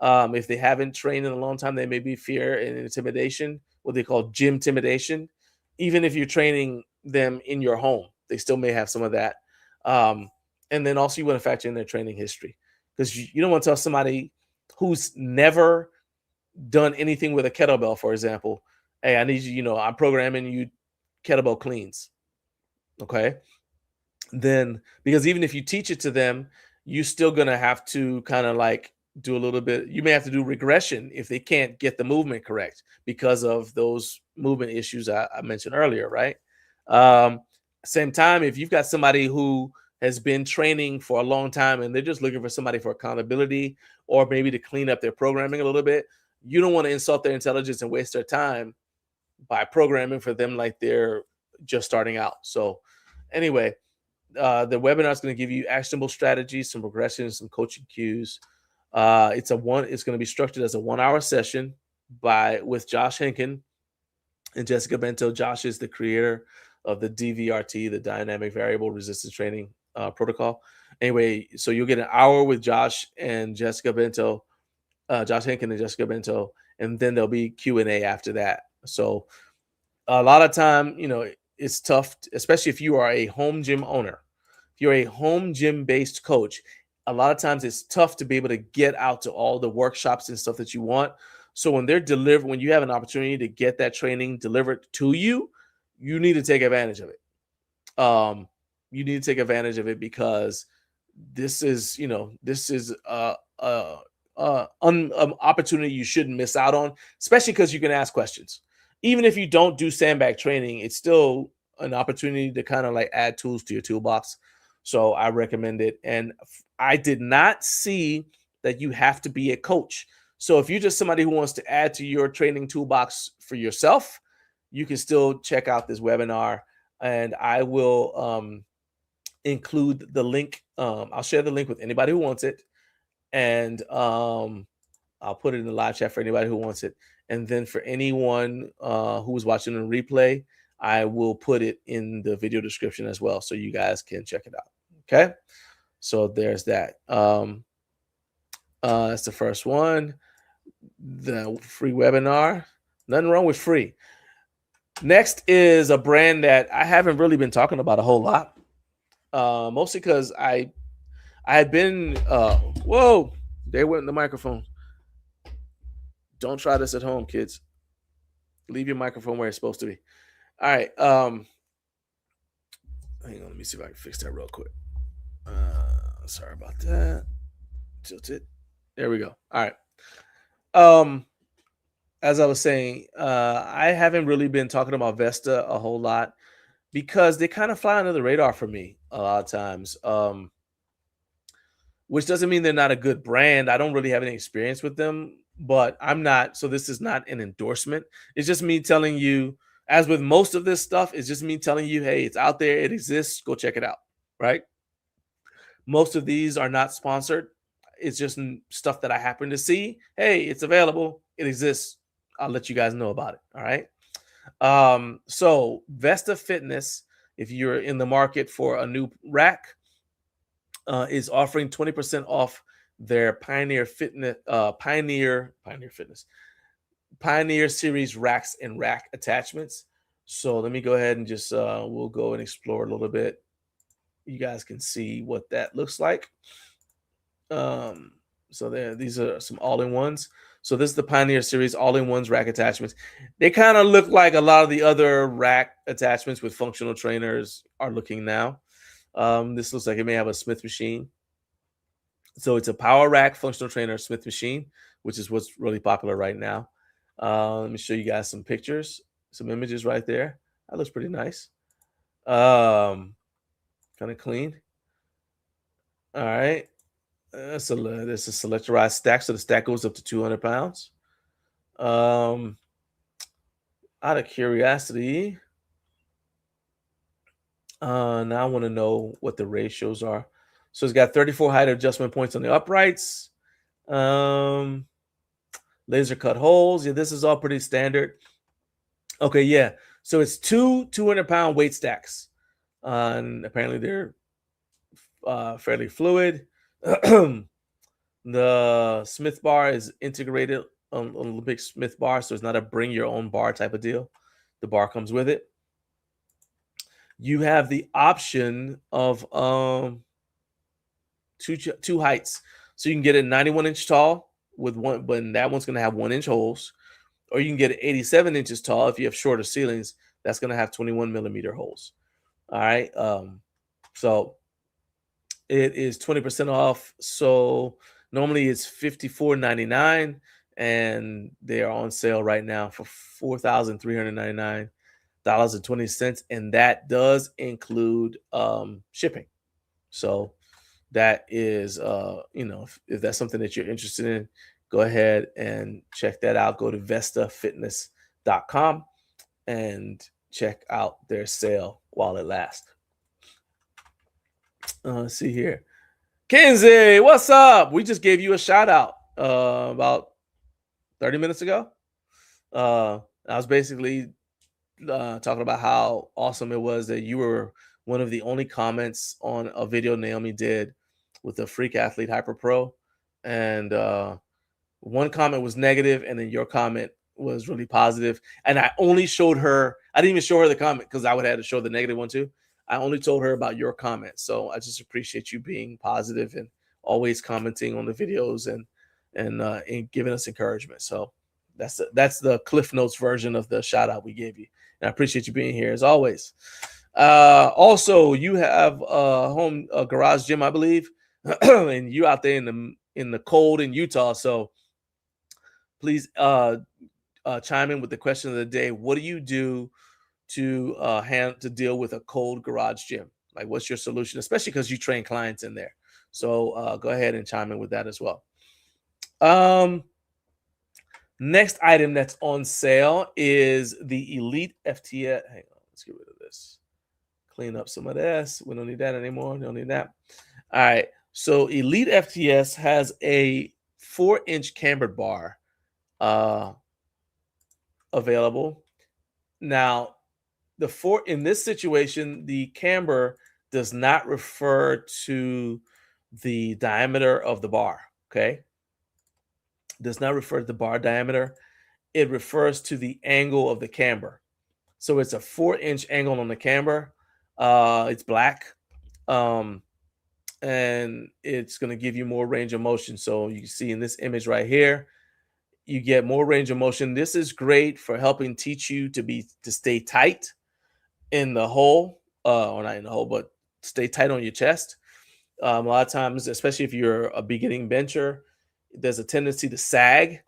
If they haven't trained in a long time, there may be fear and intimidation, what they call gym intimidation. Even if you're training them in your home, they still may have some of that. And then also you want to factor in their training history, because you don't want to tell somebody who's never done anything with a kettlebell, for example, hey, I need you, I'm programming you kettlebell cleans. Okay. Then, because even if you teach it to them, you're still going to have to kind of like do a little bit. You may have to do regression if they can't get the movement correct because of those movement issues I mentioned earlier, right? Same time, if you've got somebody who has been training for a long time and they're just looking for somebody for accountability or maybe to clean up their programming a little bit, you don't want to insult their intelligence and waste their time by programming for them like they're just starting out. So anyway, the webinar is going to give you actionable strategies, some progressions, some coaching cues. It's going to be structured as a 1-hour session with Josh Henkin and Jessica Bento. Josh is the creator of the DVRT, the Dynamic Variable Resistance Training protocol. Anyway, so you'll get an hour with Josh and Jessica Bento, Josh Henkin and Jessica Bento, and then there'll be Q&A after that. So a lot of time, it's tough, especially if you are a home gym owner. If you're a home gym based coach, a lot of times it's tough to be able to get out to all the workshops and stuff that you want. So when you have an opportunity to get that training delivered to you, you need to take advantage of it. You need to take advantage of it, because this is opportunity you shouldn't miss out on, especially because you can ask questions. Even if you don't do sandbag training, it's still an opportunity to kind of like add tools to your toolbox. So I recommend it. And I did not see that you have to be a coach. So if you're just somebody who wants to add to your training toolbox for yourself, you can still check out this webinar. And I will include the link. I'll share the link with anybody who wants it. And I'll put it in the live chat for anybody who wants it. And then for anyone who is watching the replay, I will put it in the video description as well, so you guys can check it out. Okay, so there's that. That's the first one, the free webinar. Nothing wrong with free. Next is a brand that I haven't really been talking about a whole lot, mostly because I had been whoa, they went in the microphone. Don't try this at home, kids. Leave your microphone where it's supposed to be. All right. Hang on. Let me see if I can fix that real quick. Sorry about that. Tilt it. There we go. All right. As I was saying, I haven't really been talking about Vesta a whole lot because they kind of fly under the radar for me a lot of times. Which doesn't mean they're not a good brand. I don't really have any experience with them, but I'm not. So this is not an endorsement. It's just me telling you, as with most of this stuff, it's just me telling you, hey, it's out there. It exists. Go check it out. Right. Most of these are not sponsored. It's just stuff that I happen to see. Hey, it's available. It exists. I'll let you guys know about it. All right. So Vesta Fitness, if you're in the market for a new rack, is offering 20% off their Pioneer Series racks and rack attachments. So let me go ahead and just we'll go and explore a little bit. You guys can see what that looks like. So these are some all-in-ones. So this is the Pioneer Series all-in-ones rack attachments. They kind of look like a lot of the other rack attachments with functional trainers are looking now. This looks like it may have a Smith machine. So it's a power rack, functional trainer, Smith machine, which is what's really popular right now. Let me show you guys some pictures, some images right there. That looks pretty nice. Kind of clean. All right. So this is selectorized stack. So the stack goes up to 200 pounds. Out of curiosity, now I want to know what the ratios are. So it's got 34 height adjustment points on the uprights. Laser cut holes. Yeah, this is all pretty standard. Okay, yeah. So it's two 200-pound weight stacks. And apparently they're fairly fluid. The Smith bar is integrated on the big Smith bar, so it's not a bring your own bar type of deal. The bar comes with it. You have the option of two heights, so you can get it 91 inch tall with one, but that one's going to have 1 inch holes, or you can get it 87 inches tall if you have shorter ceilings. That's going to have 21 millimeter holes. All right. So it is 20% off. So normally it's $54.99, and they are on sale right now for $4,399.20, and that does include shipping. So that is if that's something that you're interested in, go ahead and check that out. Go to vestafitness.com and check out their sale while it lasts. Let's see here. Kenzie, what's up? We just gave you a shout out about 30 minutes ago. I was basically talking about how awesome it was that you were one of the only comments on a video Naomi did with the Freak Athlete Hyper Pro. And one comment was negative, and then your comment was really positive. And I only showed her, I didn't even show her the comment because I would have to show the negative one too. I only told her about your comment. So I just appreciate you being positive and always commenting on the videos and giving us encouragement. So that's the Cliff Notes version of the shout out we gave you. And I appreciate you being here as always. Also, you have a garage gym, I believe, and you out there in the cold in Utah. So please chime in with the question of the day. What do you do to deal with a cold garage gym? Like, what's your solution, especially because you train clients in there? So go ahead and chime in with that as well. Next item that's on sale is the Elite FTS. Hang on, let's get rid of this. Clean up some of this. We don't need that anymore. We don't need that. All right. So Elite FTS has a 4-inch cambered bar available. Now, in this situation, the camber does not refer to the diameter of the bar. Okay. Does not refer to the bar diameter. It refers to the angle of the camber. So it's a 4-inch angle on the camber. It's black. And it's going to give you more range of motion. So you can see in this image right here, you get more range of motion. This is great for helping teach you to stay tight in the hole, or not in the hole, but stay tight on your chest. A lot of times, especially if you're a beginning bencher, there's a tendency to sag.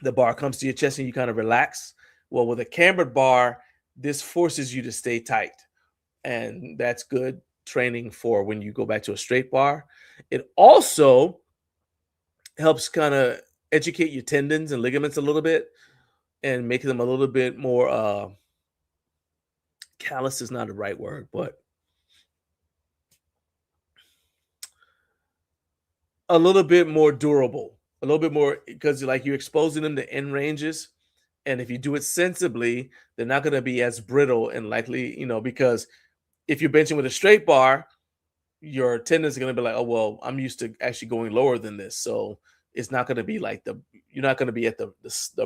The bar comes to your chest and you kind of relax. Well, with a cambered bar, this forces you to stay tight. And that's good training for when you go back to a straight bar. It also helps kind of educate your tendons and ligaments a little bit and make them a little bit more callous is not the right word, but a little bit more durable, a little bit more, because like you're exposing them to end ranges. And if you do it sensibly, they're not going to be as brittle and likely, because if you're benching with a straight bar, your tendons are going to be like, oh, well, I'm used to actually going lower than this. So it's not going to be like you're not going to be at the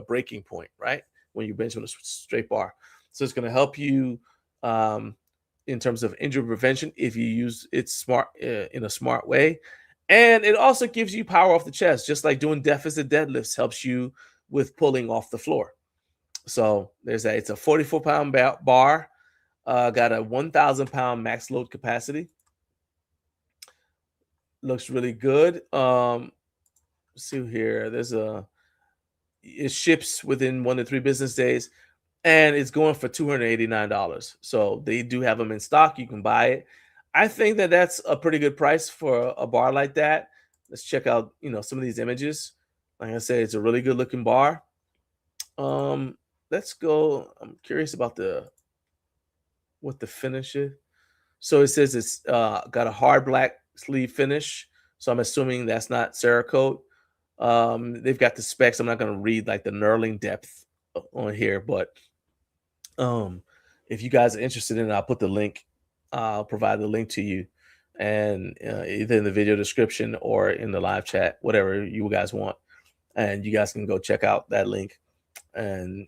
breaking point, right? When you bench with a straight bar. So it's going to help you in terms of injury prevention if you use it in a smart way. And it also gives you power off the chest, just like doing deficit deadlifts helps you with pulling off the floor. So there's that. It's a 44-pound bar, got a 1,000-pound max load capacity. Looks really good. Let's see here. It ships within 1 to 3 business days, and it's going for $289. So they do have them in stock. You can buy it. I think that that's a pretty good price for a bar like that. Let's check out, some of these images. Like I said, it's a really good looking bar. Let's go. I'm curious about what the finish is. So it says it's got a hard black sleeve finish. So I'm assuming that's not Cerakote. They've got the specs. I'm not going to read like the knurling depth on here, but if you guys are interested in it, I'll put the link. I'll provide the link to you, and either in the video description or in the live chat, whatever you guys want. And you guys can go check out that link and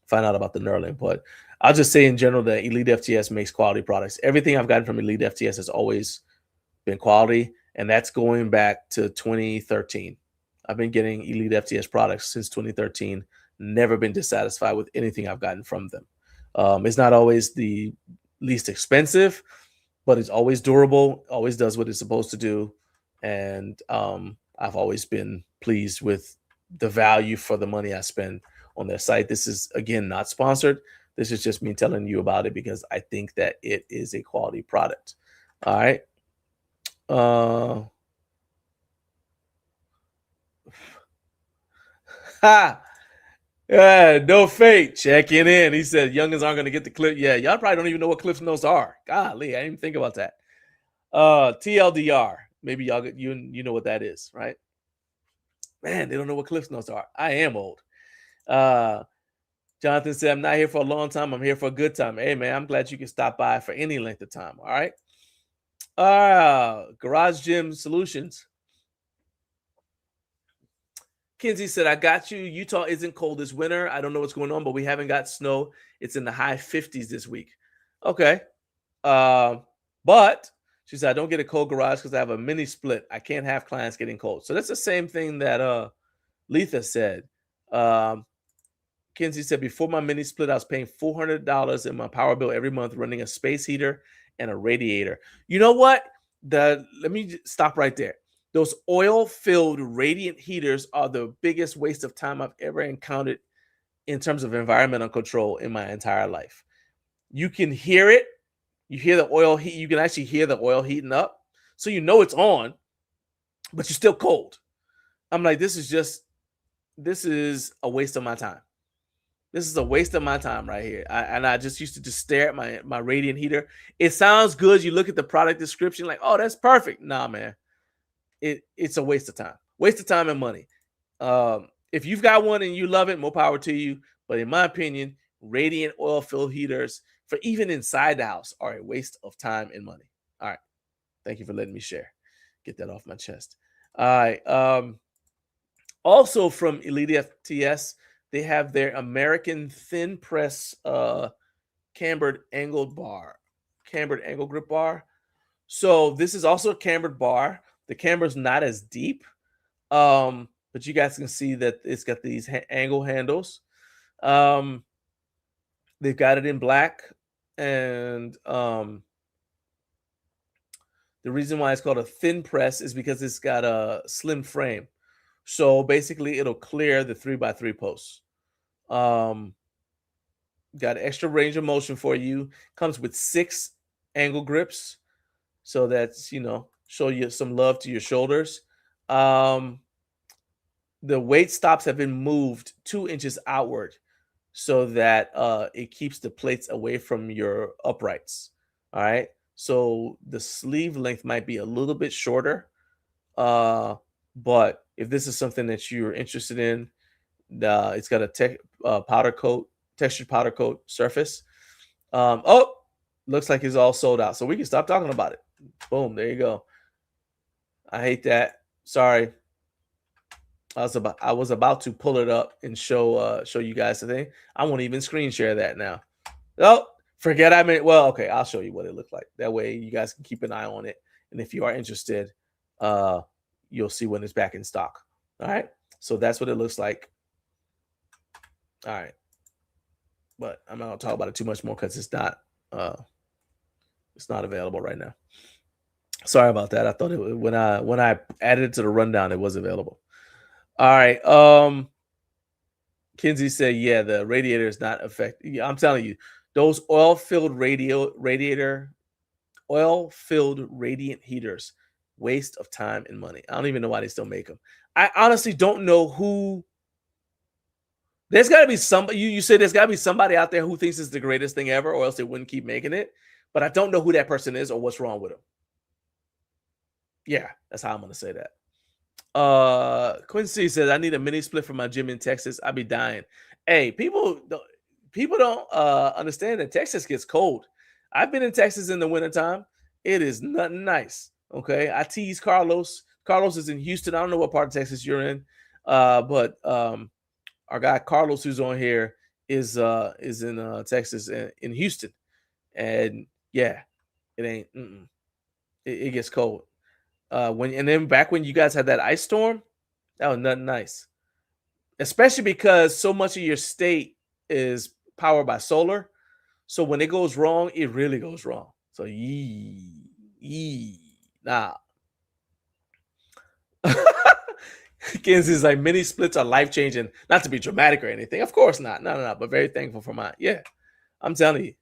find out about the knurling. But I'll just say in general that Elite FTS makes quality products. Everything I've gotten from Elite FTS has always been quality, and that's going back to 2013. I've been getting Elite FTS products since 2013. Never been dissatisfied with anything I've gotten from them. It's not always the least expensive, but it's always durable, always does what it's supposed to do. And I've always been pleased with the value for the money I spend on their site. This is, again, not sponsored. This is just me telling you about it because I think that it is a quality product. All right. No fate checking in. He said youngins aren't going to get the clip. Yeah, y'all probably don't even know what Cliff Notes are. Golly, I didn't even think about that. TLDR. Maybe y'all you know what that is, right? Man, they don't know what Cliff Notes are. I am old. Jonathan said, I'm not here for a long time. I'm here for a good time. Hey, man, I'm glad you can stop by for any length of time. All right. Garage Gym Solutions. Kinsey said, I got you. Utah isn't cold this winter. I don't know what's going on, but we haven't got snow. It's in the high 50s this week. Okay. But she said, I don't get a cold garage because I have a mini split. I can't have clients getting cold. So that's the same thing that Letha said. Kinsey said, before my mini split, I was paying $400 in my power bill every month, running a space heater and a radiator. You know what? Let me stop right there. Those oil-filled radiant heaters are the biggest waste of time I've ever encountered in terms of environmental control in my entire life. You can hear it. You hear the oil heat. You can actually hear the oil heating up. So you know it's on, but you're still cold. I'm like, this is a waste of my time. This is a waste of my time right here. I just used to just stare at my radiant heater. It sounds good. You look at the product description like, oh, that's perfect. Nah, man. It's a waste of time. Waste of time and money. If you've got one and you love it, more power to you. But in my opinion, radiant oil-filled heaters for even inside the house are a waste of time and money. All right. Thank you for letting me share. Get that off my chest. All right. Also from Elite FTS, they have their American thin press cambered angle grip bar. So this is also a cambered bar. The camber's not as deep, but you guys can see that it's got these angle handles. They've got it in black, and the reason why it's called a thin press is because it's got a slim frame. So basically, it'll clear the 3x3 posts. Got extra range of motion for you. Comes with 6 angle grips, so that's show you some love to your shoulders. The weight stops have been moved 2 inches outward, so that it keeps the plates away from your uprights. All right. So the sleeve length might be a little bit shorter, but if this is something that you're interested in, it's got a textured powder coat surface. Oh, looks like it's all sold out, so we can stop talking about it. Boom, there you go. I hate that. Sorry. I was about to pull it up and show you guys the thing. I won't even screen share that now. Oh, forget I meant. Well, okay, I'll show you what it looked like. That way you guys can keep an eye on it, and if you are interested, you'll see when it's back in stock. All right, so that's what it looks like. All right, but I'm not gonna talk about it too much more because it's not available right now. Sorry about that. I thought it when I added it to the rundown, it was available. All right. Kinsey said, yeah, the radiator is not affected. Yeah, I'm telling you, those oil-filled radiant heaters, waste of time and money. I don't even know why they still make them. I honestly don't know who. There's got to be somebody. You say there's got to be somebody out there who thinks it's the greatest thing ever, or else they wouldn't keep making it. But I don't know who that person is or what's wrong with them. Yeah, that's how I'm gonna say that. Quincy says, I need a mini split for my gym in Texas. I'd be dying. Hey, people don't understand that Texas gets cold. I've been in Texas in the wintertime. It is nothing nice. Okay. I tease Carlos. Carlos is in Houston. I don't know what part of Texas you're in. But our guy Carlos, who's on here, is in Texas, in Houston. And yeah, it ain't it gets cold. Then back when you guys had that ice storm, that was nothing nice. Especially because so much of your state is powered by solar. So when it goes wrong, it really goes wrong. So nah. Kinsey's like, mini splits are life-changing. Not to be dramatic or anything. Of course not. No. But very thankful for mine. Yeah. I'm telling you.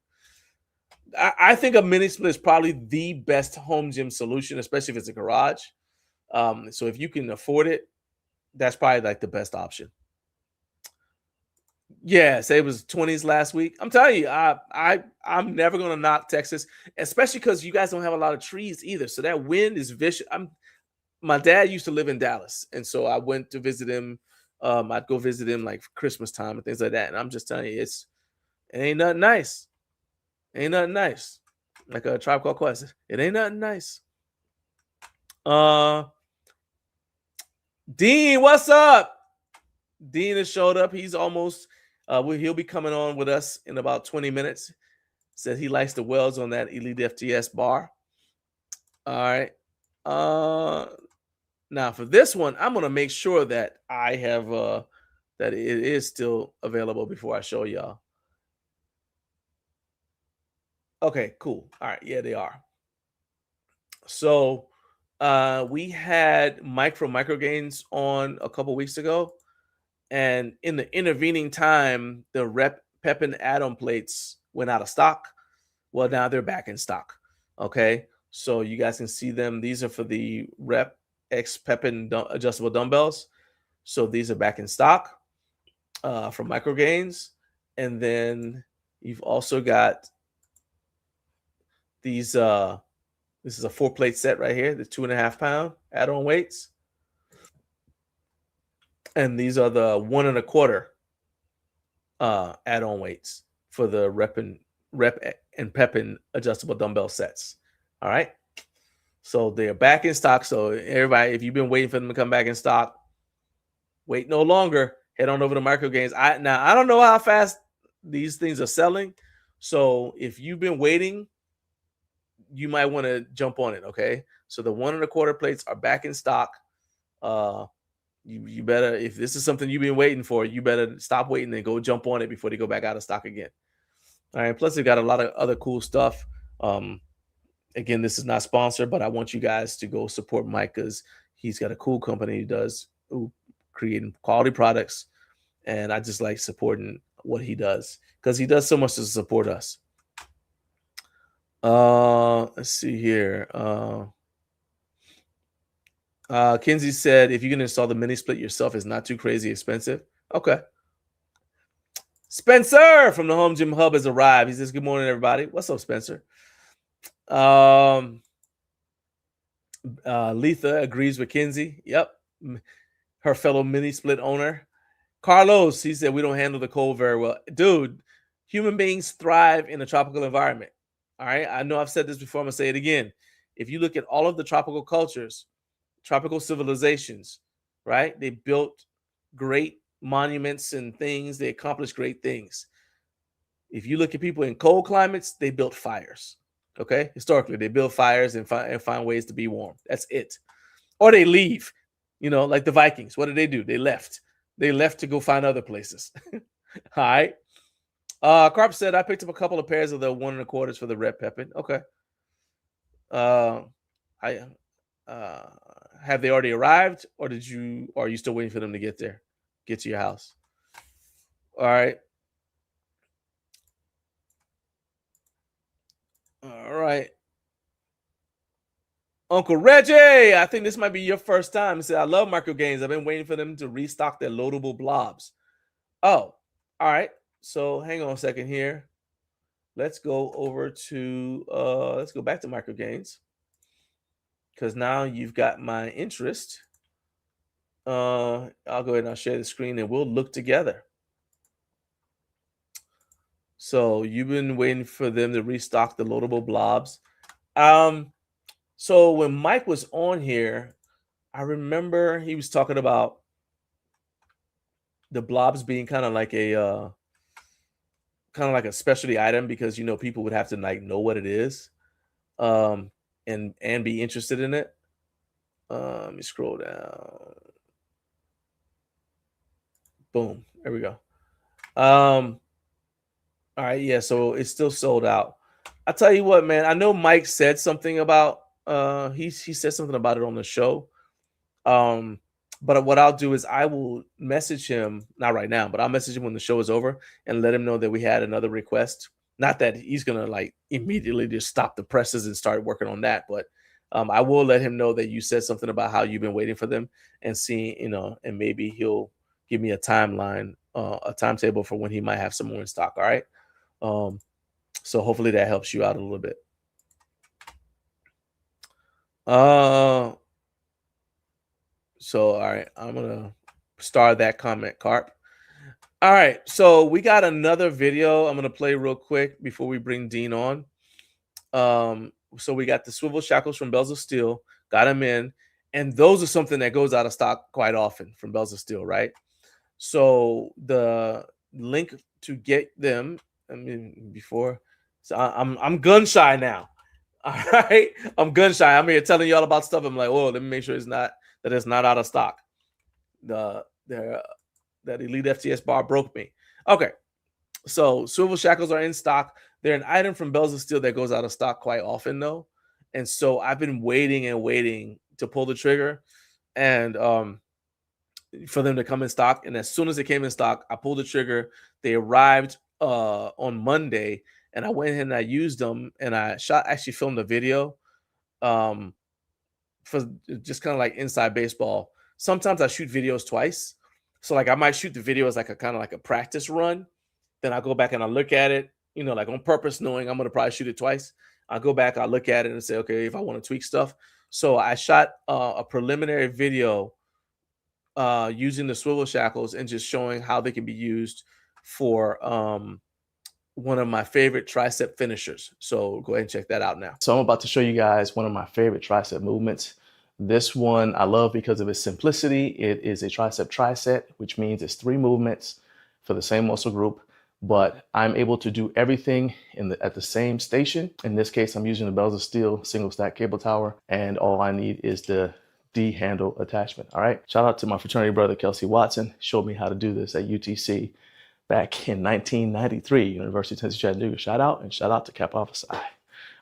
I think a mini split is probably the best home gym solution, especially if it's a garage. So if you can afford it, that's probably like the best option. Yeah, say it was 20s last week. I'm telling you, I'm never gonna knock Texas, especially because you guys don't have a lot of trees either. So that wind is vicious. My dad used to live in Dallas, and so I went to visit him. I'd go visit him like Christmas time and things like that. And I'm just telling you, it ain't nothing nice. Ain't nothing nice. Like a Tribe Called Quest. It ain't nothing nice. Dean, what's up? Dean has showed up. He's almost he'll be coming on with us in about 20 minutes. Said he likes the welds on that Elite FTS bar. All right. Now for this one, I'm gonna make sure that I have that it is still available before I show y'all. Okay, cool. All right, yeah, they are. So we had Mike from Microgains on a couple weeks ago, and in the intervening time, the Rep Pepin add-on plates went out of stock. Well, now they're back in stock. Okay, so you guys can see them. These are for the Rep X Pepin adjustable dumbbells. So these are back in stock from Microgains, and then you've also got these. This is a 4-plate set right here, the 2.5 pound add-on weights. And these are the 1.25 add-on weights for the Rep and Pepin adjustable dumbbell sets. All right. So they're back in stock. So everybody, if you've been waiting for them to come back in stock, wait no longer. Head on over to Microgains. I don't know how fast these things are selling. So if you've been waiting, you might want to jump on it. Okay. So the 1.25 plates are back in stock. You better, if this is something you've been waiting for, you better stop waiting and go jump on it before they go back out of stock again. All right. Plus, they've got a lot of other cool stuff. Again, this is not sponsored, but I want you guys to go support Mike because he's got a cool company who creating quality products, and I just like supporting what he does because he does so much to support us. Let's see here. Kinsey said, if you can install the mini split yourself, it's not too crazy expensive. Okay. Spencer from the Home Gym Hub has arrived. He says, good morning, everybody. What's up, Spencer? Letha agrees with Kinsey. Yep. Her fellow mini split owner. Carlos, he said, we don't handle the cold very well. Dude, human beings thrive in a tropical environment. All right. I know I've said this before. I'm going to say it again. If you look at all of the tropical cultures, tropical civilizations, right? They built great monuments and things. They accomplished great things. If you look at people in cold climates, they built fires. Okay. Historically, they build fires and find ways to be warm. That's it. Or they leave, like the Vikings. What did? They left. They left to go find other places. All right. Carp said, I picked up a couple of pairs of the 1.25 for the Rep Pepin. Okay. Have they already arrived, or are you still waiting for them to get to your house? All right. All right. Uncle Reggie, I think this might be your first time. He said, I love Microgains. I've been waiting for them to restock their loadable blobs. Oh, all right. So hang on a second here. Let's go over to let's go back to Microgains, because now you've got my interest. I'll go ahead and I'll share the screen and we'll look together. So you've been waiting for them to restock the loadable blobs. So when Mike was on here, I remember he was talking about the blobs being kind of like a specialty item because people would have to know what it is, and be interested in it. Let me scroll down. Boom. There we go. All right. Yeah. So it's still sold out. I tell you what, man. I know Mike said something about he said something about it on the show. But what I'll do is I will message him, not right now, but I'll message him when the show is over and let him know that we had another request. Not that he's gonna immediately just stop the presses and start working on that, but I will let him know that you said something about how you've been waiting for them and see, and maybe he'll give me a timeline, a timetable for when he might have some more in stock. All right. So hopefully that helps you out a little bit. So, all right, I'm going to star that comment, Carp. All right, so we got another video I'm going to play real quick before we bring Dean on. So we got the swivel shackles from Bells of Steel, got them in, and those are something that goes out of stock quite often from Bells of Steel, right? So the link to get them, so I'm gun shy now. All right, I'm gun shy. I'm here telling y'all about stuff. I'm like, oh, let me make sure it's not out of stock. that Elite FTS bar broke me. Okay, so swivel shackles are in stock. They're an item from Bells of Steel that goes out of stock quite often, though. And so I've been waiting and waiting to pull the trigger and for them to come in stock. And as soon as they came in stock, I pulled the trigger. They arrived on Monday, and I went ahead and I used them, and I actually filmed a video for just kind of like inside baseball. Sometimes I shoot videos twice. So like I might shoot the video as like a kind of like a practice run. Then I go back and I look at it, you know, like on purpose, knowing I'm going to probably shoot it twice. I go back, I look at it and say, okay, if I want to tweak stuff. So I shot a preliminary video using the swivel shackles and just showing how they can be used for one of my favorite tricep finishers. So go ahead and check that out now. So I'm about to show you guys one of my favorite tricep movements. This one I love because of its simplicity. It is a tricep tricep, which means it's 3 movements for the same muscle group, but I'm able to do everything at the same station. In this case, I'm using the Bells of Steel single stack cable tower, and all I need is the D handle attachment. All right. Shout out to my fraternity brother, Kelsey Watson. Showed me how to do this at UTC back in 1993, University of Tennessee, Chattanooga. Shout out, and shout out to Kappa Alpha Psi. All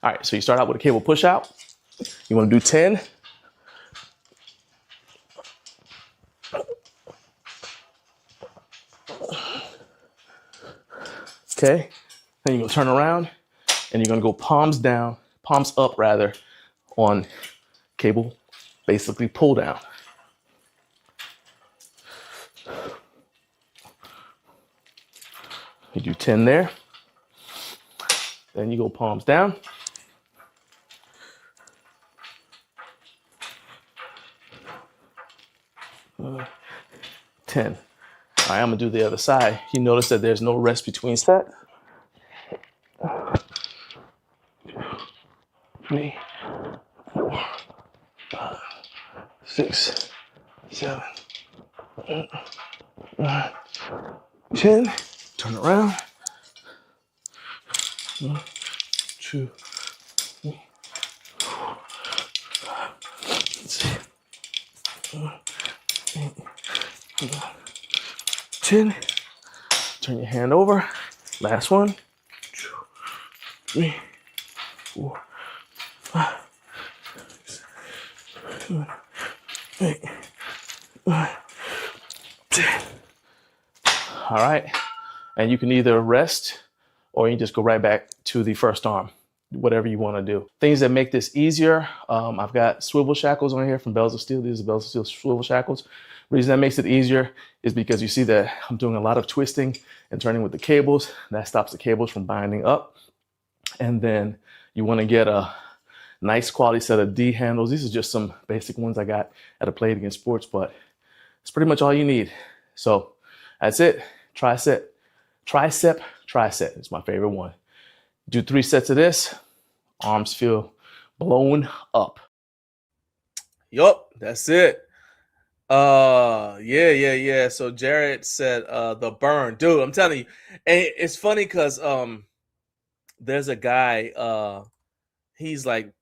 right. So you start out with a cable push out. You want to do 10. Okay. Then you're going to turn around and you're going to go palms down, palms up rather, on cable, basically pull down. You do 10 there. Then you go palms down. Uh, 10. All right, I'm gonna do the other side. You notice that there's no rest between sets. 3, 4, 5, 6, 7, 8, 9, 10. Turn around. 1, 2, 3, 4, 5, 6, 7, 8, 9, 10. Turn your hand over. Last one. 2, 3, 4, 5, 6, 7, 8, 9, 10. All right. And you can either rest or you can just go right back to the first arm, whatever you want to do. Things that make this easier. I've got swivel shackles on here from Bells of Steel. These are Bells of Steel swivel shackles. Reason that makes it easier is because you see that I'm doing a lot of twisting and turning with the cables. That stops the cables from binding up. And then you want to get a nice quality set of D handles. These are just some basic ones I got at a Play It Again Sports, but it's pretty much all you need. So that's it. Tricep. It's my favorite one. Do 3 sets of this. Arms feel blown up. Yup, that's it. Yeah. So Jared said the burn. Dude, I'm telling you. And it's funny because there's a guy, he's like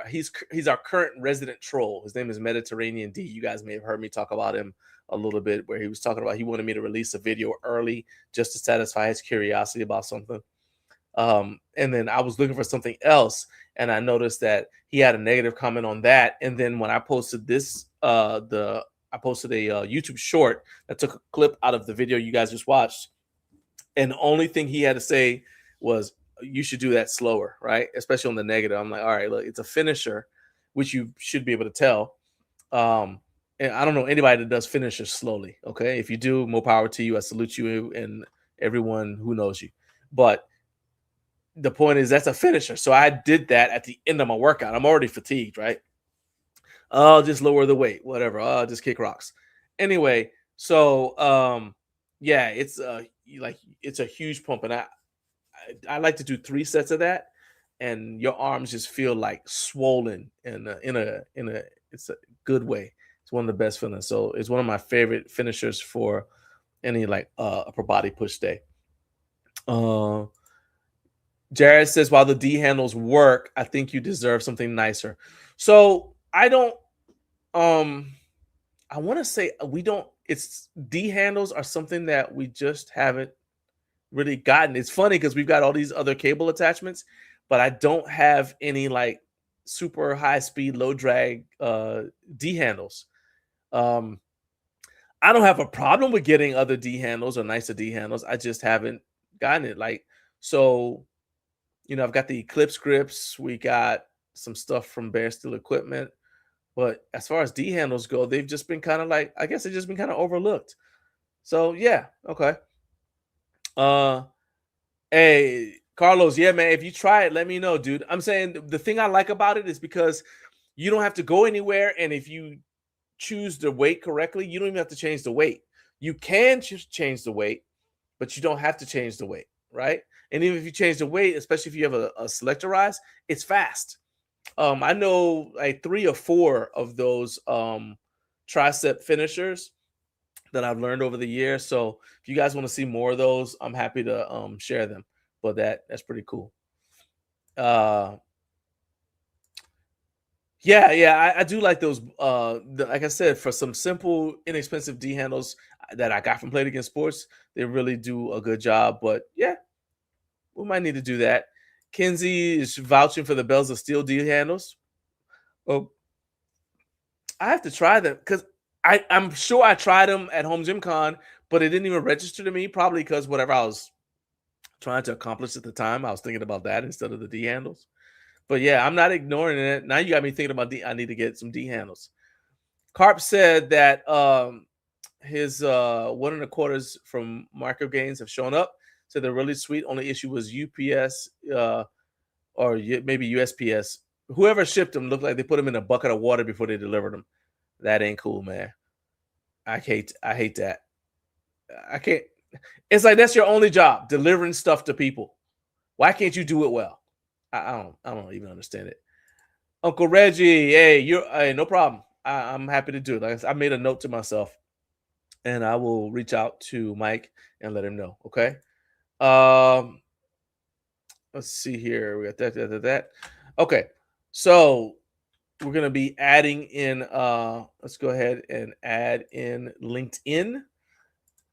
he's our current resident troll. His name is Mediterranean D. You guys may have heard me talk about him a little bit, where he was talking about he wanted me to release a video early just to satisfy his curiosity about something. And then I was looking for something else, and I noticed that he had a negative comment on that. And then when I posted this, I posted a YouTube short that took a clip out of the video you guys just watched, and the only thing he had to say was, you should do that slower, right? Especially on the negative. I'm like, all right, look, it's a finisher, which you should be able to tell. And I don't know anybody that does finishers slowly. Okay, if you do, more power to you. I salute you and everyone who knows you. But the point is, that's a finisher. So I did that at the end of my workout. I'm already fatigued, right? I'll just lower the weight, whatever. I'll just kick rocks. Anyway, so yeah, it's it's a huge pump, and I like to do 3 sets of that, and your arms just feel like swollen in a it's a good way. It's one of the best feelings. So it's one of my favorite finishers for any like upper body push day. Jared says, while the D handles work, I think you deserve something nicer. So I don't I want to say we don't it's D handles are something that we just haven't really gotten. It's funny because we've got all these other cable attachments, but I don't have any like super high speed, low drag D handles. Um, I don't have a problem with getting other D handles or nicer D handles. I just haven't gotten it. Like, so, I've got the Eclipse grips. We got some stuff from Bear Steel Equipment. But as far as D handles go, they've just been kind of like, I guess they've just been kind of overlooked. So yeah, okay. Hey, Carlos, yeah, man. If you try it, let me know, dude. I'm saying the thing I like about it is because you don't have to go anywhere, and if you choose the weight correctly, you don't even have to change the weight. You can just change the weight, but you don't have to change the weight, right? And even if you change the weight, especially if you have a selectorized, it's fast. I know like 3 or 4 of those tricep finishers that I've learned over the years. So if you guys want to see more of those, I'm happy to share them. But that's pretty cool. Yeah, I do like those. Like I said, for some simple, inexpensive D handles that I got from Play It Again Sports, they really do a good job. But yeah, we might need to do that. Kenzie is vouching for the Bells of Steel D handles. Oh, I have to try them because I'm sure I tried them at Home Gym Con, but it didn't even register to me. Probably because whatever I was trying to accomplish at the time, I was thinking about that instead of the D handles. But yeah, I'm not ignoring it. Now you got me thinking about I need to get some D handles. Carp said that his 1.25 from Marco Gaines have shown up. So they're really sweet. Only issue was UPS or maybe USPS. Whoever shipped them looked like they put them in a bucket of water before they delivered them. That ain't cool, man. I hate that. I can't. It's like that's your only job, delivering stuff to people. Why can't you do it well? I don't even understand it. Uncle Reggie, hey, no problem. I'm happy to do it. Like I made a note to myself, and I will reach out to Mike and let him know. Okay. Let's see here. We got that. Okay. So we're gonna be adding in. Let's go ahead and add in LinkedIn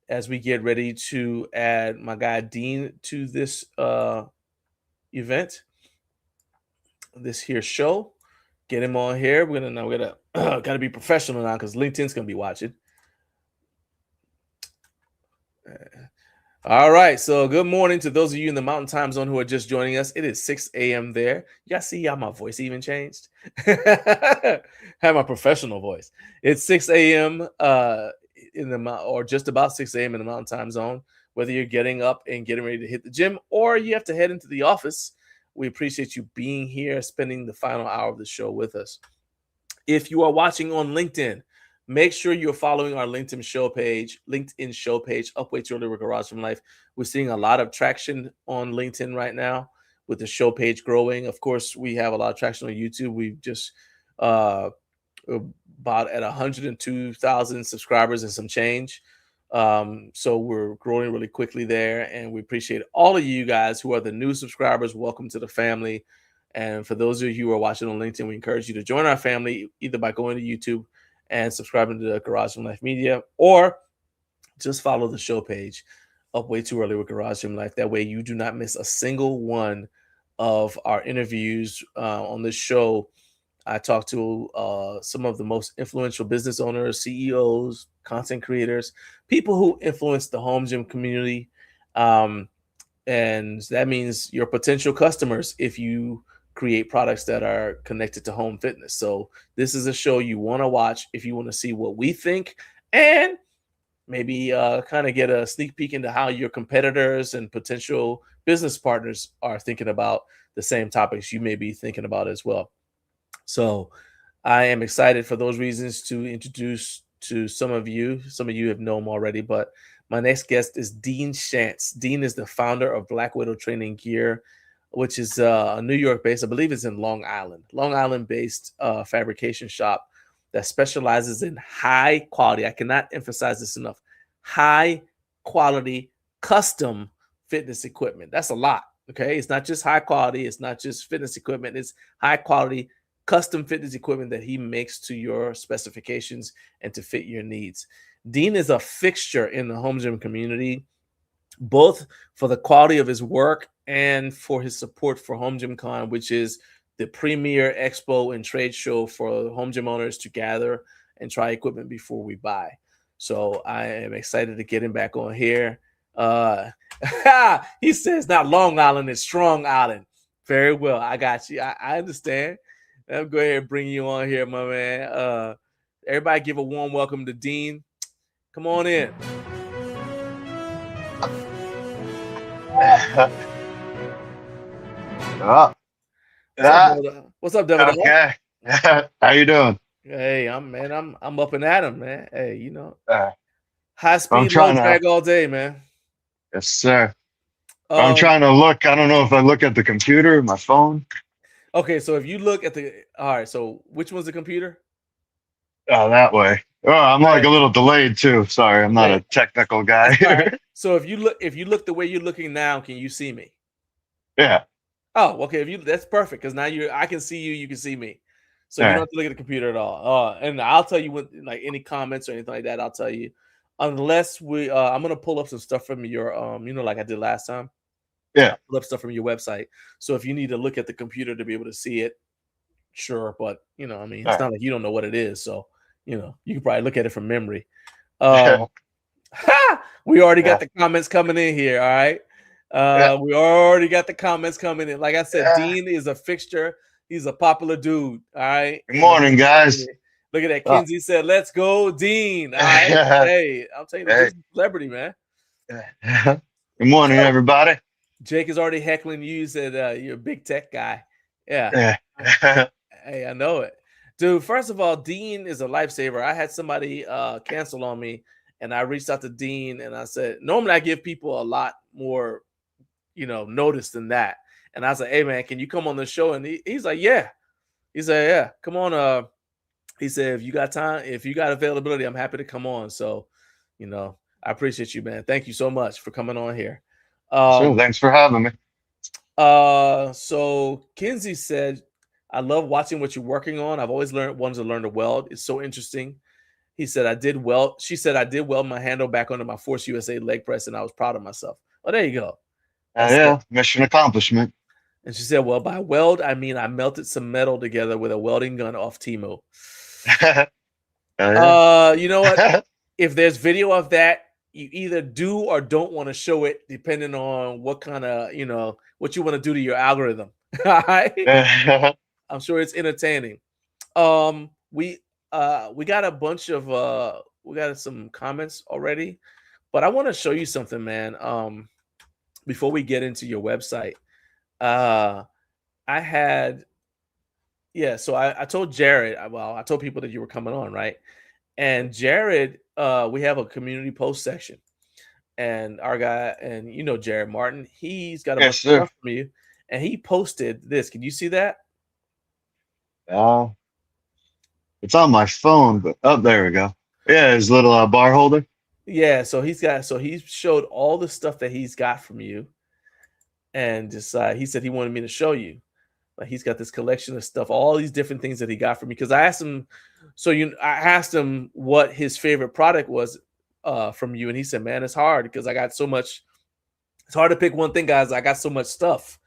as we get ready to add my guy Dean to this event, this here show. Get him on here. We're gonna gotta be professional now because LinkedIn's gonna be watching. All right. So good morning to those of you in the Mountain Time Zone who are just joining us. It is 6 a.m. there. Y'all see how my voice even changed? Have my professional voice. It's 6 a.m. In the or just about 6 a.m. in the Mountain Time Zone. Whether you're getting up and getting ready to hit the gym or you have to head into the office, we appreciate you being here, spending the final hour of the show with us. If you are watching on LinkedIn, make sure you're following our LinkedIn show page, Up Way Too Early with Garage from Life. We're seeing a lot of traction on LinkedIn right now with the show page growing. Of course, we have a lot of traction on YouTube. We've just about at 102,000 subscribers and some change. So we're growing really quickly there, and we appreciate all of you guys who are the new subscribers. Welcome to the family. And for those of you who are watching on LinkedIn, we encourage you to join our family either by going to YouTube and subscribing to the Garage Gym Life Media, or just follow the show page, Up Way Too Early with Garage Gym Life. That way you do not miss a single one of our interviews on this show. I talk to some of the most influential business owners, CEOs, content creators, people who influence the home gym community. And that means your potential customers if you create products that are connected to home fitness. So this is a show you want to watch if you want to see what we think and maybe kind of get a sneak peek into how your competitors and potential business partners are thinking about the same topics you may be thinking about as well. So I am excited for those reasons to introduce to some of you. Some of you have known him already, but my next guest is Dean Shantz. Dean is the founder of Black Widow Training Gear, which is a New York-based, I believe it's in Long Island-based fabrication shop that specializes in high quality. I cannot emphasize this enough. High quality custom fitness equipment. That's a lot. Okay. It's not just high quality. It's not just fitness equipment. It's high quality custom fitness equipment that he makes to your specifications and to fit your needs. Dean is a fixture in the home gym community, both for the quality of his work and for his support for Home Gym Con, which is the premier expo and trade show for home gym owners to gather and try equipment before we buy. So I am excited to get him back on here. He says not Long Island, it's Strong Island. Very well. I got you. I understand. I'll go ahead and bring you on here, my man. Everybody give a warm welcome to Dean. Come on in. Oh, What's up, Devil? okay. How you doing? Hey, I'm up and at him, man. Hey, you know, Uh, high speed, low drag all day, man. yes, sir. I'm trying to look. I don't know if I look at the computer, my phone. Okay, so if you look at all right, so which one's the computer? Oh, that way. Oh, I'm like a little delayed too. Sorry, I'm not a technical guy. Right. So if you look the way you're looking now, can you see me? Yeah. Oh, okay. That's perfect because now I can see you, you can see me. So you don't have to look at the computer at all. And I'll tell you what, like any comments or anything like that, I'll tell you. Unless I'm gonna pull up some stuff from your like I did last time. Yeah. I'll pull up stuff from your website. So if you need to look at the computer to be able to see it, sure. But it's not like you don't know what it is. So you can probably look at it from memory. We already got the comments coming in here. All right. We already got the comments coming in. Like I said, Dean is a fixture. He's a popular dude. All right. Good morning, guys. Look at that. Kinsey said, "Let's go, Dean." All right. Hey, I'm telling you, this is a celebrity, man. Good morning, everybody. Jake is already heckling you. He said you're a big tech guy. Yeah. Hey, I know it. Dude, first of all, Dean is a lifesaver. I had somebody cancel on me, and I reached out to Dean, and I said, normally I give people a lot more, notice than that. And I was like, hey, man, can you come on the show? And he's like, yeah. He said, yeah, come on. He said, if you got time, if you got availability, I'm happy to come on. So, I appreciate you, man. Thank you so much for coming on here. Sure, thanks for having me. So Kinsey said, I love watching what you're working on. I've always wanted to learn to weld. It's so interesting. He said, she said, I did weld my handle back onto my Force USA leg press, and I was proud of myself. Oh, there you go. Yeah, mission accomplishment. And she said, well, by weld, I mean I melted some metal together with a welding gun off Timo. You know what? If there's video of that, you either do or don't want to show it, depending on what kind of, what you want to do to your algorithm. All right? I'm sure it's entertaining. We got a bunch of we got some comments already, but I want to show you something, man. Before we get into your website, I told Jared, I told people that you were coming on, right? And Jared, we have a community post section, and our guy, and Jared Martin, he's got a bunch of stuff from you, and he posted this. Can you see that? It's on my phone, but there we go. Yeah, his little bar holder. Yeah, so he showed all the stuff that he's got from you, and just he said he wanted me to show you. Like he's got this collection of stuff, all these different things that he got from me. Because I asked him what his favorite product was from you, and he said, "Man, it's hard because I got so much. It's hard to pick one thing, guys. I got so much stuff."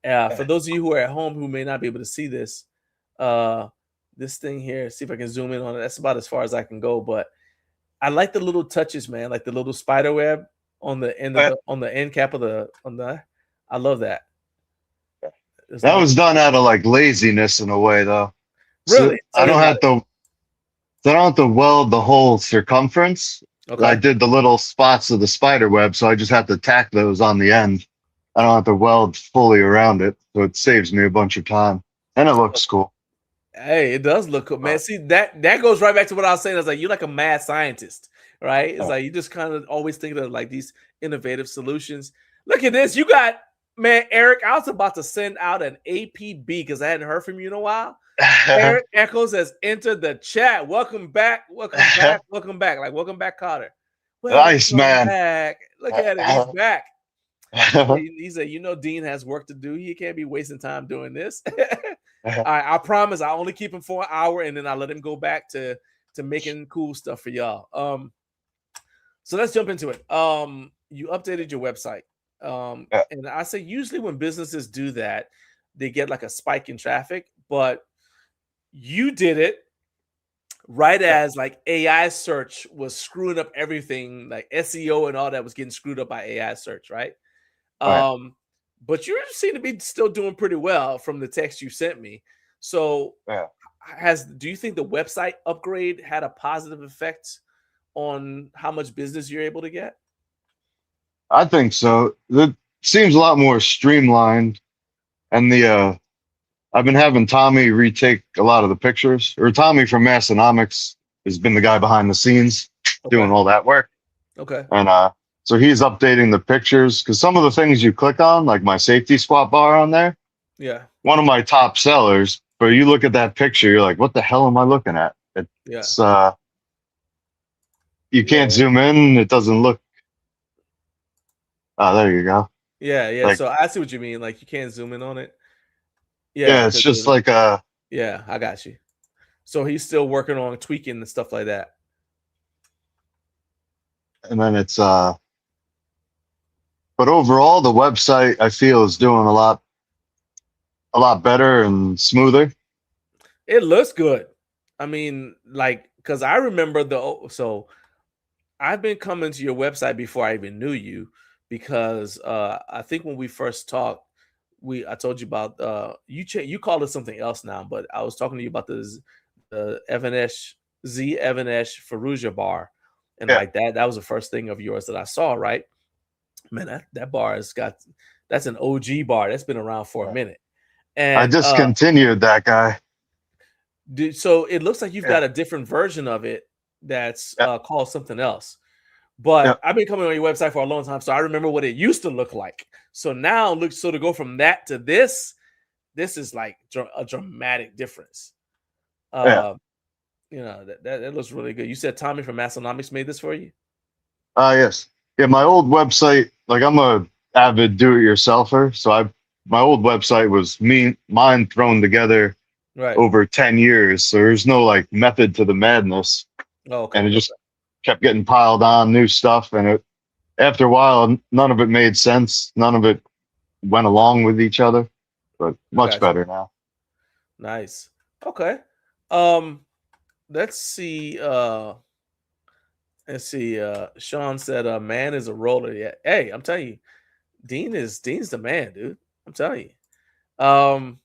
For those of you who are at home who may not be able to see this, this thing here, see if I can zoom in on it. That's about as far as I can go, but I like the little touches, man, like the little spider web on the end of on the end cap of the I love that. That was done out of like laziness in a way, though. Really? So I don't have to weld the whole circumference. Okay. I did the little spots of the spider web, so I just have to tack those on the end. I don't have to weld fully around it, so it saves me a bunch of time, and it looks cool. Hey, it does look cool, man. See, that goes right back to what I was saying. It's like you're like a mad scientist, right? It's like you just kind of always thinking of like these innovative solutions. Look at this. You got, man, Eric, I was about to send out an APB because I hadn't heard from you in a while. Eric Echoes has entered the chat. Welcome back. Welcome back. Welcome back. Like, welcome back, Carter. Nice, man. Back. Look at it. He's back. He said, Dean has work to do. He can't be wasting time doing this. I promise I only keep him for an hour and then I let him go back to making cool stuff for y'all. So let's jump into it. You updated your website. Yeah. And I say usually when businesses do that, they get like a spike in traffic, but you did it right as like AI search was screwing up everything, like SEO and all that was getting screwed up by AI search, right? Right. But you seem to be still doing pretty well from the text you sent me. So Yeah. do you think the website upgrade had a positive effect on how much business you're able to get? I think so. It seems a lot more streamlined, and I've been having Tommy retake a lot of the pictures. Or Tommy from Massonomics has been the guy behind the scenes doing Okay. all that work, Okay. and so he's updating the pictures because some of the things you click on, like my safety squat bar on there, Yeah. one of my top sellers. But you look at that picture, you're like, what the hell am I looking at? Yeah. It's you can't Yeah. zoom in. It doesn't look. Oh, there you go. Yeah. Yeah. Like, So I see what you mean. Like you can't zoom in on it. Yeah. yeah, it's just like yeah, I got you. So he's still working on tweaking and stuff like that. and then it's but overall the website I feel is doing a lot better and smoother. It looks good. I mean, like, because I remember so I've been coming to your website before I even knew you because I think when we first talked, I told you about you called it something else now, but I was talking to you about the Evanesh Faruja bar, and Yeah, like that was the first thing of yours that I saw, right? Man, that bar that's an OG bar that's been around for a minute. I And discontinued that guy. so it looks like you've Yeah, got a different version of it that's yeah, called something else. yeah, But I've been coming on your website for a long time, so I remember what it used to look like. So now, to go from that to this is like a dramatic difference. yeah. That looks really good. You said Tommy from Massonomics made this for you? Yes, yeah. My old website, like I'm a avid do-it-yourselfer, so my old website was mine thrown together Right. over 10 years. So there's no like method to the madness, Oh, okay. and it just kept getting piled on new stuff, and after a while, none of it made sense. None of it went along with each other, but much Gotcha. better now. Nice. Okay. Let's see. Sean said, "Man is a roller." Yeah. Hey, I'm telling you, Dean's the man, dude. I'm telling you.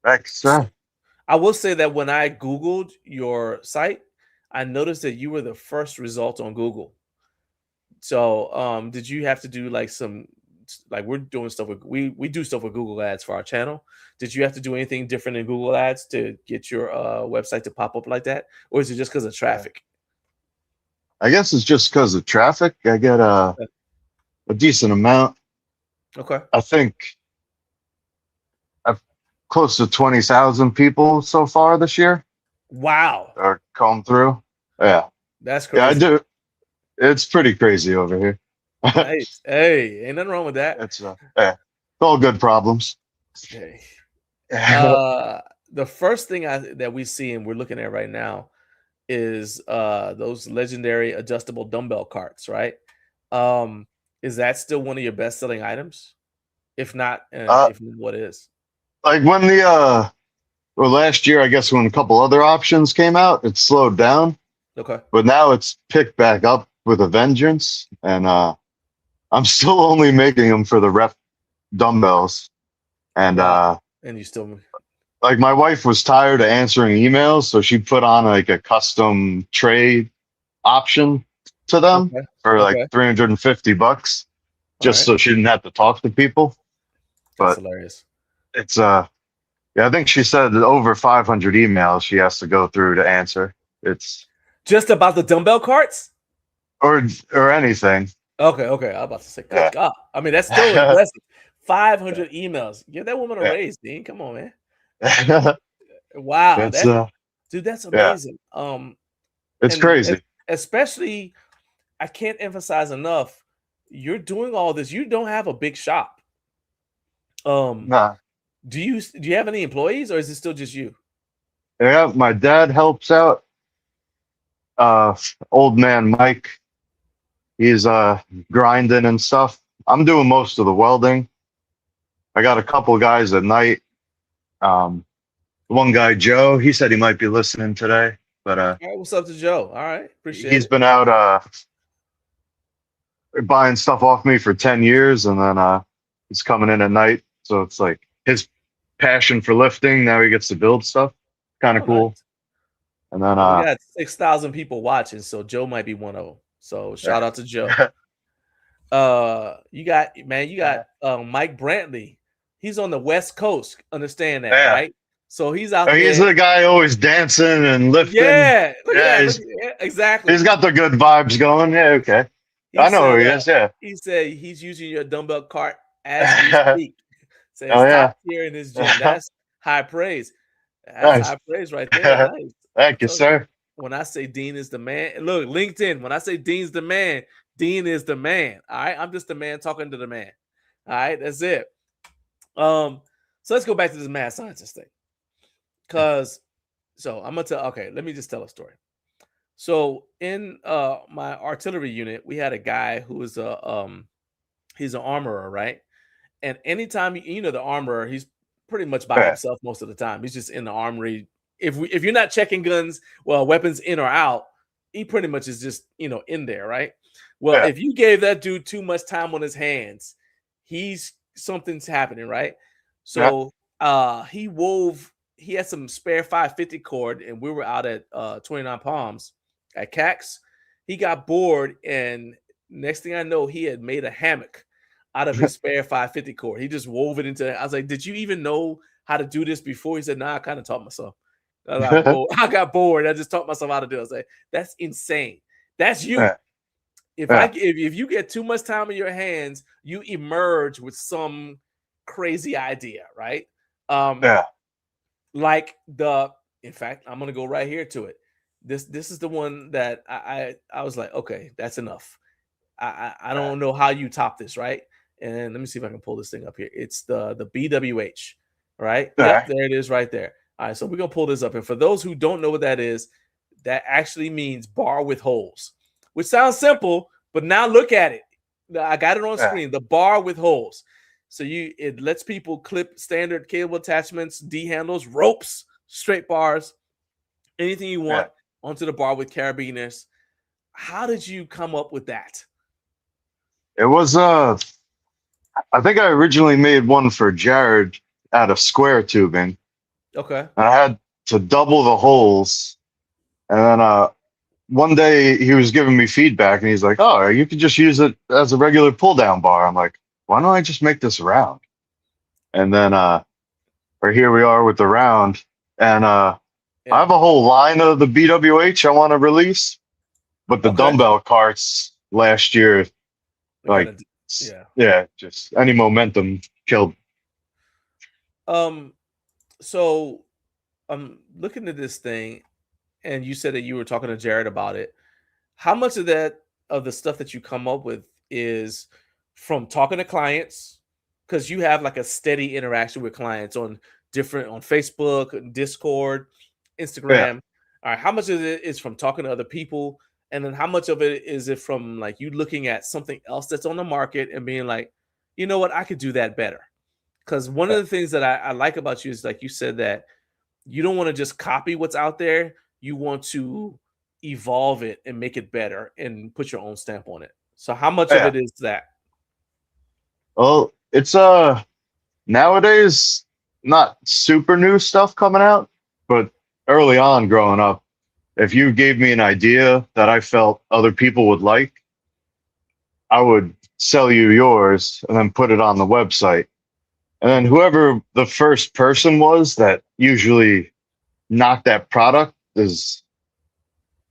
Thanks. I will say that when I Googled your site, I noticed that you were the first result on Google. So, did you have to do like we're doing stuff we do stuff with Google Ads for our channel? Did you have to do anything different in Google Ads to get your website to pop up like that, or is it just because of traffic? I guess it's just because of traffic. I get a decent amount. Okay. I think I've close to 20,000 people so far this year Wow, are come through. Yeah, that's yeah, I crazy. do. It's pretty crazy over here. Nice. Hey, ain't nothing wrong with that. It's yeah, it's all good problems. Hey. The first thing that we see and we're looking at right now is those legendary adjustable dumbbell carts, right? Is that still one of your best selling items? If not, what is? Like when well, last year, I guess when a couple other options came out, it slowed down, Okay. but now it's picked back up with a vengeance, and I'm still only making them for the rep dumbbells, and Wow. And you still like my wife was tired of answering emails, so she put on like a custom tray option to them okay. for like Okay. $350, All just right. so she didn't have to talk to people. That's But hilarious. it's yeah, I think she said that over 500 emails she has to go through to answer. It's Just about the dumbbell carts? or anything. Okay. Okay. I was about to say, good Yeah. God. I mean, that's still impressive. 500 emails. Give that woman a Yeah. raise, Dean. Come on, man. Wow. It's Dude, that's yeah, amazing. it's crazy. Especially, I can't emphasize enough. You're doing all this. You don't have a big shop. Nah. Do you have any employees, or is it still just you? Yeah, my dad helps out. Old man Mike, he's grinding and stuff. I'm doing most of the welding. I got a couple guys at night. Um, one guy, Joe, he said he might be listening today, but All right, what's up to Joe? All right, appreciate he's it. been out buying stuff off me for 10 years, and then he's coming in at night. So it's like his passion for lifting. Now he gets to build stuff. Kind of Oh, cool. nice. And then We got 6,000 people watching, so Joe might be one of them. So shout out to Joe. You got Mike Brantley. He's on the West Coast. Understand that, right? So he's out there. He's the guy always dancing and lifting. Yeah, look at that. Exactly. He's got the good vibes going. Yeah, okay. I know who he is. Yeah. He said he's using your dumbbell cart as we speak. So it's top tier in his gym. That's high praise. That's high praise right there. Nice. Thank you, sir. When I say Dean is the man, look, LinkedIn, when I say Dean's the man, Dean is the man. All right. I'm just the man talking to the man. All right. That's it. So let's go back to this mad scientist thing. So I'm gonna tell. Okay, let me just tell a story. So in my artillery unit, we had a guy who was he's an armorer, right? And anytime the armorer, he's pretty much by himself most of the time. He's just in the armory. If you're not checking guns, weapons in or out, he pretty much is just in there, right? Well, if you gave that dude too much time on his hands, something's happening, right? So he had some spare 550 cord, and we were out at 29 Palms at CAX. He got bored, and next thing I know, he had made a hammock out of his spare 550 cord. He just wove it into. I was like, "Did you even know how to do this before?" He said, "Nah, I kind of taught myself. I got bored. I just taught myself how to do it." I was like, "That's insane. That's you." If you get too much time in your hands, you emerge with some crazy idea, right? In fact, I'm gonna go right here to it. This is the one that I was like, okay, that's enough. I don't know how you top this, right? And let me see if I can pull this thing up here. It's the BWH, right? Yep, there it is right there. All right, so we're gonna pull this up. And for those who don't know what that is, that actually means bar with holes, which sounds simple, but now look at it. I got it on screen. The bar with holes. So it lets people clip standard cable attachments, D handles, ropes, straight bars, anything you want onto the bar with carabiners. How did you come up with that? It was I think I originally made one for Jared out of square tubing. Okay. And I had to double the holes. And then one day he was giving me feedback, and he's like, "Oh, you could just use it as a regular pull down bar." I'm like, "Why don't I just make this round?" And then here we are with the round. And I have a whole line of the BWH I want to release, but the dumbbell carts last year, just any momentum killed. So I'm looking at this thing, and you said that you were talking to Jared about it. How much of the stuff that you come up with is from talking to clients? Because you have like a steady interaction with clients on Facebook, Discord, Instagram. All right, how much of it is from talking to other people? And then how much of it is it from like you looking at something else that's on the market and being like, you know what, I could do that better? Because one of the things that I like about you is, like you said, that you don't want to just copy what's out there. You want to evolve it and make it better and put your own stamp on it. So how much of it is that? Well, it's nowadays not super new stuff coming out, but early on growing up, if you gave me an idea that I felt other people would like, I would sell you yours and then put it on the website. And then whoever the first person was that usually knocked that product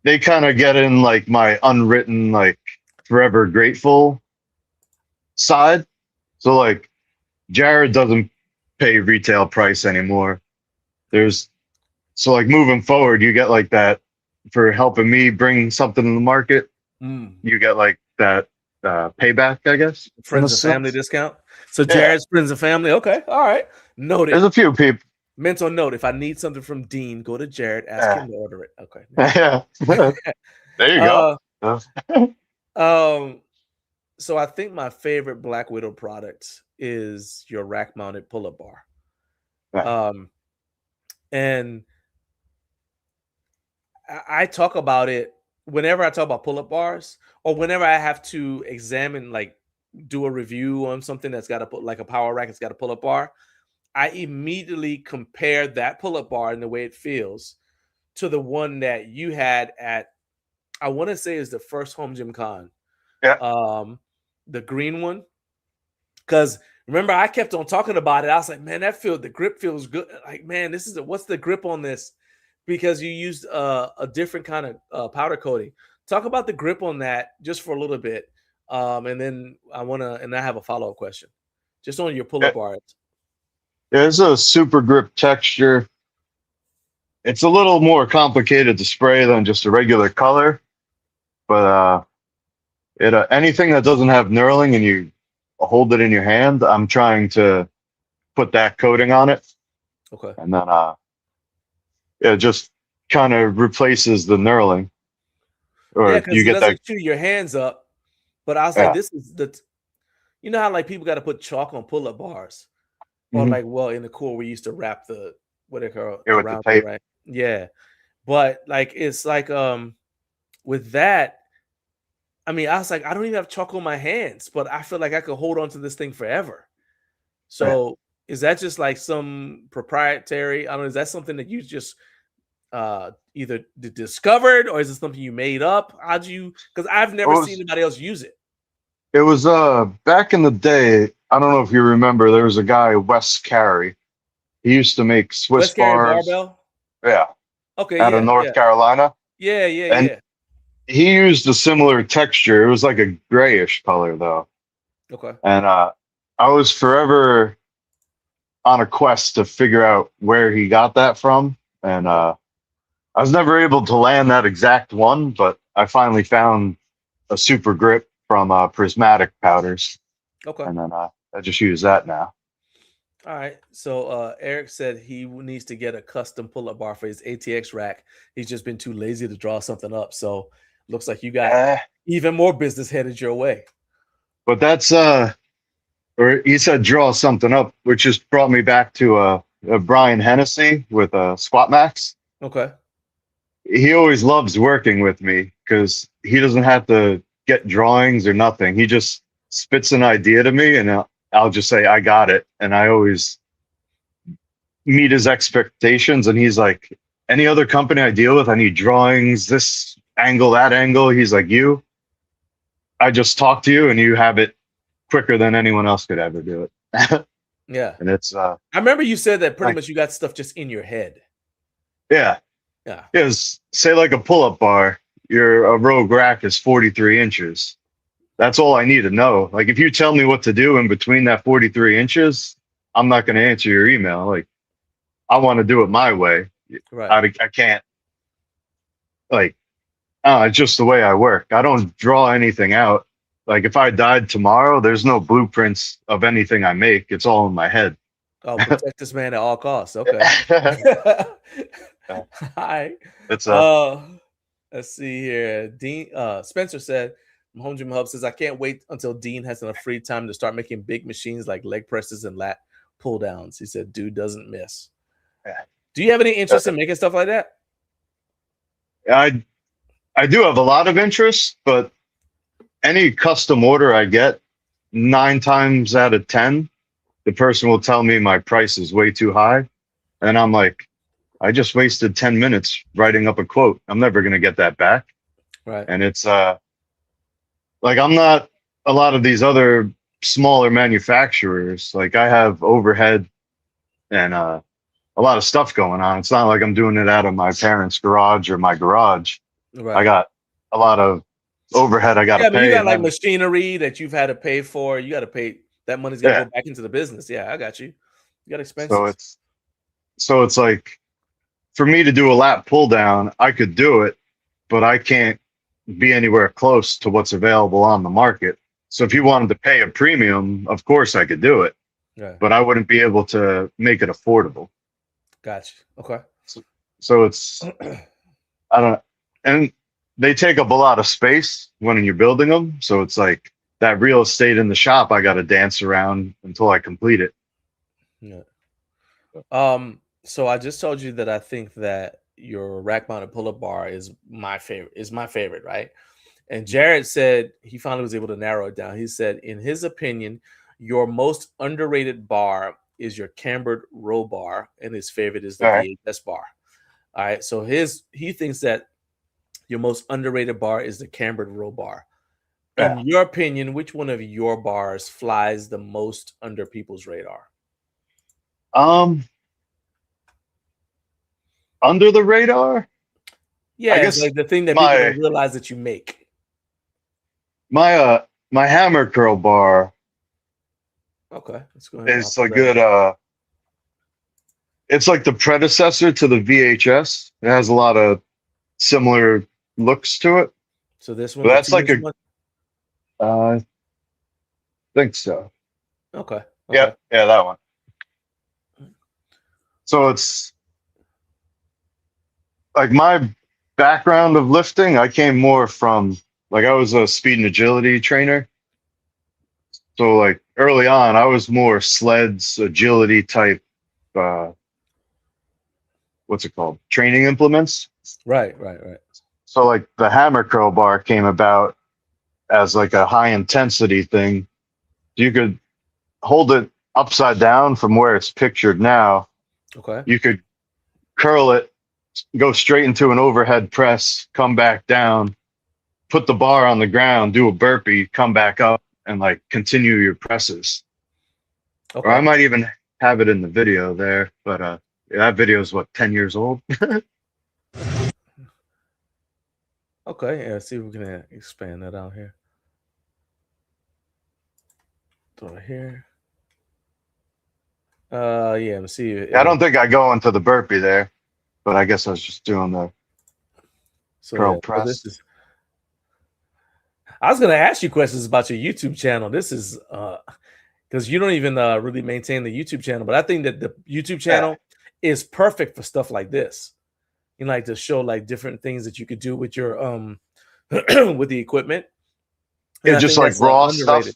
they kind of get in like my unwritten, like forever grateful side. So like Jared doesn't pay retail price anymore. So like moving forward, you get like that for helping me bring something to the market. You get like that payback, I guess. Friends and family discount. So Jared's friends and family. Okay, all right. Noted. There's a few people. Mental note: if I need something from Dean, go to Jared. Ask him to order it. Okay. Yeah. There you go. So I think my favorite Black Widow product is your rack-mounted pull-up bar. Right. And I talk about it whenever I talk about pull-up bars, or whenever I have to examine, like, do a review on something that's got like a power rack, it's got a pull-up bar. I immediately compare that pull-up bar and the way it feels to the one that you had at, I want to say, is the first Home Gym Con. Yeah. The green one. Because remember, I kept on talking about it. I was like, man, the grip feels good. Like, man, what's the grip on this? Because you used a different kind of powder coating. Talk about the grip on that just for a little bit. And then I have a follow-up question. Just on your pull-up bars. There's a super grip texture. It's a little more complicated to spray than just a regular color. But anything that doesn't have knurling and you hold it in your hand, I'm trying to put that coating on it. Okay. And then it just kind of replaces the knurling. Or because you it get doesn't that. chew your hands up. But I was like, this is you know how, like, people got to put chalk on pull-up bars, or like, well, in the core we used to wrap the around it, right? Yeah, but like, it's like with that, I mean, I was like, I don't even have chalk on my hands, but I feel like I could hold on to this thing forever. So is that just like some proprietary? I don't know. Is that something that you just either discovered, or is it something you made up? How'd you? Because I've never seen anybody else use it. It was back in the day. I don't know if you remember. There was a guy, Wes Carey. He used to make Swiss Wes Carey bars. barbell. Yeah. Okay. Out of North Carolina. Yeah. And he used a similar texture. It was like a grayish color though. Okay. And I was forever on a quest to figure out where he got that from. And I was never able to land that exact one, but I finally found a super grip from Prismatic Powders. Okay. And then I just use that now. All right. So Eric said he needs to get a custom pull-up bar for his ATX rack. He's just been too lazy to draw something up. So looks like you got even more business headed your way. But that's or he said draw something up, which just brought me back to Brian Hennessy with Squat Max. Okay. He always loves working with me because he doesn't have to get drawings or nothing. He just spits an idea to me and I'll just say, I got it. And I always meet his expectations. And he's like, any other company I deal with, I need drawings, this angle, that angle. He's like, I just talk to you and you have it quicker than anyone else could ever do it. Yeah. And it's, I remember you said that pretty much you got stuff just in your head. Yeah. Yeah. Because say like a pull-up bar, a Rogue rack is 43 inches. That's all I need to know. Like, if you tell me what to do in between that 43 inches, I'm not going to answer your email. Like, I want to do it my way. Right. I can't, like, it's just the way I work. I don't draw anything out. Like, if I died tomorrow, there's no blueprints of anything I make. It's all in my head. Oh, protect this man at all costs. Okay. Hi. It's let's see here. Dean Spencer said, Home Gym Hub says, I can't wait until Dean has enough free time to start making big machines like leg presses and lat pull downs. He said, dude doesn't miss. Do you have any interest in making stuff like that? I do have a lot of interest, but any custom order I get, 9 times out of 10, the person will tell me my price is way too high. And I'm like, I just wasted 10 minutes writing up a quote. I'm never going to get that back. Right. And it's like, I'm not a lot of these other smaller manufacturers. Like, I have overhead and a lot of stuff going on. It's not like I'm doing it out of my parents' garage or my garage. Right. I got a lot of overhead I got to pay. But you got like machinery that you've had to pay for. You got to pay. That money's got to go back into the business. Yeah, I got you. You got expenses. So it's like, for me to do a lat pull down, I could do it, but I can't be anywhere close to what's available on the market. So if you wanted to pay a premium, of course I could do it, Yeah. but I wouldn't be able to make it affordable. Gotcha. Okay. So it's, I don't know. And they take up a lot of space when you're building them. So it's like that real estate in the shop, I got to dance around until I complete it. Yeah. So I just told you that I think that your rack mounted pull-up bar is my favorite, right? And Jared said he finally was able to narrow it down. He said, in his opinion, your most underrated bar is your cambered row bar, and his favorite is the All right. VHS bar. All right. So he thinks that your most underrated bar is the cambered row bar. In Yeah. your opinion, which one of your bars flies the most under people's radar? Under the radar? Yeah, I it's guess like the thing that people don't realize that you make. my hammer curl bar Okay, let's go ahead. is a good it's like the predecessor to the VHS. It has a lot of similar looks to it. So this one, But that's like one? I think so. Okay. Yeah, that one. So it's like my background of lifting, I came more from, like, I was a speed and agility trainer. So like early on, I was more sleds, agility type, what's it called? Training implements. Right. So like the hammer curl bar came about as like a high intensity thing. You could hold it upside down from where it's pictured now. Okay. You could curl it, go straight into an overhead press, come back down, put the bar on the ground, do a burpee, come back up, and like continue your presses. Okay. Or I might even have it in the video there, but that video is what, 10 years old? Okay, yeah, see if we can expand that out here. Throw it here. Yeah, let's see. Yeah, I don't think I go into the burpee there, but I guess I was just doing the curl press. I was gonna ask you questions about your YouTube channel. This is because you don't even really maintain the YouTube channel, but I think that the YouTube channel is perfect for stuff like this. You know, like to show like different things that you could do with your with the equipment. Yeah, just like raw stuff.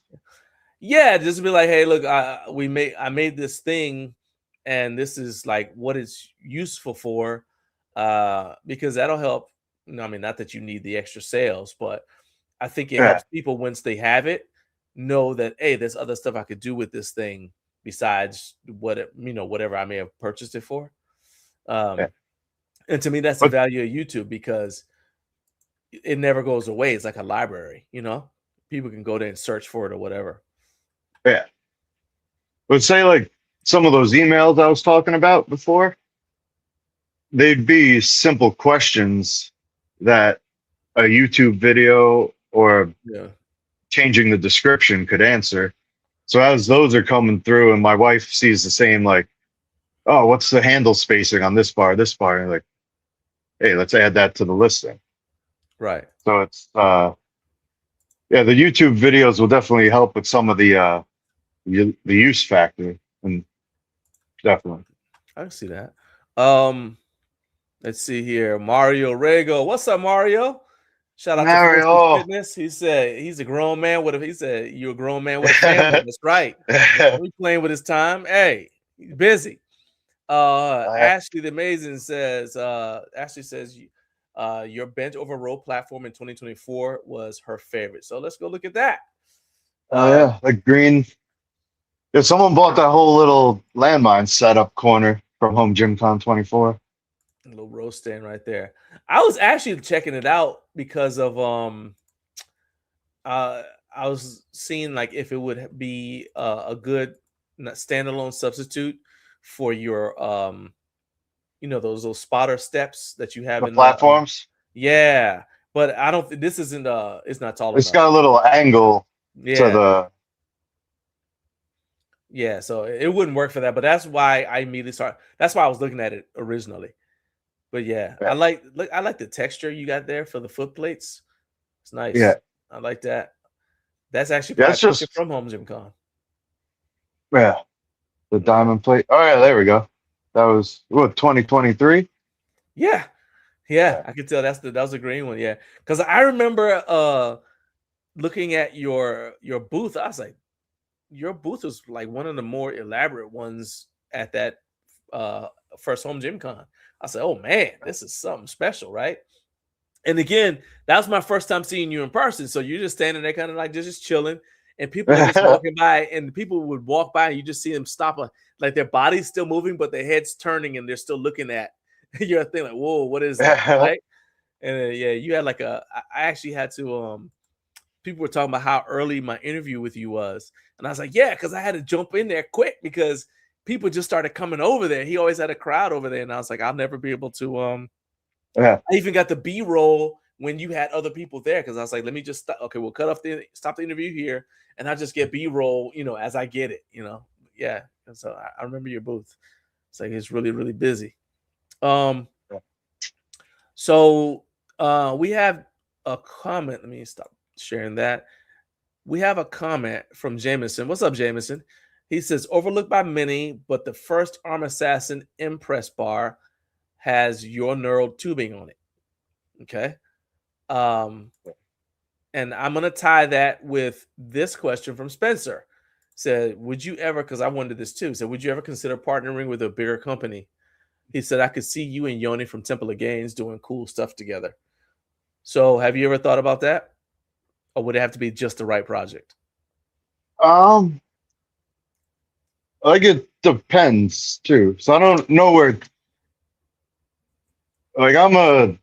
Yeah, just be like, hey, look, I made this thing, and this is like what it's useful for, because that'll help. I mean, not that you need the extra sales, but I think it helps people once they have it know that, hey, there's other stuff I could do with this thing besides whatever I may have purchased it for. And to me, that's the value of YouTube, because it never goes away. It's like a library, people can go there and search for it or whatever. Yeah. But say like some of those emails I was talking about before, they'd be simple questions that a YouTube video or changing the description could answer. So as those are coming through and my wife sees the same, like, oh, what's the handle spacing on this bar, and like, hey, let's add that to the listing. Right. So it's the YouTube videos will definitely help with some of the use factor, and definitely I can see that. Let's see here. Mario Rego. What's up, Mario? Shout out Mario. to Fitness. He said he's a grown man with he said you're a grown man with a family. That's right. He's playing with his time. Hey, he's busy. Ashley the Amazing says your bench over row platform in 2024 was her favorite. So let's go look at that. Like green. Yeah, someone bought that whole little landmine setup corner from Home Gym Con 24. A little row stand right there. I was actually checking it out because of I was seeing like if it would be a good standalone substitute for your those spotter steps that you have The in platforms. Yeah, but I don't. This isn't. It's not tall enough. It's got a little angle to the. Yeah, so it wouldn't work for that. But that's why I immediately started. That's why I was looking at it originally. But yeah, I like the texture you got there for the foot plates. It's nice. Yeah, I like that. That's actually Yeah, probably it's just from Home Gym Con. yeah, the diamond plate. Oh yeah, there we go. That was what 2023. Yeah, I could tell that was a green one. Yeah, because I remember looking at your booth. I was like, your booth was like one of the more elaborate ones at that first Home Gym Con. I said, oh man, this is something special, right? And again, that was my first time seeing you in person. So you're just standing there kind of like just chilling, and people are just walking by, and people would walk by and you just see them stop, like their body's still moving, but their head's turning and they're still looking at your thing like, whoa, what is that? Right? And yeah, you had like I actually had to people were talking about how early my interview with you was. And I was like, yeah, because I had to jump in there quick because people just started coming over there. He always had a crowd over there. And I was like, I'll never be able to Yeah. I even got the B-roll when you had other people there because I was like, let me just stop. Okay, we'll stop the interview here, and I'll just get B-roll, as I get it, Yeah. And so I remember your booth. It's like it's really, really busy. So we have a comment. Let me stop sharing that. We have a comment from Jameson. What's up, Jameson? He says, overlooked by many, but the first Arm Assassin Impress bar has your neural tubing on it. Okay. And I'm going to tie that with this question from Spencer. Said, would you ever, because I wondered this too, said, would you ever consider partnering with a bigger company? He said, I could see you and Yoni from Temple of Gains doing cool stuff together. So have you ever thought about that? Or would it have to be just the right project? Like it depends too. So I don't know where. Like I'm a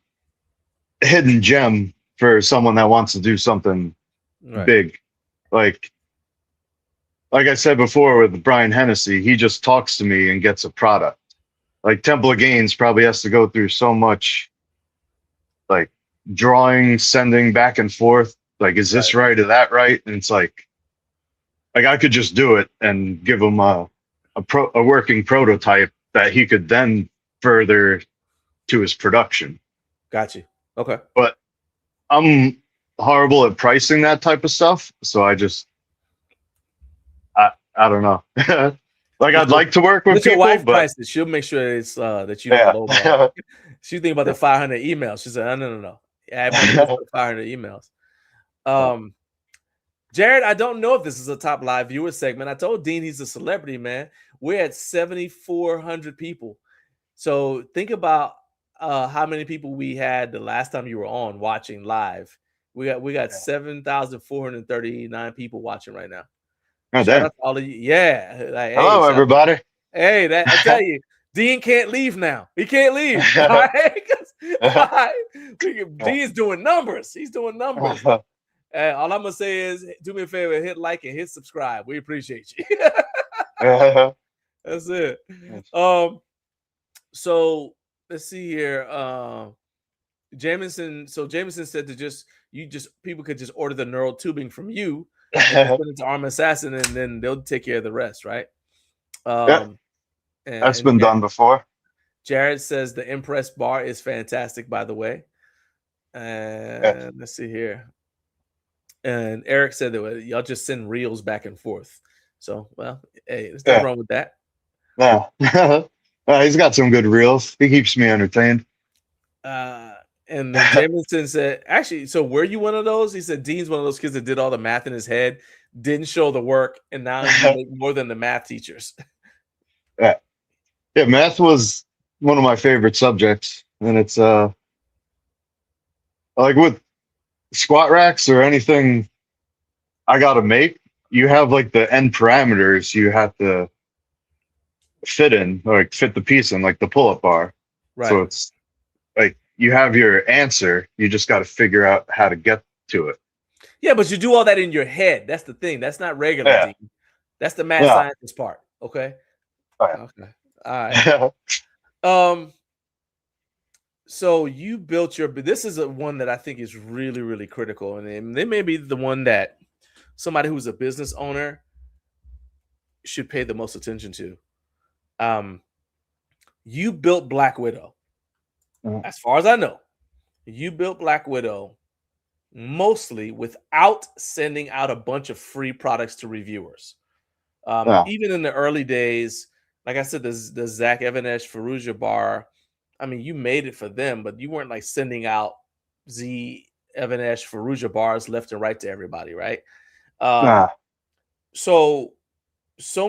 hidden gem for someone that wants to do something big. Like I said before with Brian Hennessy, he just talks to me and gets a product. Like Temple of Gains probably has to go through so much, like drawing, sending back and forth. Like, is this right or that right? And it's like I could just do it and give him a working prototype that he could then further to his production. Got you. Okay. But I'm horrible at pricing that type of stuff, so I don't know. Like I'd like to work with people, your wife but prices, she'll make sure it's that you don't lowball. She think about the 500 emails. She said, "Oh, no. Add money for the 500 emails." Jared, I don't know if this is a top live viewer segment. I told Dean he's a celebrity, man. We're at 7,400 people. So think about how many people we had the last time you were on watching live. We got 7,439 people watching right now. Oh, Shout out to all of you. Yeah. Like, hello, everybody. Hey, I tell you, Dean can't leave now. He can't leave. All right? Dean's doing numbers. He's doing numbers. All I'm going to say is do me a favor, hit like and hit subscribe. We appreciate you. That's it. So let's see here. Jameson said people could just order the neural tubing from you and put it to Arm Assassin, and then they'll take care of the rest, right? That's been done before. Jared says the Impress bar is fantastic, by the way. And let's see here. And Eric said that y'all just send reels back and forth. So, well, hey, there's nothing wrong with that. Yeah. He's got some good reels. He keeps me entertained. And then Jameson said, actually, so were you one of those? He said Dean's one of those kids that did all the math in his head, didn't show the work, and now you make more than the math teachers. Yeah, math was one of my favorite subjects, and it's like with squat racks or anything I got to make, you have like the end parameters you have to fit the piece in, like the pull-up bar. Right. So it's like you have your answer, you just got to figure out how to get to it. Yeah, but you do all that in your head. That's the thing. That's not regular, Dean. That's the math scientist part. Okay. Okay. All right. So you built this is one that I think is really, really critical. And they may be the one that somebody who's a business owner should pay the most attention to. You built Black Widow. As far as I know, you built Black Widow mostly without sending out a bunch of free products to reviewers. Yeah. Even in the early days, like I said, the Zach Evanesh Ferrugia bar, I mean, you made it for them, but you weren't like sending out Z Evanesh Ferrugia bars left and right to everybody, right? Nah. So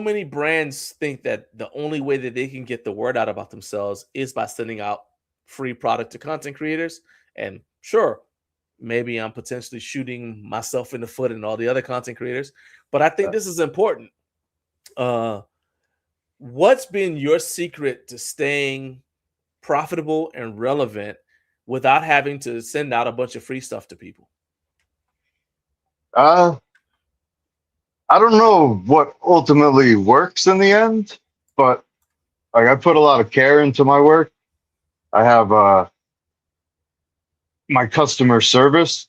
many brands think that the only way that they can get the word out about themselves is by sending out free product to content creators. And sure, maybe I'm potentially shooting myself in the foot and all the other content creators, but I think this is important. What's been your secret to staying profitable and relevant without having to send out a bunch of free stuff to people? I don't know what ultimately works in the end, but like I put a lot of care into my work. I have my customer service.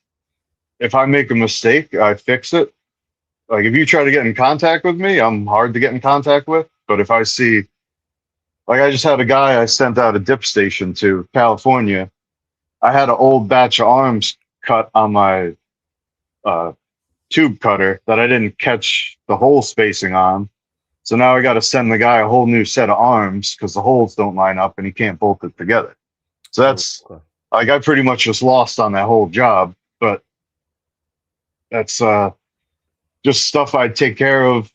If I make a mistake, I fix it. Like if you try to get in contact with me, I'm hard to get in contact with. But if I see, like I just had a guy I sent out a dip station to California. I had an old batch of arms cut on my tube cutter that I didn't catch the hole spacing on. So now I got to send the guy a whole new set of arms because the holes don't line up and he can't bolt it together. So that's like I pretty much just lost on that whole job, but that's just stuff I take care of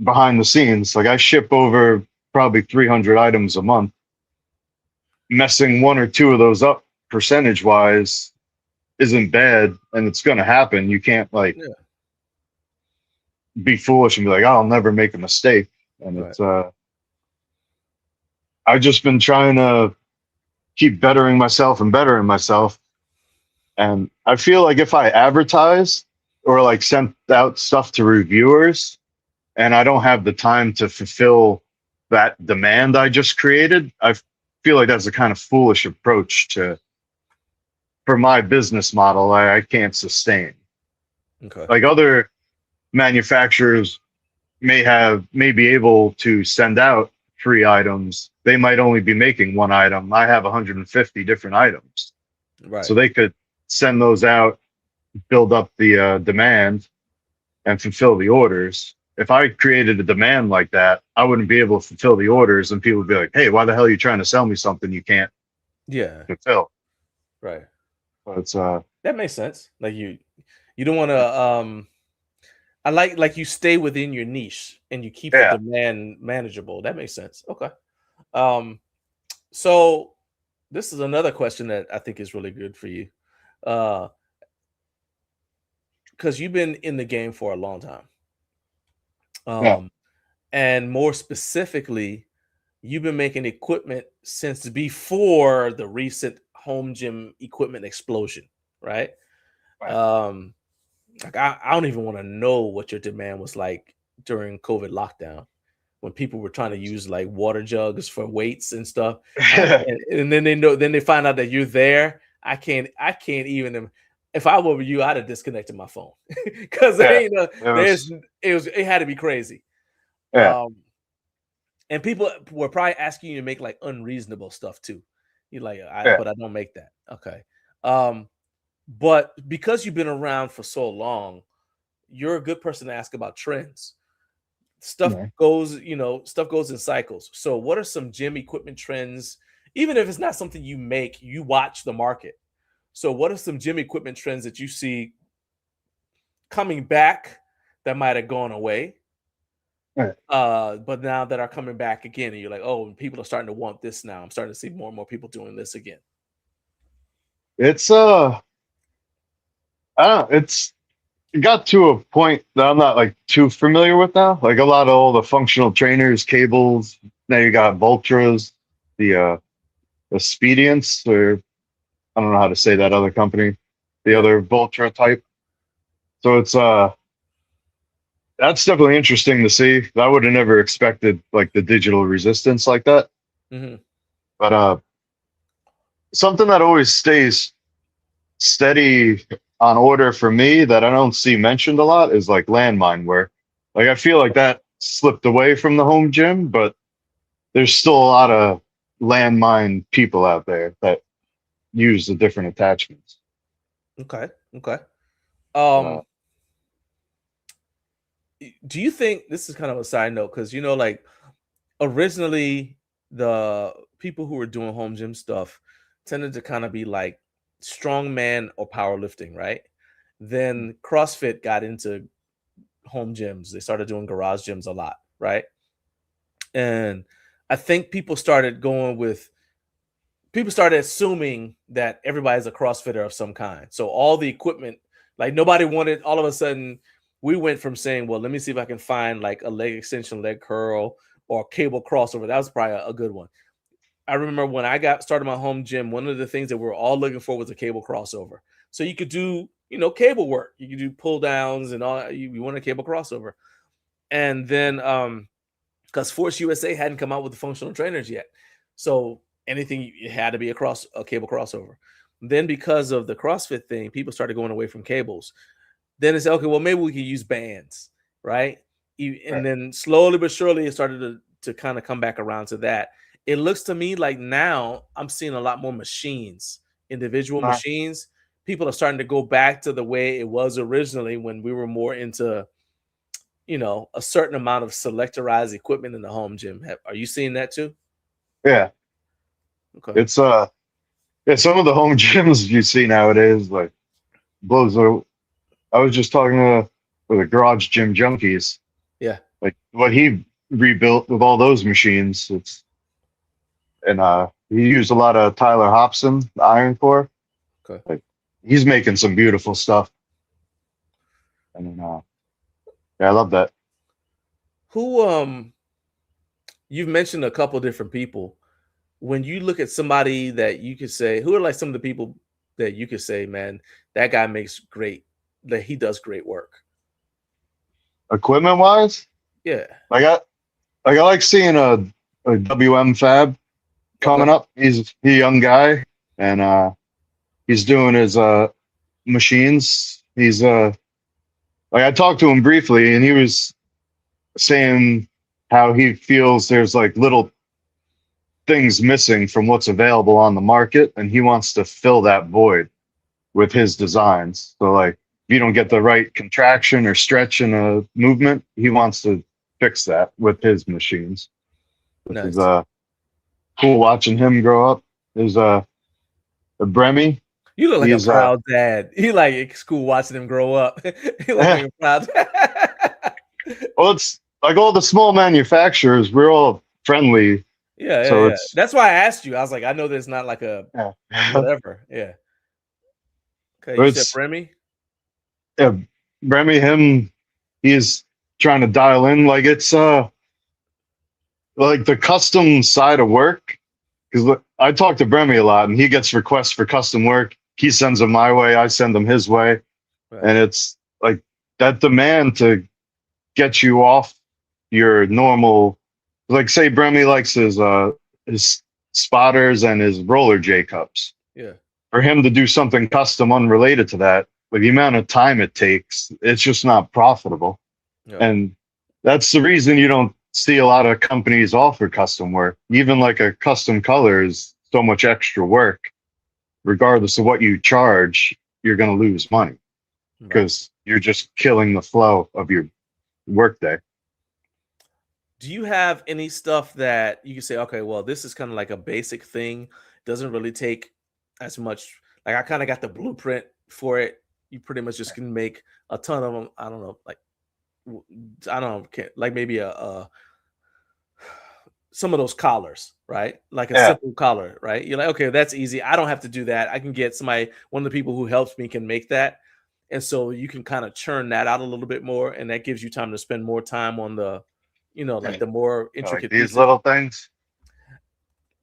behind the scenes. Like I ship over probably 300 items a month. Messing one or two of those up percentage wise isn't bad, and it's going to happen. You can't like be foolish and be like, oh, I'll never make a mistake. And it's I've just been trying to keep bettering myself and bettering myself. And I feel like if I advertise or like sent out stuff to reviewers and I don't have the time to fulfill that demand I just created, I feel like that's a kind of foolish approach for my business model. I can't sustain. Okay. Like other manufacturers may be able to send out free items. They might only be making one item. I have 150 different items. Right. So they could send those out, build up the demand, and fulfill the orders. If I created a demand like that, I wouldn't be able to fulfill the orders, and people would be like, hey, why the hell are you trying to sell me something you can't fulfill? Right. But it's that makes sense. Like you don't want to I like you stay within your niche and you keep the demand manageable. That makes sense. Okay. So this is another question that I think is really good for you. Because you've been in the game for a long time. And more specifically, you've been making equipment since before the recent home gym equipment explosion, right? Like I don't even want to know what your demand was like during COVID lockdown when people were trying to use like water jugs for weights and stuff. And then they find out that you're there. I can't even. If I were you, I'd have disconnected my phone because it had to be crazy. And people were probably asking you to make like unreasonable stuff too. You're like, but I don't make that. Okay. But because you've been around for so long, you're a good person to ask about trends. Stuff goes in cycles. So what are some gym equipment trends? Even if it's not something you make, you watch the market. So what are some gym equipment trends that you see coming back that might have gone away? But now that are coming back again, and you're like, oh, people are starting to want this now. I'm starting to see more and more people doing this again. It's it got to a point that I'm not like too familiar with now. Like a lot of all the functional trainers, cables. Now you got Voltras, the Expedients, or I don't know how to say that other company, the other Voltra type. So it's that's definitely interesting to see. I would have never expected like the digital resistance like that. But something that always stays steady on order for me that I don't see mentioned a lot is like landmine wear. Like I feel like that slipped away from the home gym, but there's still a lot of landmine people out there that use the different attachments. Okay. Okay. Uh, Do you think this is kind of a side note? Because like originally the people who were doing home gym stuff tended to kind of be like strongman or powerlifting, right? Then CrossFit got into home gyms. They started doing garage gyms a lot, right? And I think people started assuming that everybody's a CrossFitter of some kind. So all the equipment, like nobody wanted, all of a sudden, we went from saying, well, let me see if I can find like a leg extension, leg curl, or a cable crossover. That was probably a good one. I remember when I got started my home gym, one of the things that we were all looking for was a cable crossover. So you could do, cable work. You could do pull downs and all. You want a cable crossover. And then because Force USA hadn't come out with the functional trainers yet. So anything it had to be a cable crossover. Then because of the CrossFit thing, people started going away from cables. Then it's okay, well, maybe we can use bands, right? And then slowly but surely it started to kind of come back around to that. It looks to me like now I'm seeing a lot more machines, individual machines. People are starting to go back to the way it was originally when we were more into a certain amount of selectorized equipment in the home gym. Are you seeing that too? yeah, Okay. it's yeah, some of the home gyms you see nowadays like blows. I was just talking with a garage gym junkies. Yeah. Like what he rebuilt with all those machines. He used a lot of Tyler Hobson, the Iron Core. Okay. Like he's making some beautiful stuff. And yeah, I love that. Who you've mentioned a couple different people. When you look at somebody that you could say, who are like some of the people that you could say, man, that guy that he does great work. Equipment wise, Yeah. I like seeing a WM Fab Okay. coming up. He's a young guy and he's doing his machines. He's like I talked to him briefly and he was saying how he feels there's like little things missing from what's available on the market and he wants to fill that void with his designs. So like if you don't get the right contraction or stretch in a movement, he wants to fix that with his machines. This is Nice. cool watching him grow up. There's a Bremy. You look like a He's proud dad. You like it's cool watching him grow up. You look like a proud dad. well, it's like all the small manufacturers, we're all friendly. Yeah, yeah, So yeah. it's That's why I asked you. I was like, I know there's not like a yeah. whatever. Yeah. Okay, But you said it's Remy? yeah, Bremy, him, he's trying to dial in like it's like the custom side of work. Because I talk to Bremy a lot and he gets requests for custom work. He sends them my way, I send them his way. Right. And it's like that demand to get you off your normal, like say Bremy likes his spotters and his roller J cups. Yeah. For him to do something custom unrelated to that, with the amount of time it takes, it's just not profitable. Yeah. And that's the reason you don't see a lot of companies offer custom work. Even like a custom color is so much extra work. Regardless of what you charge, you're going to lose money because you're just killing the flow of your workday. Do you have any stuff that you can say, okay, well, this is kind of like a basic thing, doesn't really take as much? Like I kind of got the blueprint for it. You pretty much just can make a ton of them. I don't know, like I don't know, like maybe some of those collars, right? Like a simple collar, right? You're like, okay, that's easy. I don't have to do that. I can get somebody, one of the people who helps me can make that. And so you can kind of churn that out a little bit more. And that gives you time to spend more time on the, like the more intricate Like these pieces. little things.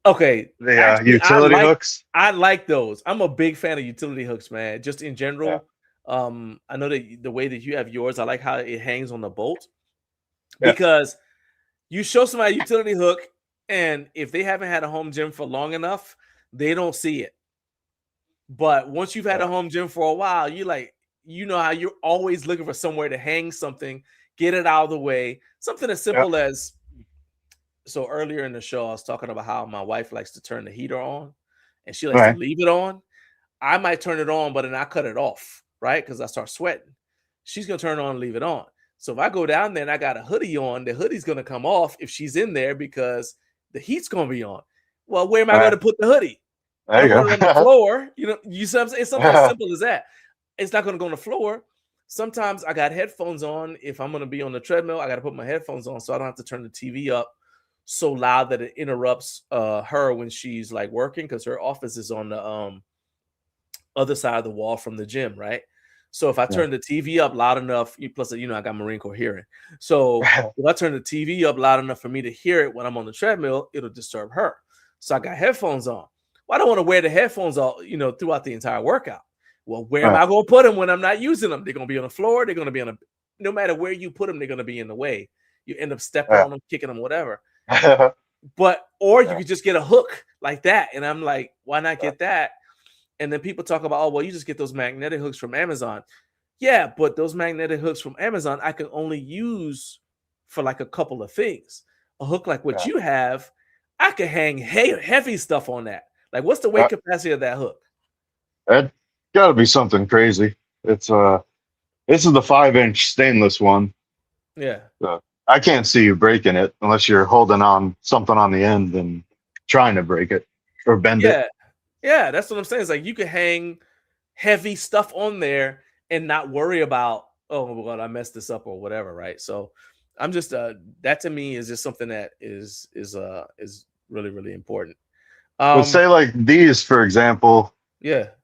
Okay. The Actually, utility hooks. I like those. I'm a big fan of utility hooks, man. Just in general. I know that the way that you have yours, I like how it hangs on the bolt. Because you show somebody a utility hook, and if they haven't had a home gym for long enough, they don't see it. But once you've had a home gym for a while, you like, how you're always looking for somewhere to hang something, get it out of the way. Something as simple as, so earlier in the show, I was talking about how my wife likes to turn the heater on and she likes to leave it on. I might turn it on, but then I cut it off, right? Because I start sweating. She's gonna turn it on and leave it on. So if I go down there and I got a hoodie on, the hoodie's gonna come off if she's in there because the heat's gonna be on. Well, where am I going to put the hoodie? I There don't you want it on the go. floor. You see what I'm saying? It's something as simple as that. It's not going to go on the floor. Sometimes I got headphones on. If I'm going to be on the treadmill, I got to put my headphones on so I don't have to turn the TV up so loud that it interrupts her when she's like working, because her office is on the other side of the wall from the gym, right? So if I turn the TV up loud enough, plus I got Marine Corps hearing. So if I turn the TV up loud enough for me to hear it when I'm on the treadmill, it'll disturb her. So I got headphones on. Well, I don't want to wear the headphones all, throughout the entire workout. Well, where am I going to put them when I'm not using them? They're going to be on the floor. They're going to be no matter where you put them, they're going to be in the way. You end up stepping on them, kicking them, whatever. Or you could just get a hook like that. And I'm like, why not get that? And then people talk about, oh, well, you just get those magnetic hooks from Amazon. Yeah, but those magnetic hooks from Amazon, I can only use for like a couple of things. A hook like what you have, I can hang heavy stuff on that. Like, what's the weight capacity of that hook? It got to be something crazy. It's this is the 5-inch stainless one. Yeah. So I can't see you breaking it unless you're holding on something on the end and trying to break it or bend it. Yeah, that's what I'm saying. It's like you can hang heavy stuff on there and not worry about, oh, well, I messed this up or whatever, right? So I'm just that to me is just something that is really, really important. But say like these, for example,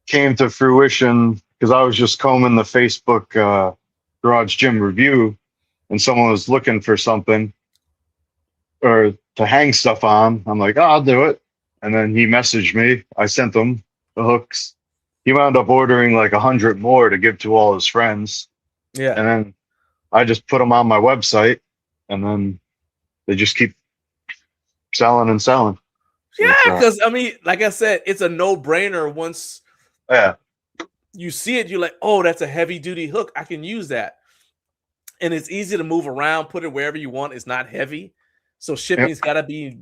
came to fruition because I was just combing the Facebook Garage Gym review, and someone was looking for something or to hang stuff on. I'm like, oh, I'll do it. And then he messaged me. I sent him the hooks. He wound up ordering like 100 more to give to all his friends. Yeah. And then I just put them on my website, and then they just keep selling and selling. Yeah, because I mean, like I said, it's a no-brainer once you see it, you're like, oh, that's a heavy-duty hook. I can use that. And it's easy to move around, put it wherever you want. It's not heavy. So shipping's got to be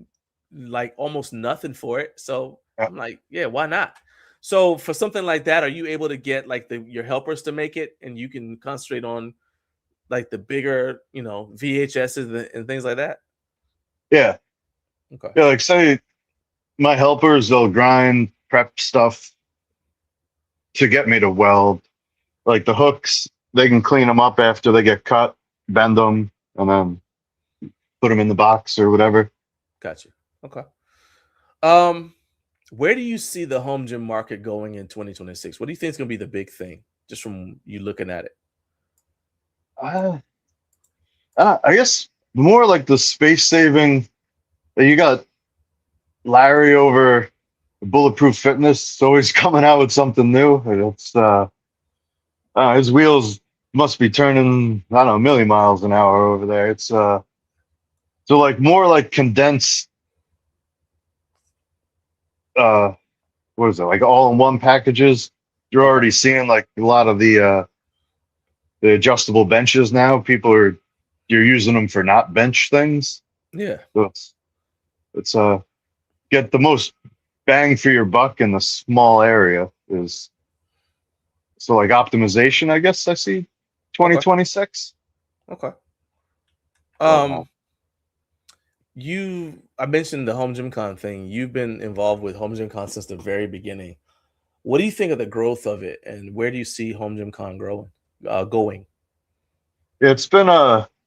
like almost nothing for it. So I'm like, yeah, why not? So for something like that, are you able to get like your helpers to make it, and you can concentrate on like the bigger, VHSs and things like that? Yeah. Okay. Yeah, like say my helpers, they'll grind, prep stuff to get me to weld. Like the hooks, they can clean them up after they get cut, bend them, and then put them in the box or whatever. Gotcha. Okay. Where do you see the home gym market going in 2026? What do you think is going to be the big thing, just from you looking at it? I guess more like the space saving. You got Larry over Bulletproof Fitness. It's always coming out with something new. It's his wheels must be turning, I don't know, a million miles an hour over there. It's so like more like condensed. What is it, like all-in-one packages? You're already seeing like a lot of the adjustable benches now. You're using them for not bench things. Yeah. So it's get the most bang for your buck in the small area is so like optimization, I guess I see 2026. Okay. I mentioned the Home Gym Con thing. You've been involved with Home Gym Con since the very beginning. What do you think of the growth of it, and where do you see Home Gym Con going? It's been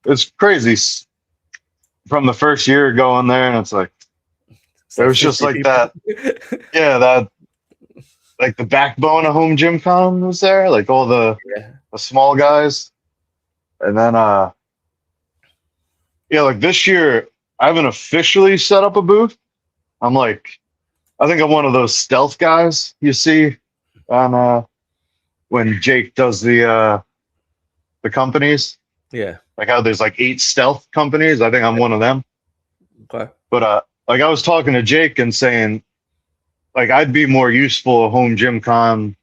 it's crazy from the first year going there, and it's like it was just like that. Yeah, that like the backbone of Home Gym Con was there, like all the small guys, and then like this year I haven't officially set up a booth. I'm like, I think I'm one of those stealth guys you see on when Jake does the companies. Yeah. Like how there's like 8 stealth companies. I think I'm one of them. Okay. But like I was talking to Jake and saying, like I'd be more useful at Home Gym Con,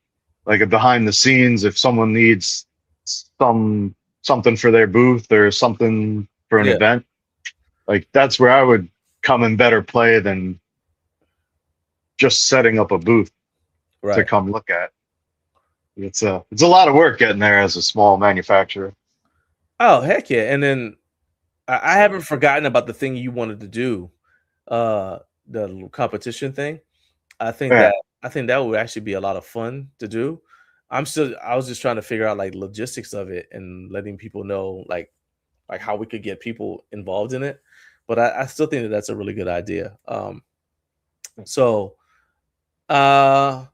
like a behind the scenes if someone needs something for their booth or something for an event. Like that's where I would come in better play than just setting up a booth to come look at. It's a lot of work getting there as a small manufacturer. Oh heck yeah! And then I haven't forgotten about the thing you wanted to do, the competition thing. I think Yeah. that would actually be a lot of fun to do. I was just trying to figure out like logistics of it and letting people know like how we could get people involved in it. But I still think that that's a really good idea. So uh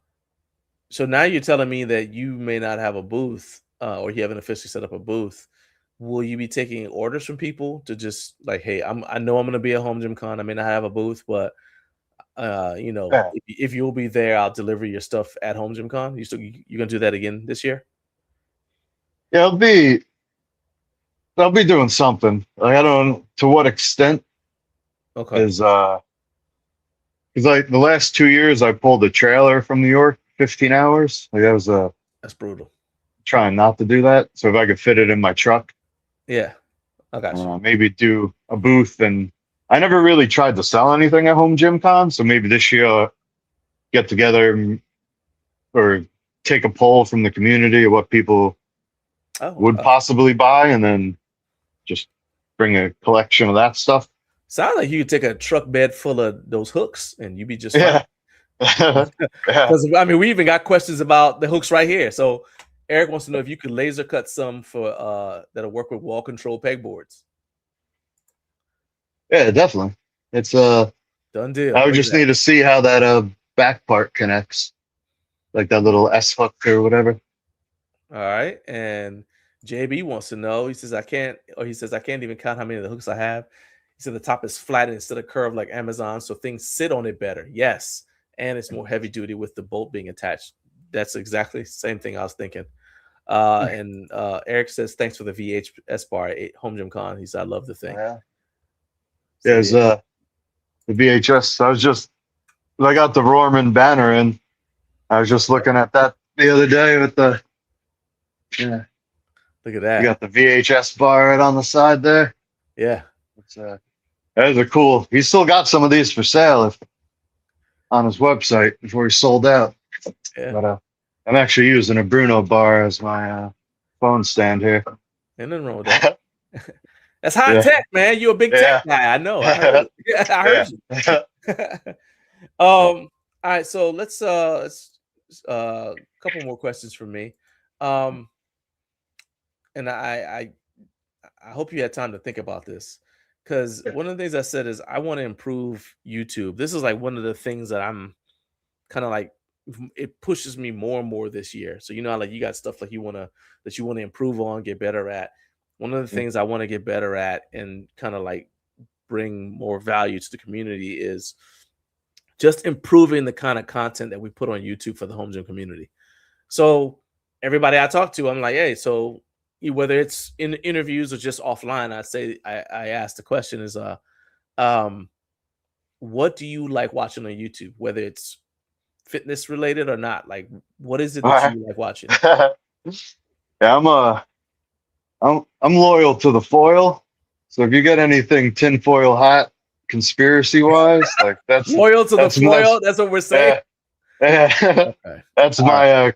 so now you're telling me that you may not have a booth, or you haven't officially set up a booth. Will you be taking orders from people to just like, hey, I know I'm gonna be at Home Gym Con. I may not have a booth, but Yeah. if you'll be there, I'll deliver your stuff at Home Gym Con. You're gonna do that again this year? Yeah, I'll be doing something. Like I don't know to what extent Okay, is because like the last 2 years I pulled a trailer from New York 15 hours. Like that was that's brutal. trying not to do that. So if I could fit it in my truck, Yeah, I got you. maybe do a booth. And I never really tried to sell anything at Home Gym Con, so maybe this year I'll get together or take a poll from the community of what people would possibly buy, and then just bring a collection of that stuff. Sounds like you could take a truck bed full of those hooks and you'd be just Yeah. fine. Yeah. Because I mean, we even got questions about the hooks right here. So Eric wants to know if you could laser cut some for that'll work with wall control pegboards. Yeah, definitely. It's Done deal. I would Look at just that. need to see how that back part connects, like that little S hook or whatever. All right. And JB wants to know. He says I can't even count how many of the hooks I have. He said the top is flat instead of curved like Amazon, so things sit on it better. Yes. And it's more heavy duty with the bolt being attached. That's exactly the same thing I was thinking. And Eric says thanks for the VHS bar at Home Gym Con. He said I love the thing. Yeah. So, There's the VHS. I got the Rohrman banner in. I was just looking at that the other day with the look at you that. got the VHS bar right on the side there. Yeah. It's that is a cool. He still got some of these for sale on his website before he sold out. Yeah. But I'm actually using a Bruno bar as my phone stand here. Ain't nothing wrong with that. That's high tech, man. You're a big tech guy. I know. I heard, I heard you. All right, so let's a couple more questions from me. And I hope you had time to think about this, because one of the things I said is I want to improve YouTube. This is like one of the things that I'm kind of like, it pushes me more and more this year. So like you got stuff like you want to improve on, get better at. One of the things I want to get better at and kind of like bring more value to the community is just improving the kind of content that we put on YouTube for the home gym community. So everybody I talk to, I'm like, hey, so whether it's in interviews or just offline, I ask the question is, what do you like watching on YouTube, whether it's fitness related or not? Like, what is it that you like watching? Yeah, I'm loyal to the foil. So if you get anything tinfoil hat conspiracy wise, like that's loyal to the foil. That's what we're saying. Yeah. Okay. That's my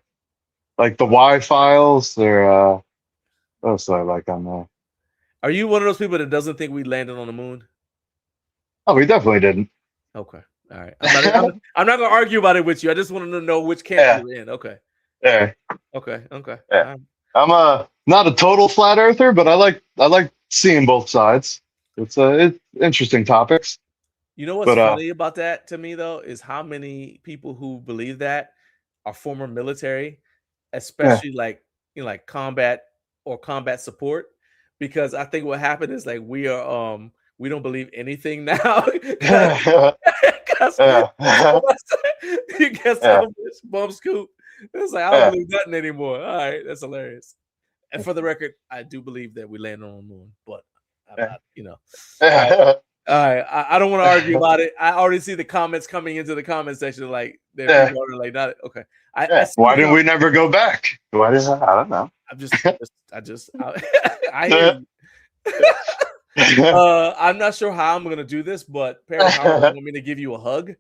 like the Y files. They're what else do I like on there? Are you one of those people that doesn't think we landed on the moon? Oh, we definitely didn't. Okay. All right. I'm not gonna argue about it with you. I just wanted to know which camp you're in. Okay. Yeah. Okay. Okay. Yeah. I'm not a total flat earther, but I like seeing both sides. It's interesting topics. You know what's funny about that to me though is how many people who believe that are former military, especially like like combat or combat support, because I think what happened is like we don't believe anything now. You get so much bump scoop. It's like I don't believe nothing anymore. All right, that's hilarious. And for the record, I do believe that we landed on the moon, but I'm not, All right, I don't want to argue about it. I already see the comments coming into the comment section, like they're people are like, not okay. Why didn't we never go back? Why did I don't know. I hear you. I'm not sure how I'm gonna do this, but Perry Howard want me to give you a hug.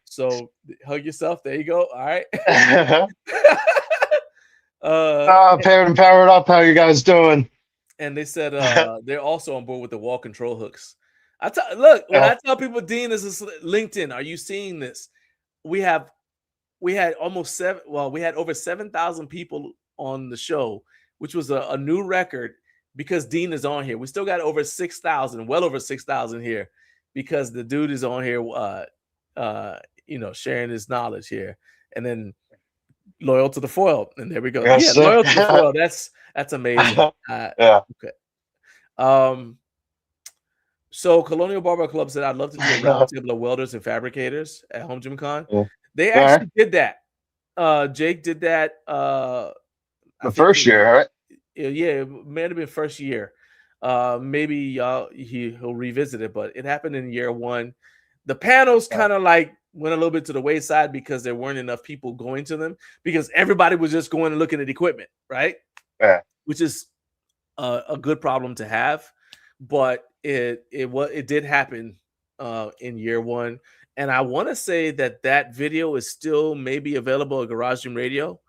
So hug yourself. There you go. All right. Paired and powered up. How you guys doing? And they said they're also on board with the wall control hooks. Look, when I tell people Dean is LinkedIn, are you seeing this? We had almost we had over 7,000 people on the show, which was a new record because Dean is on here. We still got over 6,000, well over 6,000 here because the dude is on here, sharing his knowledge here. And then loyal to the foil. And there we go. Yes, yeah, loyal to the foil. That's amazing. Yeah. Okay. So Colonial Barber Club said, I'd love to do a roundtable of welders and fabricators at Home Gym Con. Yeah. They actually did that. Jake did that. The first year, right? Yeah, it may have been first year. Maybe he'll revisit it, but it happened in year one. The panels kind of like went a little bit to the wayside because there weren't enough people going to them because everybody was just going and looking at equipment, right? Yeah. Which is a good problem to have, but it did happen in year one. And I want to say that video is still maybe available at Garage Gym Radio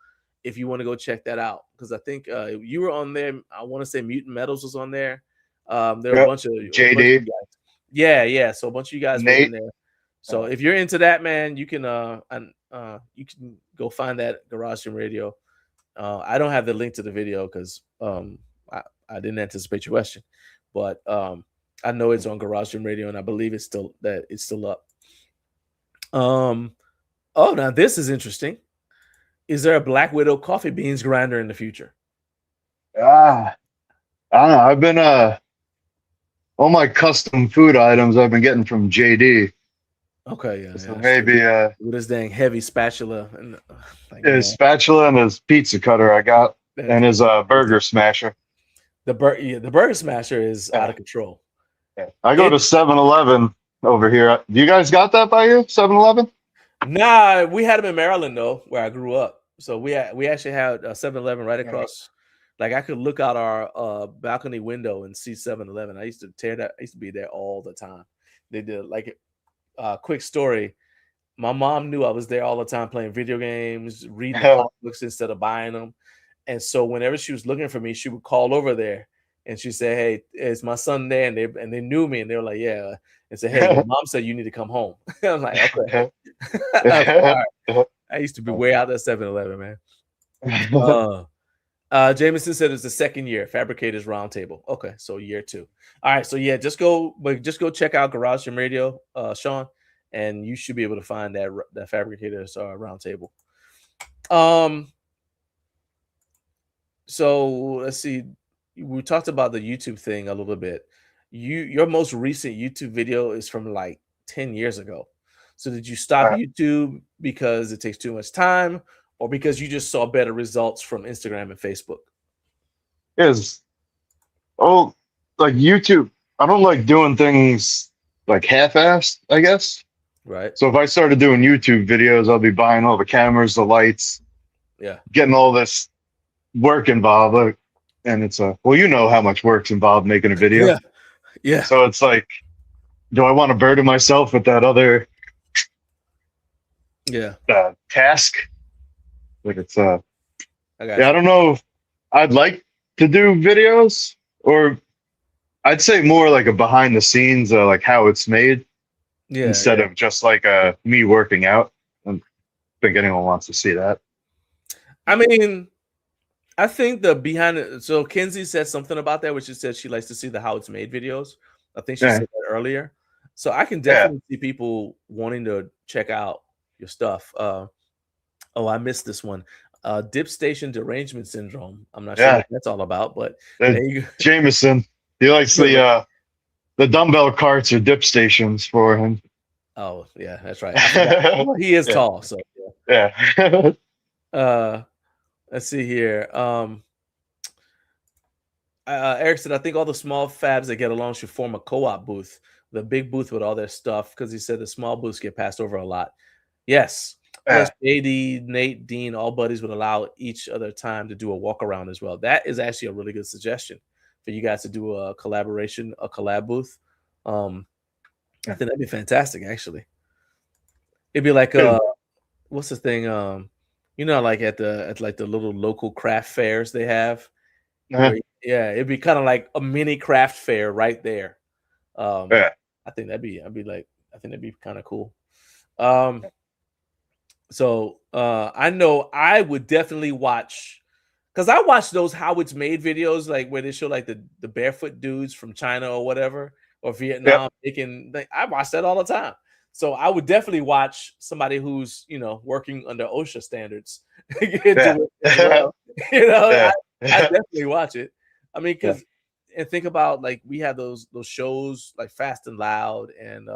if you want to go check that out. Because I think you were on there. I want to say Mutant Metals was on there. There were a bunch of JD. guys. Yeah. So a bunch of you guys Nate. were in there. So if you're into that, man, you can you can go find that Garage Gym Radio. I don't have the link to the video because I didn't anticipate your question, but I know it's on Garage Gym Radio, and I believe it's still up. Now this is interesting. Is there a Black Widow coffee beans grinder in the future? I don't know. I've been all my custom food items I've been getting from JD. Okay, yeah. So maybe with his dang heavy spatula and his spatula and his pizza cutter I got, and his burger smasher. The burger smasher is out of control. Yeah. I go to 7-Eleven over here. You guys got that by you? 7-Eleven? Nah, we had them in Maryland though, where I grew up. So we actually had a 7-Eleven right across. Like I could look out our balcony window and see 7-Eleven. I used to be there all the time. They did quick story. My mom knew I was there all the time playing video games, reading the comic books instead of buying them. And so whenever she was looking for me, she would call over there and she'd say, "Hey, is my son there?" And they knew me and they were like, "Yeah." And say, "Hey, your mom said you need to come home." I was like, "Okay." Right. I used to be way out at 7-Eleven, man. Jameson said it's the second year, Fabricators Roundtable. Okay, so year 2. All right, so yeah, just go check out Garage Gym Radio, Sean, and you should be able to find that Fabricators Roundtable. So let's see. We talked about the YouTube thing a little bit. Your most recent YouTube video is from like 10 years ago. So did you stop YouTube because it takes too much time, or because you just saw better results from Instagram and Facebook? Like YouTube, I don't like doing things like half-assed, I guess. Right. So if I started doing YouTube videos, I'll be buying all the cameras, the lights, getting all this work involved. And it's you know how much work's involved making a video. Yeah. So it's like, do I want to burden myself with that other task? Like it's I don't know if I'd like to do videos, or I'd say more like a behind the scenes, like how it's made, instead of just like me working out. I don't think anyone wants to see that. I mean, I think the behind it. So Kenzie said something about that, which she said she likes to see the how it's made videos. I think she said that earlier. So I can definitely see people wanting to check out your stuff. I missed this one. Dip station derangement syndrome. I'm not sure what that's all about, but there you go. Jameson, he likes the dumbbell carts or dip stations for him. Oh yeah, that's right. Well, he is tall, so let's see here. Eric said, I think all the small fabs that get along should form a co-op booth, the big booth with all their stuff, because he said the small booths get passed over a lot. Yes. Plus, JD, Nate, Dean, all buddies would allow each other time to do a walk around as well. That is actually a really good suggestion for you guys to do a collab booth. I think that'd be fantastic, actually. It'd be like what's the thing? You know, like at like the little local craft fairs they have. Uh-huh. Yeah, it'd be kind of like a mini craft fair right there. Um, Yeah. I think I think that'd be kind of cool. Um, so I know I would definitely watch because I watch those how it's made videos, like where they show like the barefoot dudes from China or whatever or Yep. Vietnam making. Like, I watch that all the time. So I would definitely watch somebody who's working under OSHA standards do Yeah. it as well. You know, Yeah. I definitely watch it. I mean, Yeah. because and think about like we have those shows like Fast and Loud and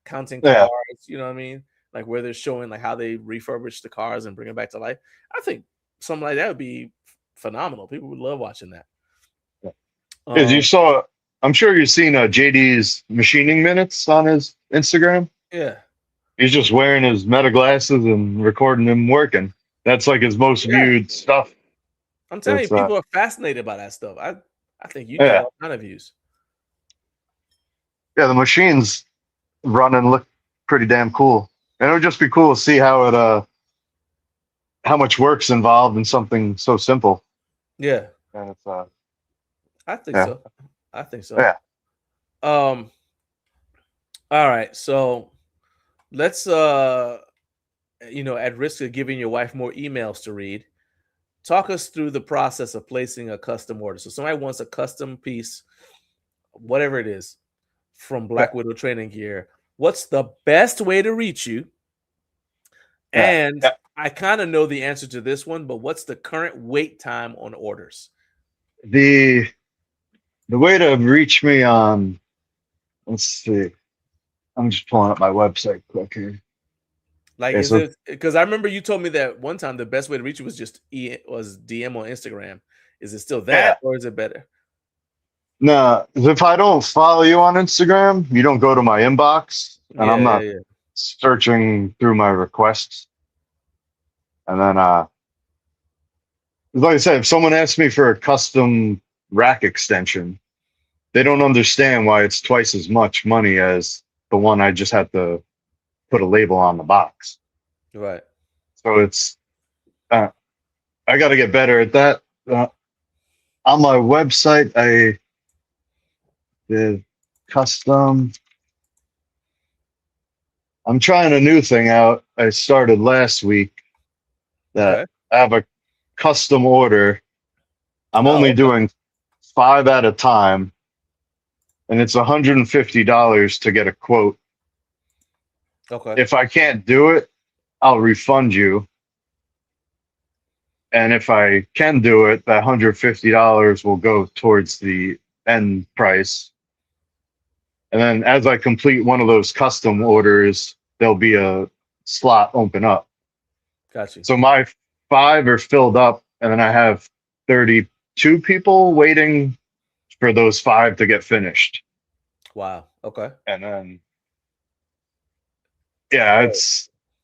Counting Yeah. Cars. You know what I mean? Like where they're showing like how they refurbish the cars and bring them back to life. I think something like that would be phenomenal. People would love watching that. Because you Um, saw, I'm sure you've seen JD's machining minutes on his Instagram. yeah, He's just wearing his meta glasses and recording him working. That's like his most yeah. viewed stuff. I'm telling you, It's people are fascinated by that stuff. I think you'd get yeah, all kind of views. yeah. The machines running look pretty damn cool, and it would just be cool to see how it how much work's involved in something so simple. Yeah, And it's I think yeah, so. I think so. yeah, Um. All right, so let's at risk of giving your wife more emails to read, talk us through the process of placing a custom order. So somebody wants a custom piece, whatever it is, from yeah, Black Widow training gear. What's the best way to reach you? yeah, And yeah. I kind of know the answer to this one, but what's the current wait time on orders? The way to reach me on, let's see. I'm just pulling up my website quick here. Like, Okay, is so it because I remember you told me that one time the best way to reach you was just was DM on Instagram. Is it still yeah, that, or is it better? no, if I don't follow you on Instagram, you don't go to my inbox, and I'm Yeah, yeah, not yeah. searching through my requests. And then, like I said, if someone asks me for a custom rack extension, they don't understand why it's twice as much money as the one I just had to put a label on the box. Right. So it's, I got to get better at that. On my website, I did custom. I'm trying a new thing out. I started last week that Okay. I have a custom order. I'm Oh, only okay. doing 5 at a time, and it's $150 to get a quote. Okay. If I can't do it, I'll refund you. And if I can do it, that $150 will go towards the end price. And then as I complete one of those custom orders, there'll be a slot open up. Got you. So my 5 are filled up, and then I have 32 people waiting for those 5 to get finished. Wow. Okay. And then, yeah,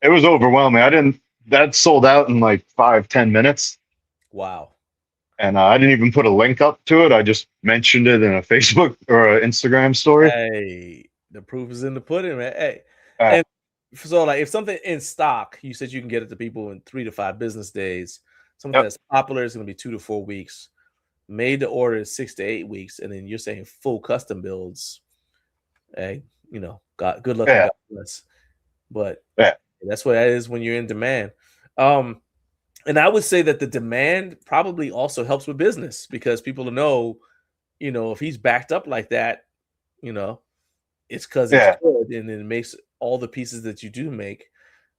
it was overwhelming. That sold out in like 5-10 minutes. Wow. And I didn't even put a link up to it. I just mentioned it in a Facebook or an Instagram story. Hey, the proof is in the pudding, man. Hey, Uh, and so like if something in stock, you said you can get it to people in 3 to 5 business days. Something yep. that's popular is going to be 2 to 4 weeks. Made to order is 6 to 8 weeks, and then you're saying full custom builds. Hey, God, good luck and Yeah. God bless. But Yeah. that's what that is when you're in demand. And I would say that the demand probably also helps with business because people know, if he's backed up like that, it's because it's Yeah. good, and it makes all the pieces that you do make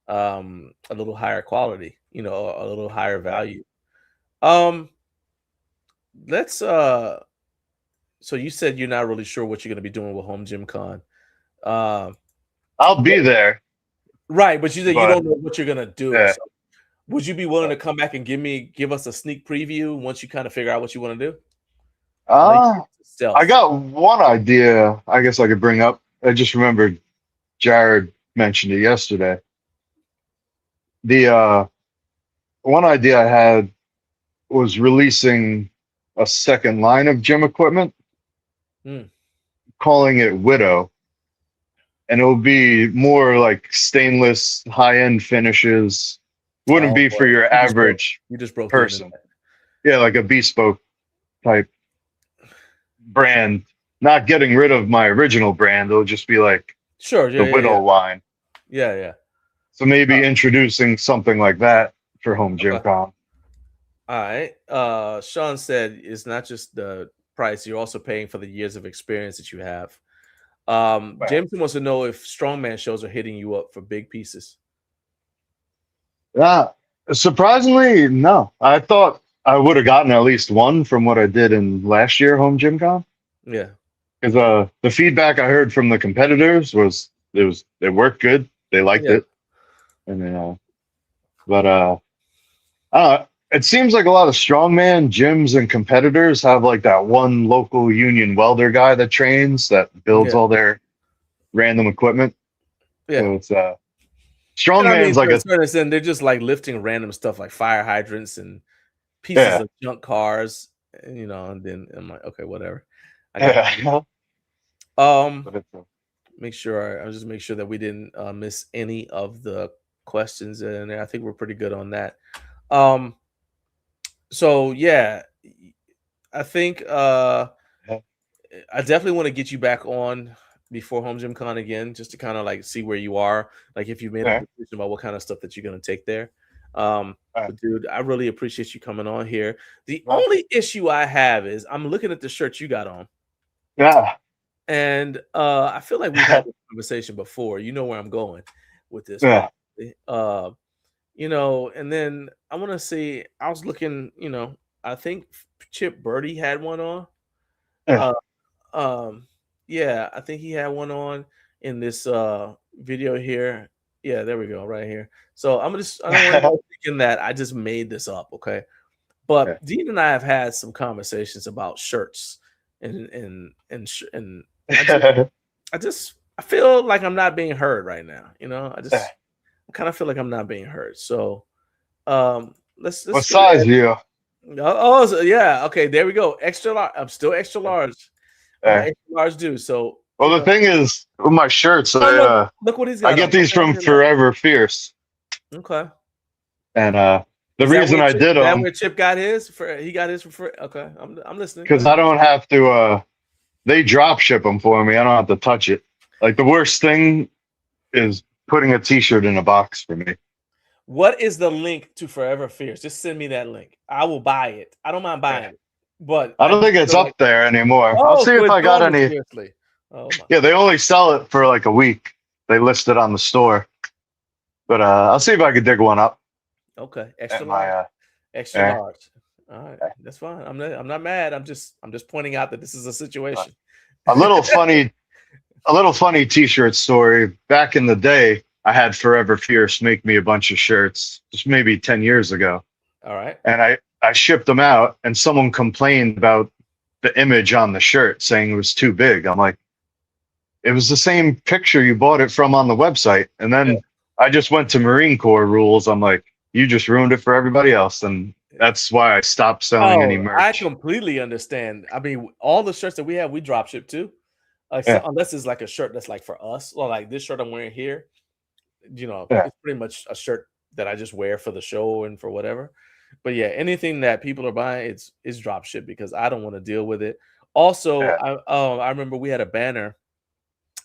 a little higher quality, a little higher value. Let's so you said you're not really sure what you're going to be doing with Home Gym Con. I'll be there. Right, but you said you But don't know what you're going to do. yeah. So would you be willing to come back and give us a sneak preview once you kind of figure out what you want to do? I got one idea I guess I could bring up. I just remembered Jared mentioned it yesterday. The one idea I had was releasing a second line of gym equipment, calling it Widow. And it will be more like stainless, high-end finishes, Wouldn't Oh, be boy. for your average You just broke the person. internet. Yeah, like a bespoke type brand. Not getting rid of my original brand. It'll just be like Sure. the Yeah. Yeah. Widow Yeah. line. Yeah. Yeah. So maybe introducing something like that for Home Gym Okay. Con. All right. Sean said it's not just the price; you're also paying for the years of experience that you have. Right. Jameson wants to know if strongman shows are hitting you up for big pieces. Yeah. Surprisingly, no. I thought I would have gotten at least one from what I did in last year Home Gym Con. Yeah. Because the feedback I heard from the competitors was it worked good. They liked Yeah. it. And but I don't know. It seems like a lot of strongman gyms and competitors have like that one local union welder guy that trains that builds Yeah. all their random equipment. Yeah. So it's And I mean, strongman's like to a a certain extent, they're just like lifting random stuff like fire hydrants and pieces yeah. of junk cars, and then I'm like, okay, whatever. I got you. Yeah. Um, But it's, I'll just make sure that we didn't miss any of the questions in there. I think we're pretty good on that. So yeah, I think yeah. I definitely want to get you back on before Home Gym Con again, just to kind of like see where you are, like if you made a Yeah. decision about what kind of stuff that you're gonna take there. Right. But dude, I really appreciate you coming on here. The Right. only issue I have is I'm looking at the shirt you got on, Yeah. and I feel like we've had this conversation before. You know where I'm going with this, Yeah. probably. And then I want to see. I was looking, I think Chip Birdie had one on. Yeah. Yeah, I think he had one on in this video here. Yeah, there we go, right here. So I don't want to thinking that I just made this up, okay? But Yeah. Dean and I have had some conversations about shirts and I feel like I'm not being heard right now. I kind of feel like I'm not being heard. So let's What size are you? so yeah, okay, there we go. Extra large. I'm still extra large. Extra large dude. So Well, the thing is, with my shirts, look what he's got. I get these from Forever Fierce. Okay. And the reason I did them. Is that where Chip got his? He got his for okay. I'm listening. Because I don't have to. They drop ship them for me. I don't have to touch it. Like the worst thing is putting a T-shirt in a box for me. What is the link to Forever Fierce? Just send me that link. I will buy it. I don't mind buying it, but I don't think it's up there anymore. Oh, I'll see if I got any. Seriously. Oh my. Yeah, they only sell it for like a week. They list it on the store, but I'll see if I could dig one up. Okay, extra At large. my, Extra large. All right, that's fine. I'm not mad. I'm just pointing out that this is a situation. A little funny T-shirt story. Back in the day, I had Forever Fierce make me a bunch of shirts, just maybe 10 years ago. All right. And I shipped them out, and someone complained about the image on the shirt, saying it was too big. I'm like, it was the same picture you bought it from on the website. And then I just went to Marine Corps rules. I'm like, you just ruined it for everybody else. And that's why I stopped selling any merch. I completely understand. I mean, all the shirts that we have, we drop ship too. So unless it's like a shirt that's like for us, or like this shirt I'm wearing here, it's pretty much a shirt that I just wear for the show and for whatever. But yeah, anything that people are buying, it's drop ship because I don't want to deal with it. Also, I remember we had a banner,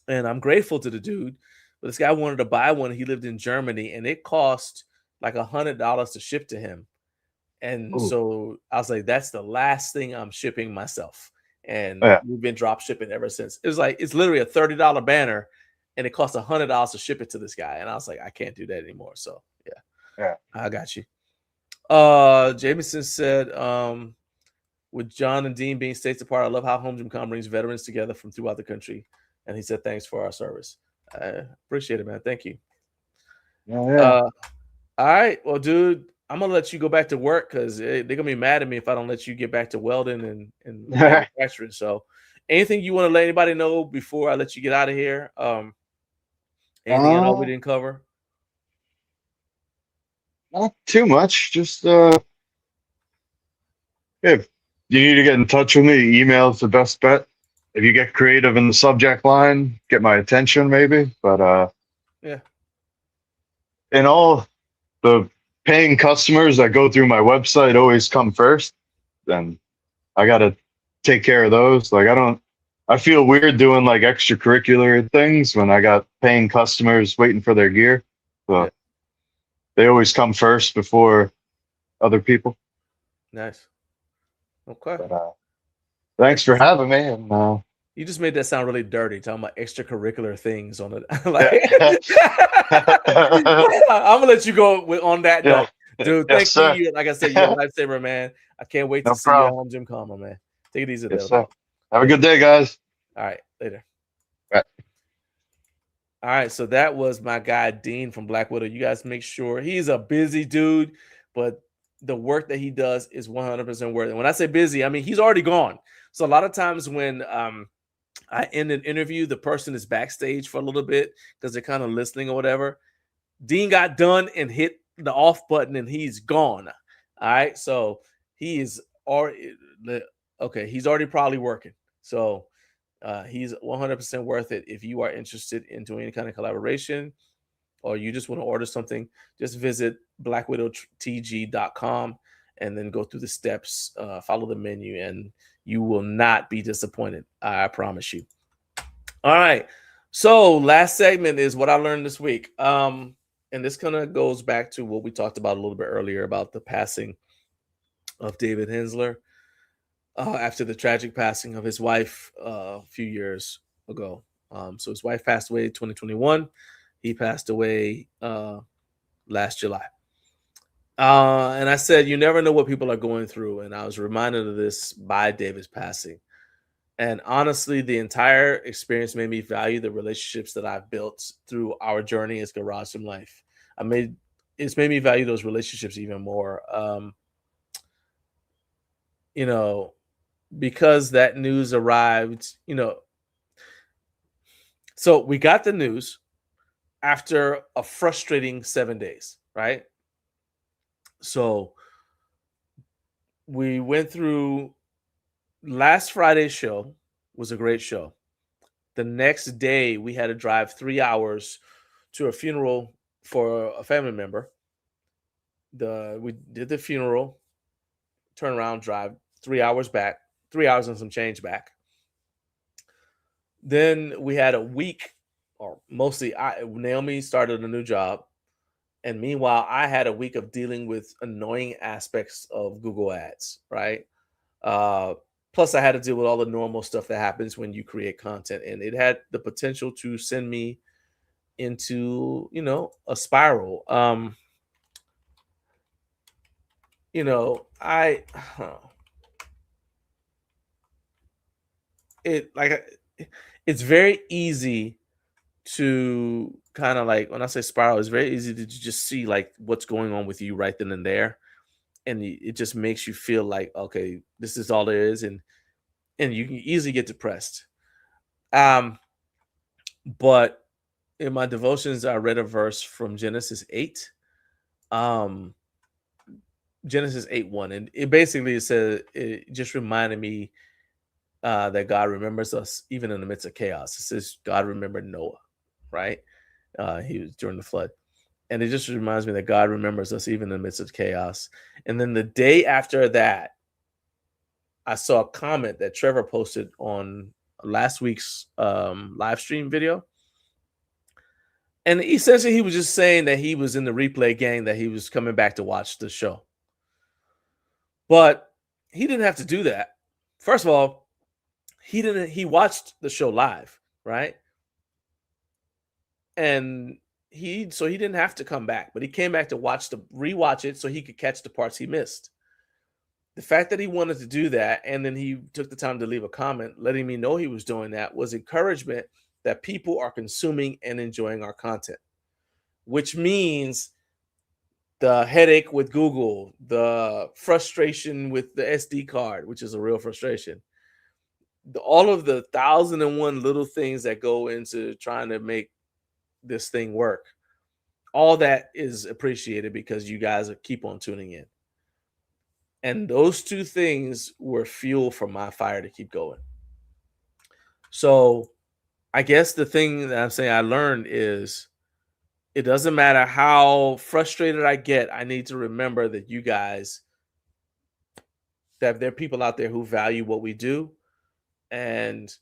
and I'm grateful to the dude, but this guy wanted to buy one. He lived in Germany, and it cost like $100 to ship to him. And so I was like, that's the last thing I'm shipping myself. And we've been drop shipping ever since. It was like, it's literally a $30 banner, and it costs $100 to ship it to this guy. And I was like, I can't do that anymore. So yeah, I got you. Jameson said, with John and Dean being states apart, I love how Home Gym Con brings veterans together from throughout the country. And he said, thanks for our service. I appreciate it, man. Thank you. All right. Well, dude, I'm going to let you go back to work because they're going to be mad at me if I don't let you get back to welding and manufacturing. So anything you want to let anybody know before I let you get out of here? Anything I know we didn't cover? Not too much. Just if you need to get in touch with me, email's the best bet. If you get creative in the subject line, get my attention maybe. But in all the paying customers that go through my website always come first. And I got to take care of those. Like, I feel weird doing like extracurricular things when I got paying customers waiting for their gear. So Yeah. they always come first before other people. Nice. Okay. But, thanks for having me. And you just made that sound really dirty, talking about extracurricular things on it. I'm gonna let you go on that note, dude. Yes, Thank sir. you. Like I said, you're a lifesaver, man. I can't wait to No see you at problem. Home Gym Combo, man. Take it easy Yes, there. sir. Have a good day, guys. All right, later. Right. All right, so that was my guy Dean from Black Widow. You guys make sure he's a busy dude, but the work that he does is 100% worth it. When I say busy, I mean he's already gone. So a lot of times when I end an interview, the person is backstage for a little bit because they're kind of listening or whatever. Dean got done and hit the off button and he's gone. All right, so he is already okay. He's already probably working. So he's 100% worth it. If you are interested in doing any kind of collaboration or you just want to order something, just visit blackwidowtg.com and then go through the steps, follow the menu, and you will not be disappointed. I promise you. All right. So last segment is what I learned this week. And this kind of goes back to what we talked about a little bit earlier about the passing of David Hensler. After the tragic passing of his wife a few years ago. So his wife passed away in 2021. He passed away last July. And I said, you never know what people are going through. And I was reminded of this by David's passing. And honestly, the entire experience made me value the relationships that I've built through our journey as Garage Gym Life. It's made me value those relationships even more. Because that news arrived, so we got the news after a frustrating 7 days, right? So we went through last Friday's show was a great show. The next day we had to drive 3 hours to a funeral for a family member. We did the funeral, turn around, drive 3 hours back, 3 hours and some change back. Then we had a week, or mostly Naomi started a new job. And meanwhile, I had a week of dealing with annoying aspects of Google Ads, right? Plus, I had to deal with all the normal stuff that happens when you create content. And it had the potential to send me into, a spiral. It's very easy to kind of like, when I say spiral, it's very easy to just see like what's going on with you right then and there. And it just makes you feel like, okay, this is all there is. And you can easily get depressed. But in my devotions, I read a verse from Genesis 8. Genesis 8:1. And it basically said, it just reminded me that God remembers us even in the midst of chaos. It says God remembered Noah, right? He was during the flood. And it just reminds me that God remembers us even in the midst of chaos. And then the day after that, I saw a comment that Trevor posted on last week's live stream video. And essentially he was just saying that he was in the replay gang, that he was coming back to watch the show. But he didn't have to do that. First of all, he watched the show live, right? And he didn't have to come back, but he came back to rewatch it so he could catch the parts he missed. The fact that he wanted to do that, and then he took the time to leave a comment letting me know he was doing that, was encouragement that people are consuming and enjoying our content, which means the headache with Google, the frustration with the SD card, which is a real frustration, all of the 1,001 little things that go into trying to make this thing work, all that is appreciated because you guys keep on tuning in. And those two things were fuel for my fire to keep going. So I guess the thing that I'm saying I learned is it doesn't matter how frustrated I get. I need to remember that you guys, that there are people out there who value what we do. And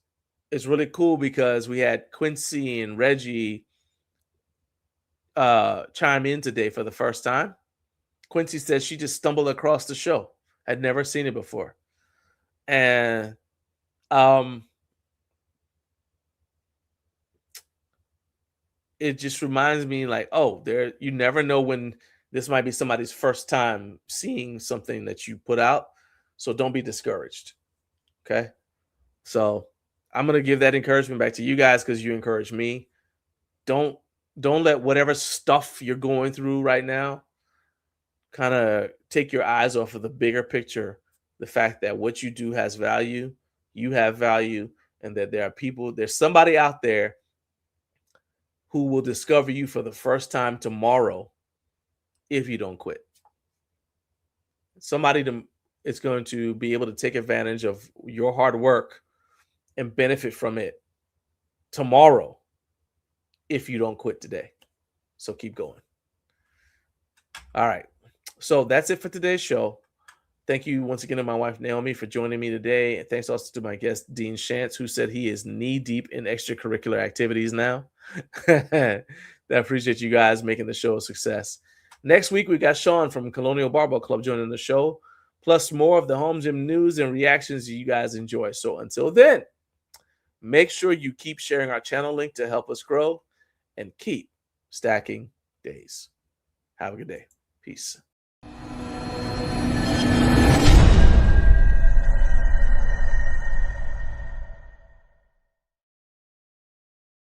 it's really cool because we had Quincy and Reggie chime in today for the first time. Quincy says she just stumbled across the show. Had never seen it before. And it just reminds me like, oh, there, you never know when this might be somebody's first time seeing something that you put out. So don't be discouraged. Okay. So I'm going to give that encouragement back to you guys because you encourage me. Don't let whatever stuff you're going through right now kind of take your eyes off of the bigger picture. The fact that what you do has value, you have value, and that there are people, there's somebody out there who will discover you for the first time tomorrow if you don't quit. Somebody is going to be able to take advantage of your hard work and benefit from it tomorrow if you don't quit today. So keep going. All right. So that's it for today's show. Thank you once again to my wife, Naomi, for joining me today. And thanks also to my guest, Dean Shantz, who said he is knee-deep in extracurricular activities now. I appreciate you guys making the show a success. Next week, we got Sean from Colonial Barbell Club joining the show, plus more of the home gym news and reactions you guys enjoy. So until then, make sure you keep sharing our channel link to help us grow and keep stacking days. Have a good day. Peace.